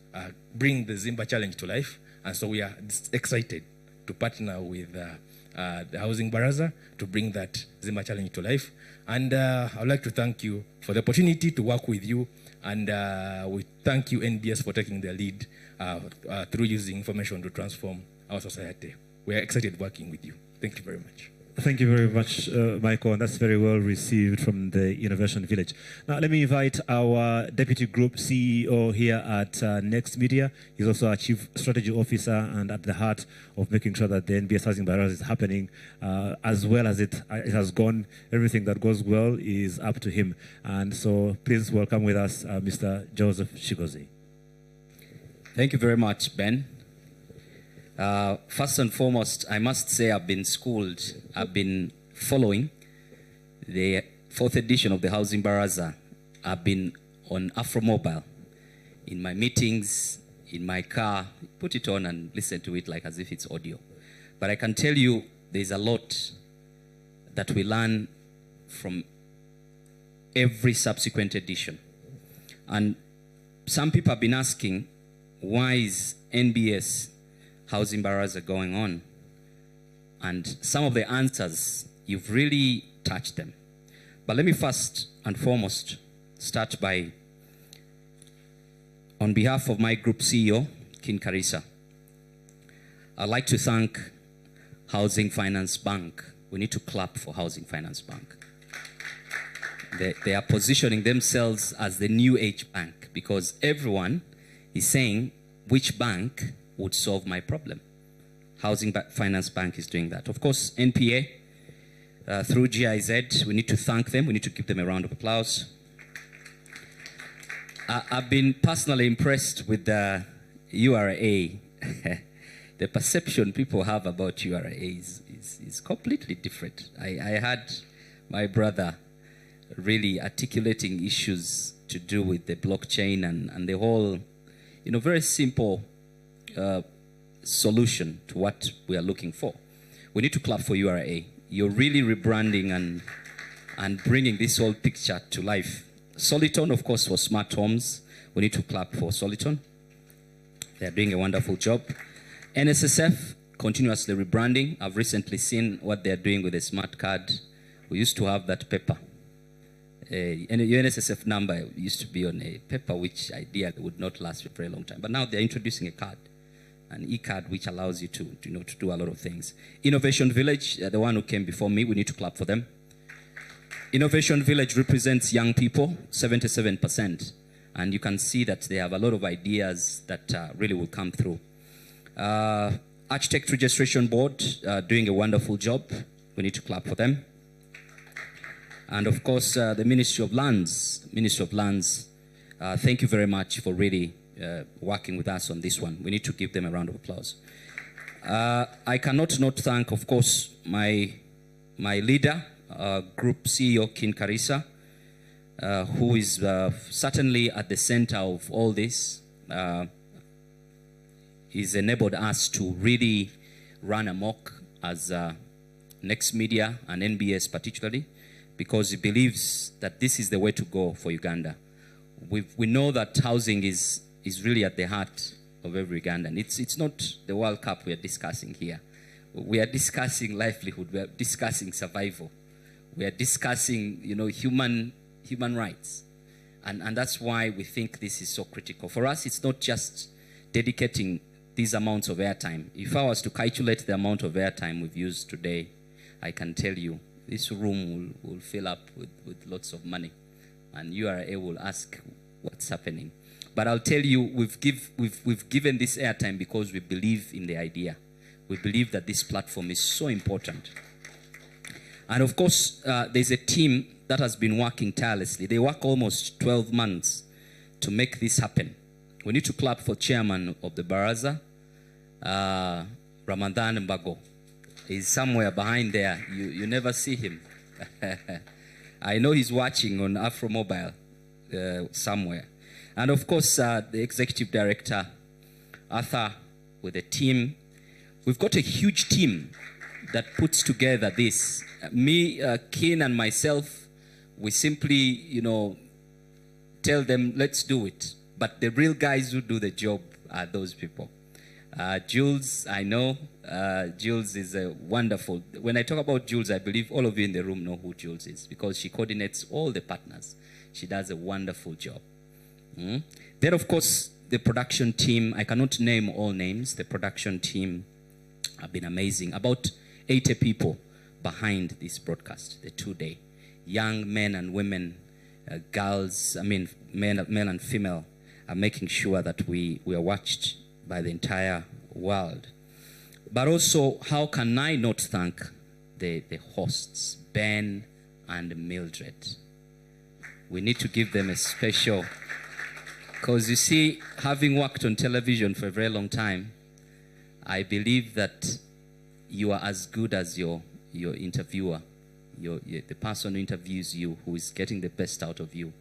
bring the Zimba Challenge to life. And so we are excited to partner with the Housing Baraza to bring that Zimba Challenge to life. And I'd like to thank you for the opportunity to work with you. And we thank you, NBS, for taking the lead through using information to transform our society. We are excited working with you. Thank you very much. Thank you very much, Michael, and that's very well received from the Innovation Village. Now, let me invite our Deputy Group CEO here at Next Media. He's also our Chief Strategy Officer and at the heart of making sure that the NBS Housing Baraza is happening as well as it has gone. Everything that goes well is up to him. And so please welcome with us Mr. Joseph Shigozi. Thank you very much, Ben. First and foremost, I must say I've been schooled, I've been following the 4th edition of the Housing Baraza. I've been on Afromobile in my meetings, in my car, put it on and listen to it like as if it's audio. But I can tell you there's a lot that we learn from every subsequent edition. And some people have been asking, why is NBS Housing Baraza going on? And some of the answers, you've really touched them. But let me first and foremost start by, on behalf of my group CEO, King Karisa, I'd like to thank Housing Finance Bank. We need to clap for Housing Finance Bank. They are positioning themselves as the new age bank, because everyone is saying, which bank would solve my problem? Housing Finance Bank is doing that. Of course, NPA, through GIZ, we need to thank them. We need to give them a round of applause. I've been personally impressed with the URA. The perception people have about URA is completely different. I had my brother really articulating issues to do with the blockchain and the whole, very simple solution to what we are looking for. We need to clap for URA. You're really rebranding and bringing this whole picture to life. Soliton, of course, for smart homes. We need to clap for Soliton. They're doing a wonderful job. NSSF, continuously rebranding. I've recently seen what they're doing with the smart card. We used to have that paper. And the UNSSF number used to be on a paper, which ideally would not last for a very long time. But now they're introducing a card, an e-card, which allows you to do a lot of things. Innovation Village, the one who came before me, we need to clap for them. Innovation Village represents young people, 77%. And you can see that they have a lot of ideas that really will come through. Architect Registration Board, doing a wonderful job. We need to clap for them. And of course, the Ministry of Lands, thank you very much for really working with us on this one. We need to give them a round of applause. I cannot not thank, of course, my leader, Group CEO, Kin Karisa, who is certainly at the center of all this. He's enabled us to really run amok as Next Media and NBS particularly, because he believes that this is the way to go for Uganda. We know that housing is really at the heart of every Ugandan. It's not the World Cup we are discussing here. We are discussing livelihood. We are discussing survival. We are discussing, human rights. And that's why we think this is so critical. For us, it's not just dedicating these amounts of airtime. If I was to calculate the amount of airtime we've used today, I can tell you, this room will fill up with lots of money, and URA will ask what's happening. But I'll tell you, we've given this airtime because we believe in the idea. We believe that this platform is so important. And of course, there's a team that has been working tirelessly. They work almost 12 months to make this happen. We need to clap for chairman of the Baraza, Ramadan Mbago. He's somewhere behind there. You never see him. I know he's watching on Afro Mobile somewhere. And of course, the executive director, Arthur, with a team. We've got a huge team that puts together this. Me, Kin, and myself, we simply, tell them, let's do it. But the real guys who do the job are those people. Jules, I know. Jules is a wonderful. When I talk about Jules, I believe all of you in the room know who Jules is, because she coordinates all the partners. She does a wonderful job. Then, of course, the production team. I cannot name all names. The production team have been amazing. About 80 people behind this broadcast, the 2-day. Young men and women, girls, male and female, are making sure that we are watched by the entire world. But also, how can I not thank the hosts, Ben and Mildred? We need to give them a special, because you see, having worked on television for a very long time, I believe that you are as good as your interviewer, the person who interviews you, who is getting the best out of you.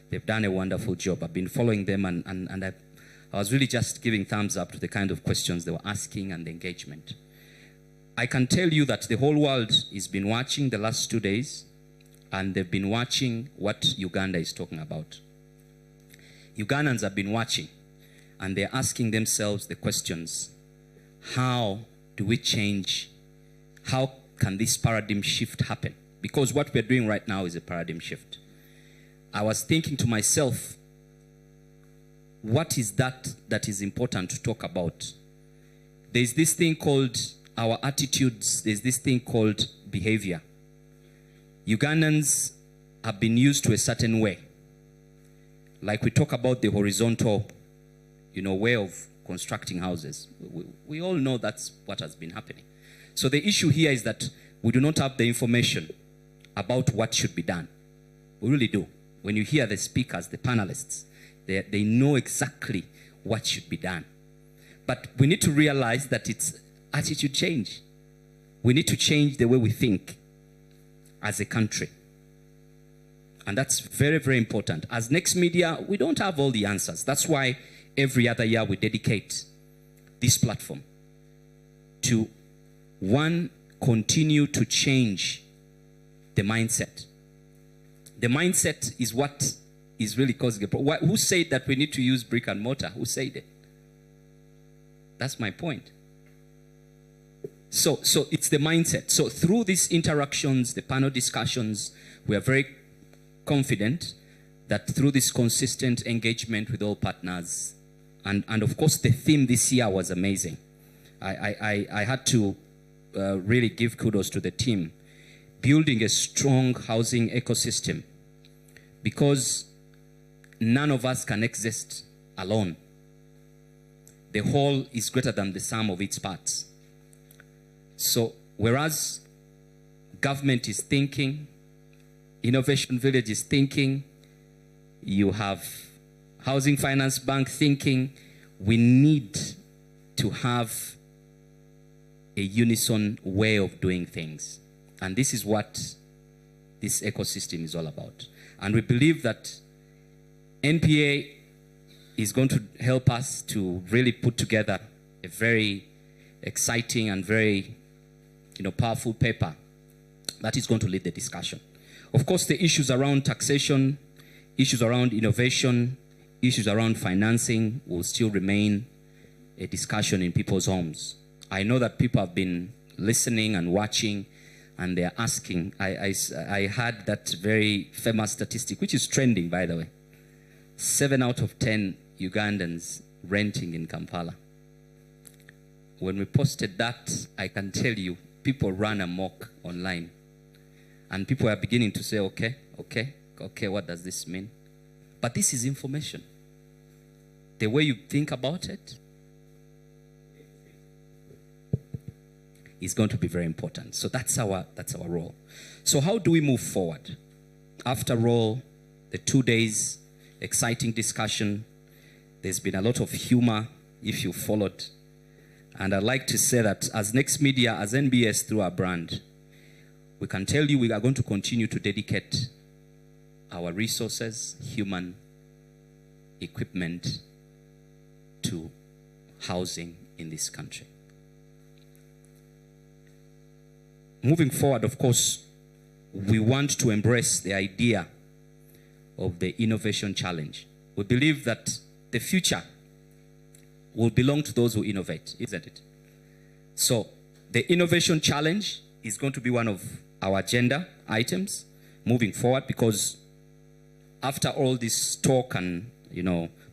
They've done a wonderful job. I've been following them, and I was really just giving thumbs up to the kind of questions they were asking and the engagement. I can tell you that the whole world has been watching the last 2 days, and they've been watching what Uganda is talking about. Ugandans have been watching, and they're asking themselves the questions: how do we change? How can this paradigm shift happen? Because what we're doing right now is a paradigm shift. I was thinking to myself, what is that is important to talk about? There's this thing called our attitudes. There's this thing called behavior. Ugandans have been used to a certain way. Like we talk about the horizontal, way of constructing houses. We all know that's what has been happening. So the issue here is that we do not have the information about what should be done. We really do. When you hear the speakers, the panelists, they know exactly what should be done. But we need to realize that it's attitude change. We need to change the way we think as a country. And that's very, very important. As Next Media, we don't have all the answers. That's why every other year we dedicate this platform to, one, continue to change the mindset. The mindset is what is really causing a problem. Who said that we need to use brick and mortar? Who said it? That's my point. So it's the mindset. So through these interactions, the panel discussions, we are very confident that through this consistent engagement with all partners, and of course the theme this year was amazing. I had to really give kudos to the team, building a strong housing ecosystem, because none of us can exist alone. The whole is greater than the sum of its parts. So whereas government is thinking, Innovation Village is thinking, you have Housing Finance Bank thinking, we need to have a unison way of doing things. And this is what this ecosystem is all about. And we believe that NPA is going to help us to really put together a very exciting and very powerful paper that is going to lead the discussion. Of course, the issues around taxation, issues around innovation, issues around financing will still remain a discussion in people's homes. I know that people have been listening and watching, and they're asking. I heard that very famous statistic, which is trending, by the way. 7 out of 10 Ugandans renting in Kampala. When we posted that, I can tell you, people ran amok online. And people are beginning to say, okay, what does this mean? But this is information. The way you think about it is going to be very important. So that's our role. So how do we move forward? After all, the 2 days, exciting discussion, there's been a lot of humor if you followed. And I'd like to say that as Next Media, as NBS through our brand, we can tell you we are going to continue to dedicate our resources, human, equipment, to housing in this country. Moving forward, of course, we want to embrace the idea of the innovation challenge. We believe that the future will belong to those who innovate, isn't it? So the innovation challenge is going to be one of our agenda items moving forward, because after all this talk and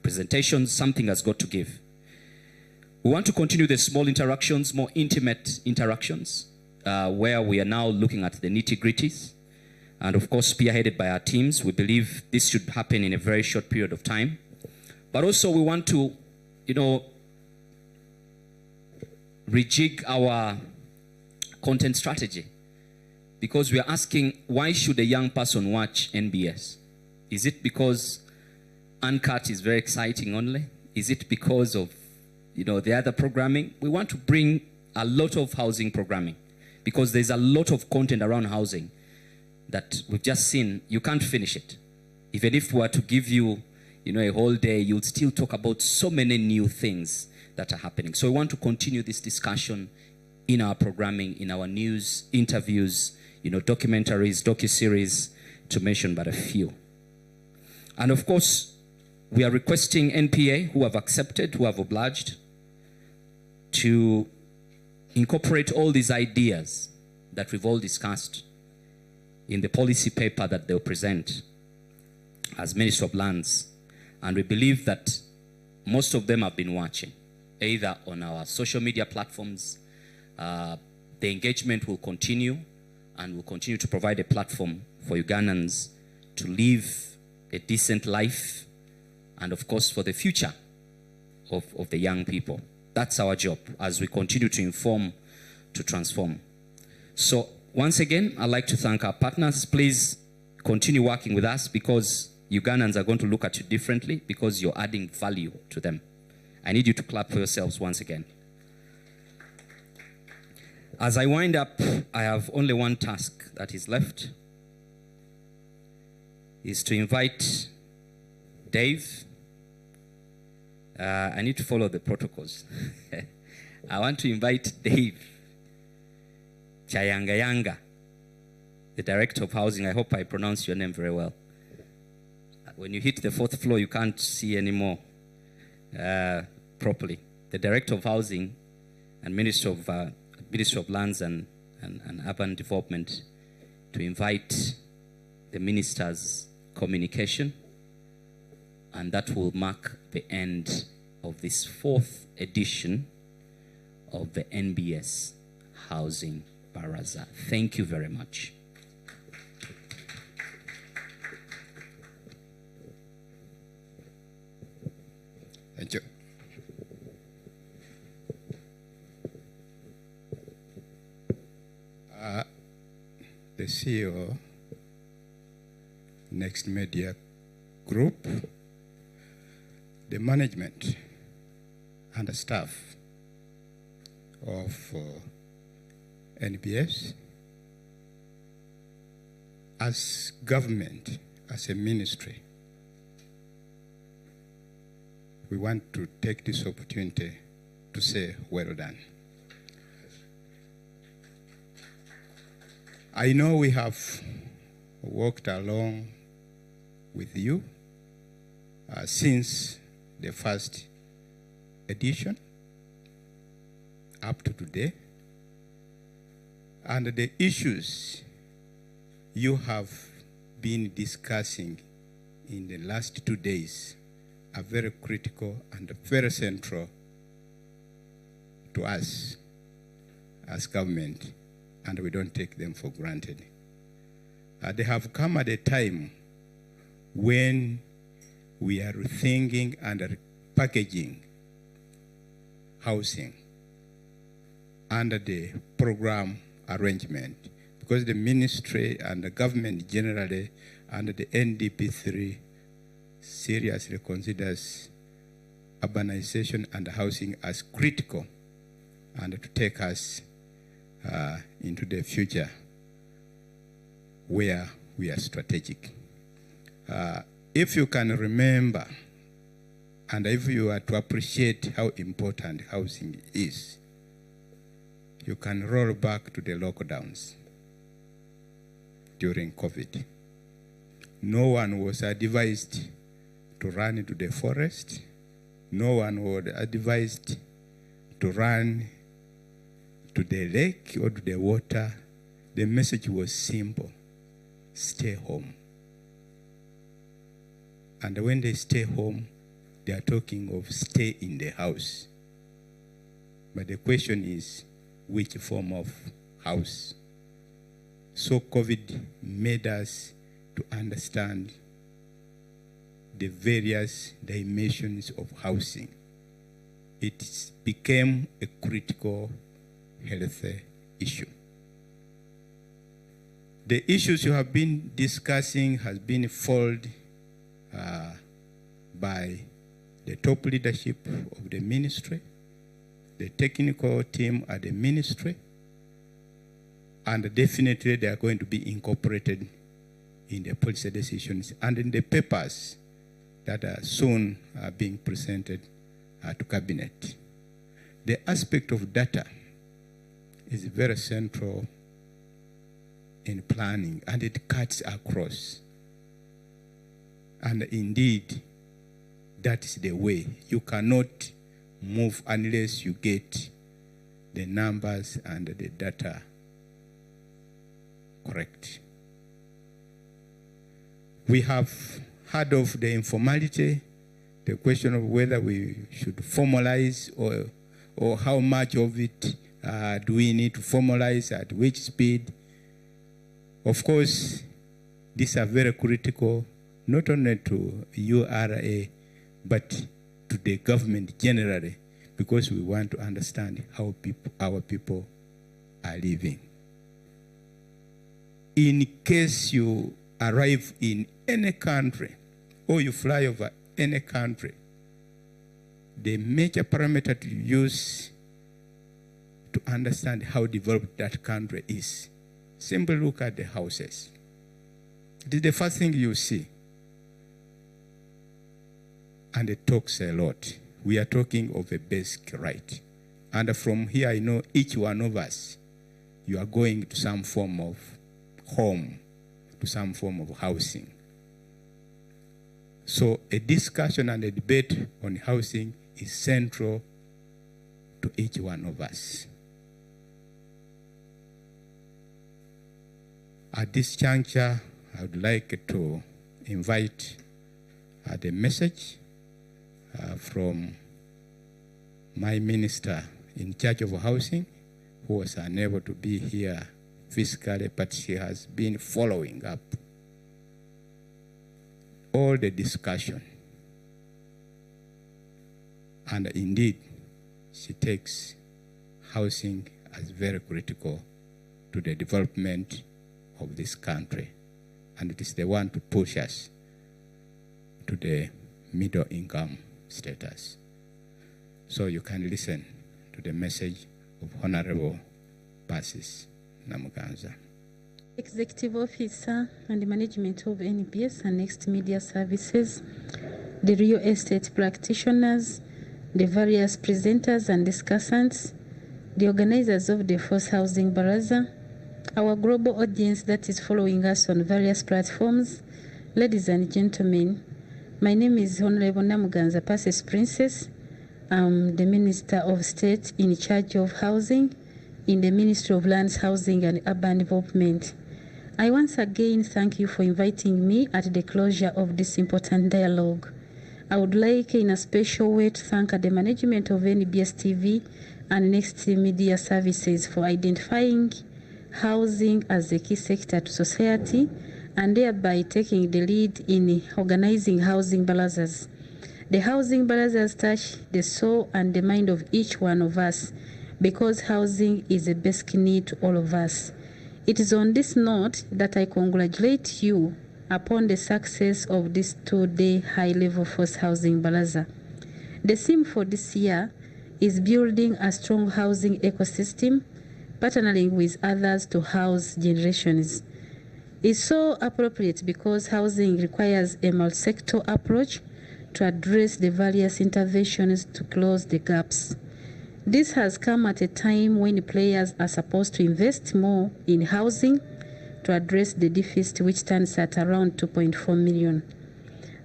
presentations, something has got to give. We want to continue the small interactions, more intimate interactions, where we are now looking at the nitty-gritties, and of course spearheaded by our teams. We believe this should happen in a very short period of time. But also we want to, rejig our content strategy, because we are asking, why should a young person watch NBS? Is it because Uncut is very exciting only? Is it because of the other programming? We want to bring a lot of housing programming, because there's a lot of content around housing that we've just seen. You can't finish it. Even if we were to give you a whole day, you'll still talk about so many new things that are happening. So we want to continue this discussion in our programming, in our news, interviews, documentaries, docuseries, to mention but a few. And of course, we are requesting NPA, who have accepted, who have obliged, to incorporate all these ideas that we've all discussed in the policy paper that they'll present as Minister of Lands. And we believe that most of them have been watching, either on our social media platforms. The engagement will continue, and will continue to provide a platform for Ugandans to live a decent life, and of course for the future of the young people. That's our job as we continue to inform, to transform. So once again, I'd like to thank our partners. Please continue working with us, because Ugandans are going to look at you differently, because you're adding value to them. I need you to clap for yourselves once again. As I wind up, I have only one task that is left, is to invite Dave. I need to follow the protocols. I want to invite Dave Chayangayanga, the Director of Housing. I hope I pronounced your name very well. When you hit the 4th floor, you can't see anymore properly. The Director of Housing and Minister of Lands and Urban Development, to invite the ministers communication, and that will mark the end of this 4th edition of the NBS Housing Baraza. Thank you very much. Thank you. The CEO, Next Media Group, the management and the staff of NBS, as government, as a ministry, we want to take this opportunity to say well done. I know we have worked along with you since the first edition up to today, and the issues you have been discussing in the last 2 days are very critical and very central to us as government, and we don't take them for granted. They have come at a time when we are rethinking and packaging housing under the program arrangement, because the ministry and the government generally under the NDP3 seriously considers urbanization and housing as critical and to take us into the future where we are strategic. If you can remember, and if you are to appreciate how important housing is, you can roll back to the lockdowns during COVID. No one was advised to run into the forest. No one was advised to run to the lake or to the water. The message was simple: stay home. And when they stay home, they are talking of stay in the house. But the question is, which form of house? So COVID made us to understand the various dimensions of housing. It became a critical health issue. The issues you have been discussing has been followed by the top leadership of the ministry, the technical team at the ministry, and definitely they are going to be incorporated in the policy decisions and in the papers that are soon being presented to cabinet. The aspect of data is very central in planning, and it cuts across. And indeed, that is the way. You cannot move unless you get the numbers and the data correct. We have heard of the informality, the question of whether we should formalize or how much of it do we need to formalize, at which speed. Of course, these are very critical, not only to URA, but to the government generally, because we want to understand how our people are living. In case you arrive in any country or you fly over any country, the major parameter to use to understand how developed that country is, simply look at the houses. It is the first thing you see. And it talks a lot. We are talking of a basic right. And from here, I know each one of us, you are going to some form of home, to some form of housing. So a discussion and a debate on housing is central to each one of us. At this juncture, I would like to invite the message from my minister in charge of housing, who was unable to be here physically, but she has been following up all the discussion. And indeed, she takes housing as very critical to the development of this country. And it is the one to push us to the middle income status. So you can listen to the message of Honorable Persis Namuganza. Executive Officer and Management of NBS and Next Media Services, the real estate practitioners, the various presenters and discussants, the organizers of the First Housing Baraza, our global audience that is following us on various platforms, ladies and gentlemen, my name is Honorable Namuganza Persis Princess. I'm the Minister of State in charge of housing in the Ministry of Lands, Housing and Urban Development. I once again thank you for inviting me at the closure of this important dialogue. I would like in a special way to thank the management of NBS TV and Next Media Services for identifying housing as a key sector to society and thereby taking the lead in organizing housing barazas. The housing barazas touch the soul and the mind of each one of us because housing is a basic need to all of us. It is on this note that I congratulate you upon the success of this two-day high-level First Housing Baraza. The theme for this year is building a strong housing ecosystem, partnering with others to house generations. It's so appropriate because housing requires a multi-sector approach to address the various interventions to close the gaps. This has come at a time when players are supposed to invest more in housing to address the deficit, which stands at around 2.4 million.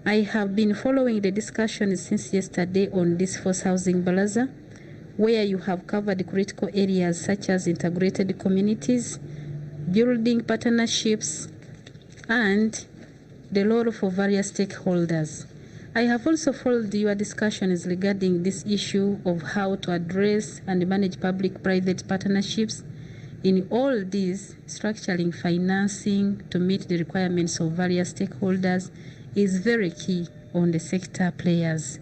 I have been following the discussion since yesterday on this First Housing Baraza, where you have covered critical areas such as integrated communities, building partnerships, and the role for various stakeholders. I have also followed your discussions regarding this issue of how to address and manage public-private partnerships. In all these, structuring financing to meet the requirements of various stakeholders is very key on the sector players.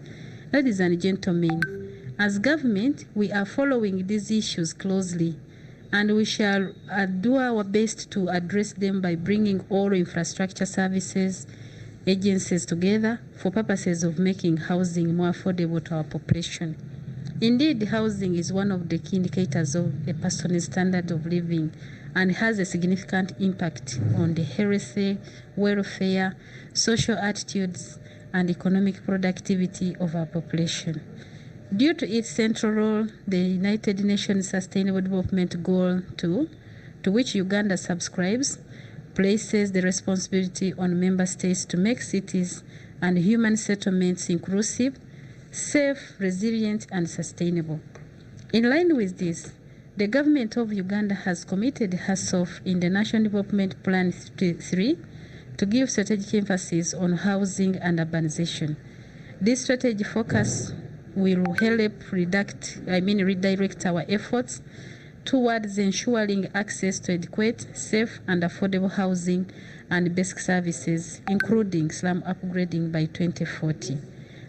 Ladies and gentlemen, as government, we are following these issues closely, and we shall do our best to address them by bringing all infrastructure services agencies together for purposes of making housing more affordable to our population. Indeed, housing is one of the key indicators of a person's standard of living and has a significant impact on the health, welfare, social attitudes, and economic productivity of our population. Due to its central role, the United Nations Sustainable Development Goal 2, to which Uganda subscribes, places the responsibility on member states to make cities and human settlements inclusive, safe, resilient, and sustainable. In line with this, the government of Uganda has committed herself in the National Development Plan 3 to give strategic emphasis on housing and urbanization. This strategy focus will help redirect our efforts towards ensuring access to adequate, safe, and affordable housing and basic services, including slum upgrading by 2040.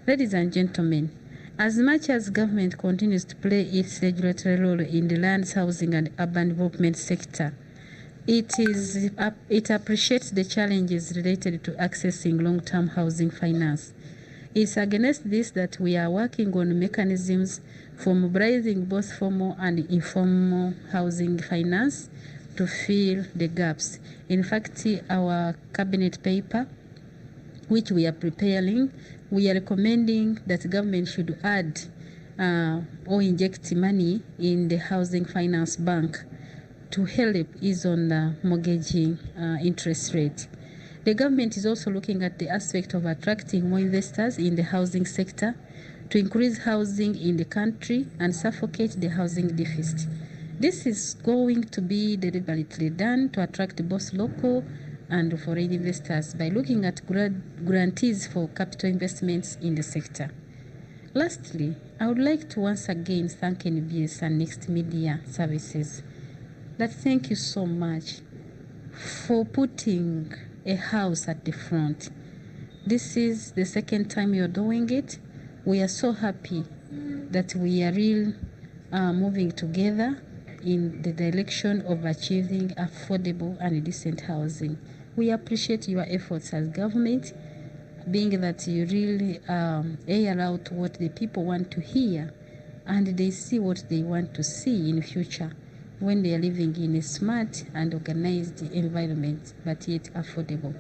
Ladies and gentlemen, as much as government continues to play its regulatory role in the lands, housing, and urban development sector, it appreciates the challenges related to accessing long-term housing finance. It's against this that we are working on mechanisms for mobilizing both formal and informal housing finance to fill the gaps. In fact, our cabinet paper, which we are preparing, we are recommending that government should add or inject money in the Housing Finance Bank to help ease on the mortgaging interest rate. The government is also looking at the aspect of attracting more investors in the housing sector to increase housing in the country and suffocate the housing deficit. This is going to be deliberately done to attract both local and foreign investors by looking at guarantees for capital investments in the sector. Lastly, I would like to once again thank NBS and Next Media Services. Thank you so much for putting a house at the front. This is the second time you're doing it. We are so happy that we are moving together in the direction of achieving affordable and decent housing. We appreciate your efforts as government, being that you really air out what the people want to hear and they see what they want to see in future when they are living in a smart and organized environment, but yet affordable.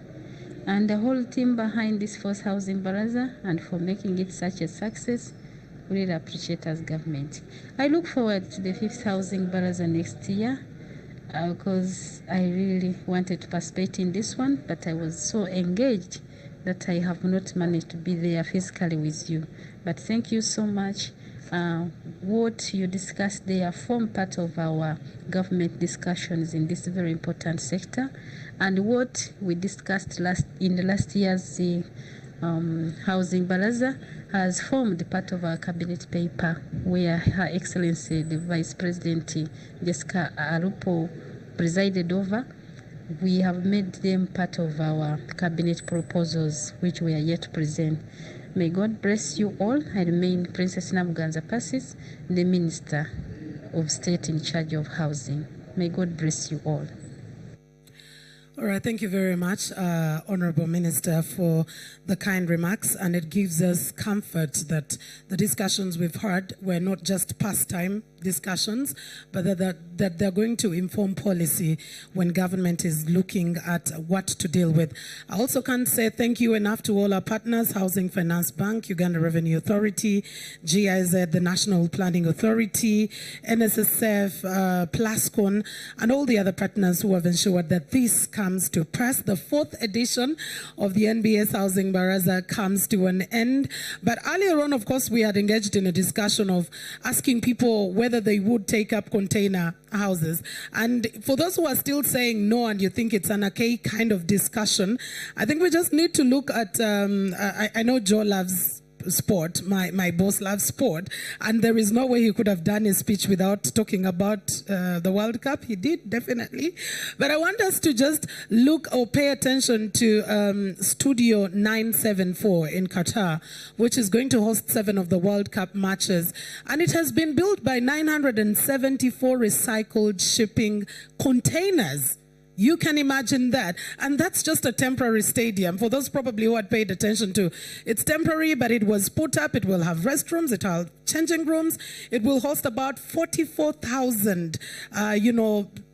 And the whole team behind this first housing Baraza and for making it such a success, we really appreciate as government. I look forward to the fifth housing Baraza next year because I really wanted to participate in this one, but I was so engaged that I have not managed to be there physically with you. But thank you so much. What you discussed there form part of our government discussions in this very important sector, and what we discussed in the last year's housing Baraza has formed part of our cabinet paper, where Her Excellency the Vice President Jessica Arupo presided over. We have made them part of our cabinet proposals, which we are yet to present. May God bless you all. I remain Princess Namuganza Persis, the Minister of State in charge of housing. May God bless you all. All right, thank you very much, Honorable Minister, for the kind remarks, and it gives us comfort that the discussions we've heard were not just pastime discussions, but that they're going to inform policy when government is looking at what to deal with. I also can't say thank you enough to all our partners, Housing Finance Bank, Uganda Revenue Authority, GIZ, the National Planning Authority, NSSF, Plascon, and all the other partners who have ensured that this comes to pass. The fourth edition of the NBS Housing Baraza comes to an end. But earlier on, of course, we had engaged in a discussion of asking people whether they would take up container houses. And for those who are still saying no and you think it's an archaic kind of discussion, I think we just need to look at, I know Joe loves sport, my boss loves sport, and there is no way he could have done his speech without talking about the World Cup. He did, definitely. But I want us to just look or pay attention to Studio 974 in Qatar, which is going to host 7 of the World Cup matches. And it has been built by 974 recycled shipping containers. You can imagine that. And that's just a temporary stadium. For those probably who had paid attention to, it's temporary, but it was put up. It will have restrooms. It will have changing rooms. It will host about 44,000,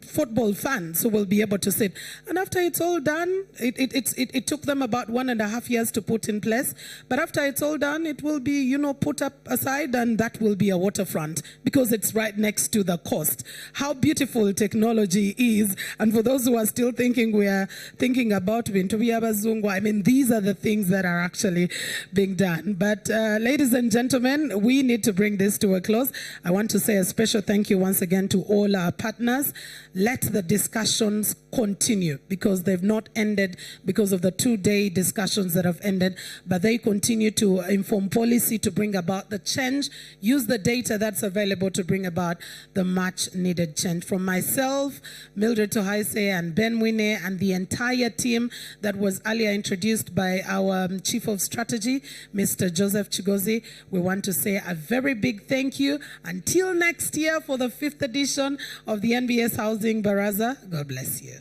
football fans who will be able to sit. And after it's all done, it took them about 1.5 years to put in place. But after it's all done, it will be, put up aside, and that will be a waterfront because it's right next to the coast. How beautiful technology is. And for those who are still thinking we are thinking about Vintuya Bazungu, I mean, these are the things that are actually being done. But ladies and gentlemen, we need to bring this to a close. I want to say a special thank you once again to all our partners. Let the discussions continue because they've not ended because of the 2-day discussions that have ended, but they continue to inform policy to bring about the change, use the data that's available to bring about the much needed change. From myself, Mildred Tohaise and Ben Wine and the entire team that was earlier introduced by our Chief of Strategy, Mr. Joseph Chigozi, we want to say a very big thank you. Until next year for the 5th edition of the NBS Housing Baraza, God bless you.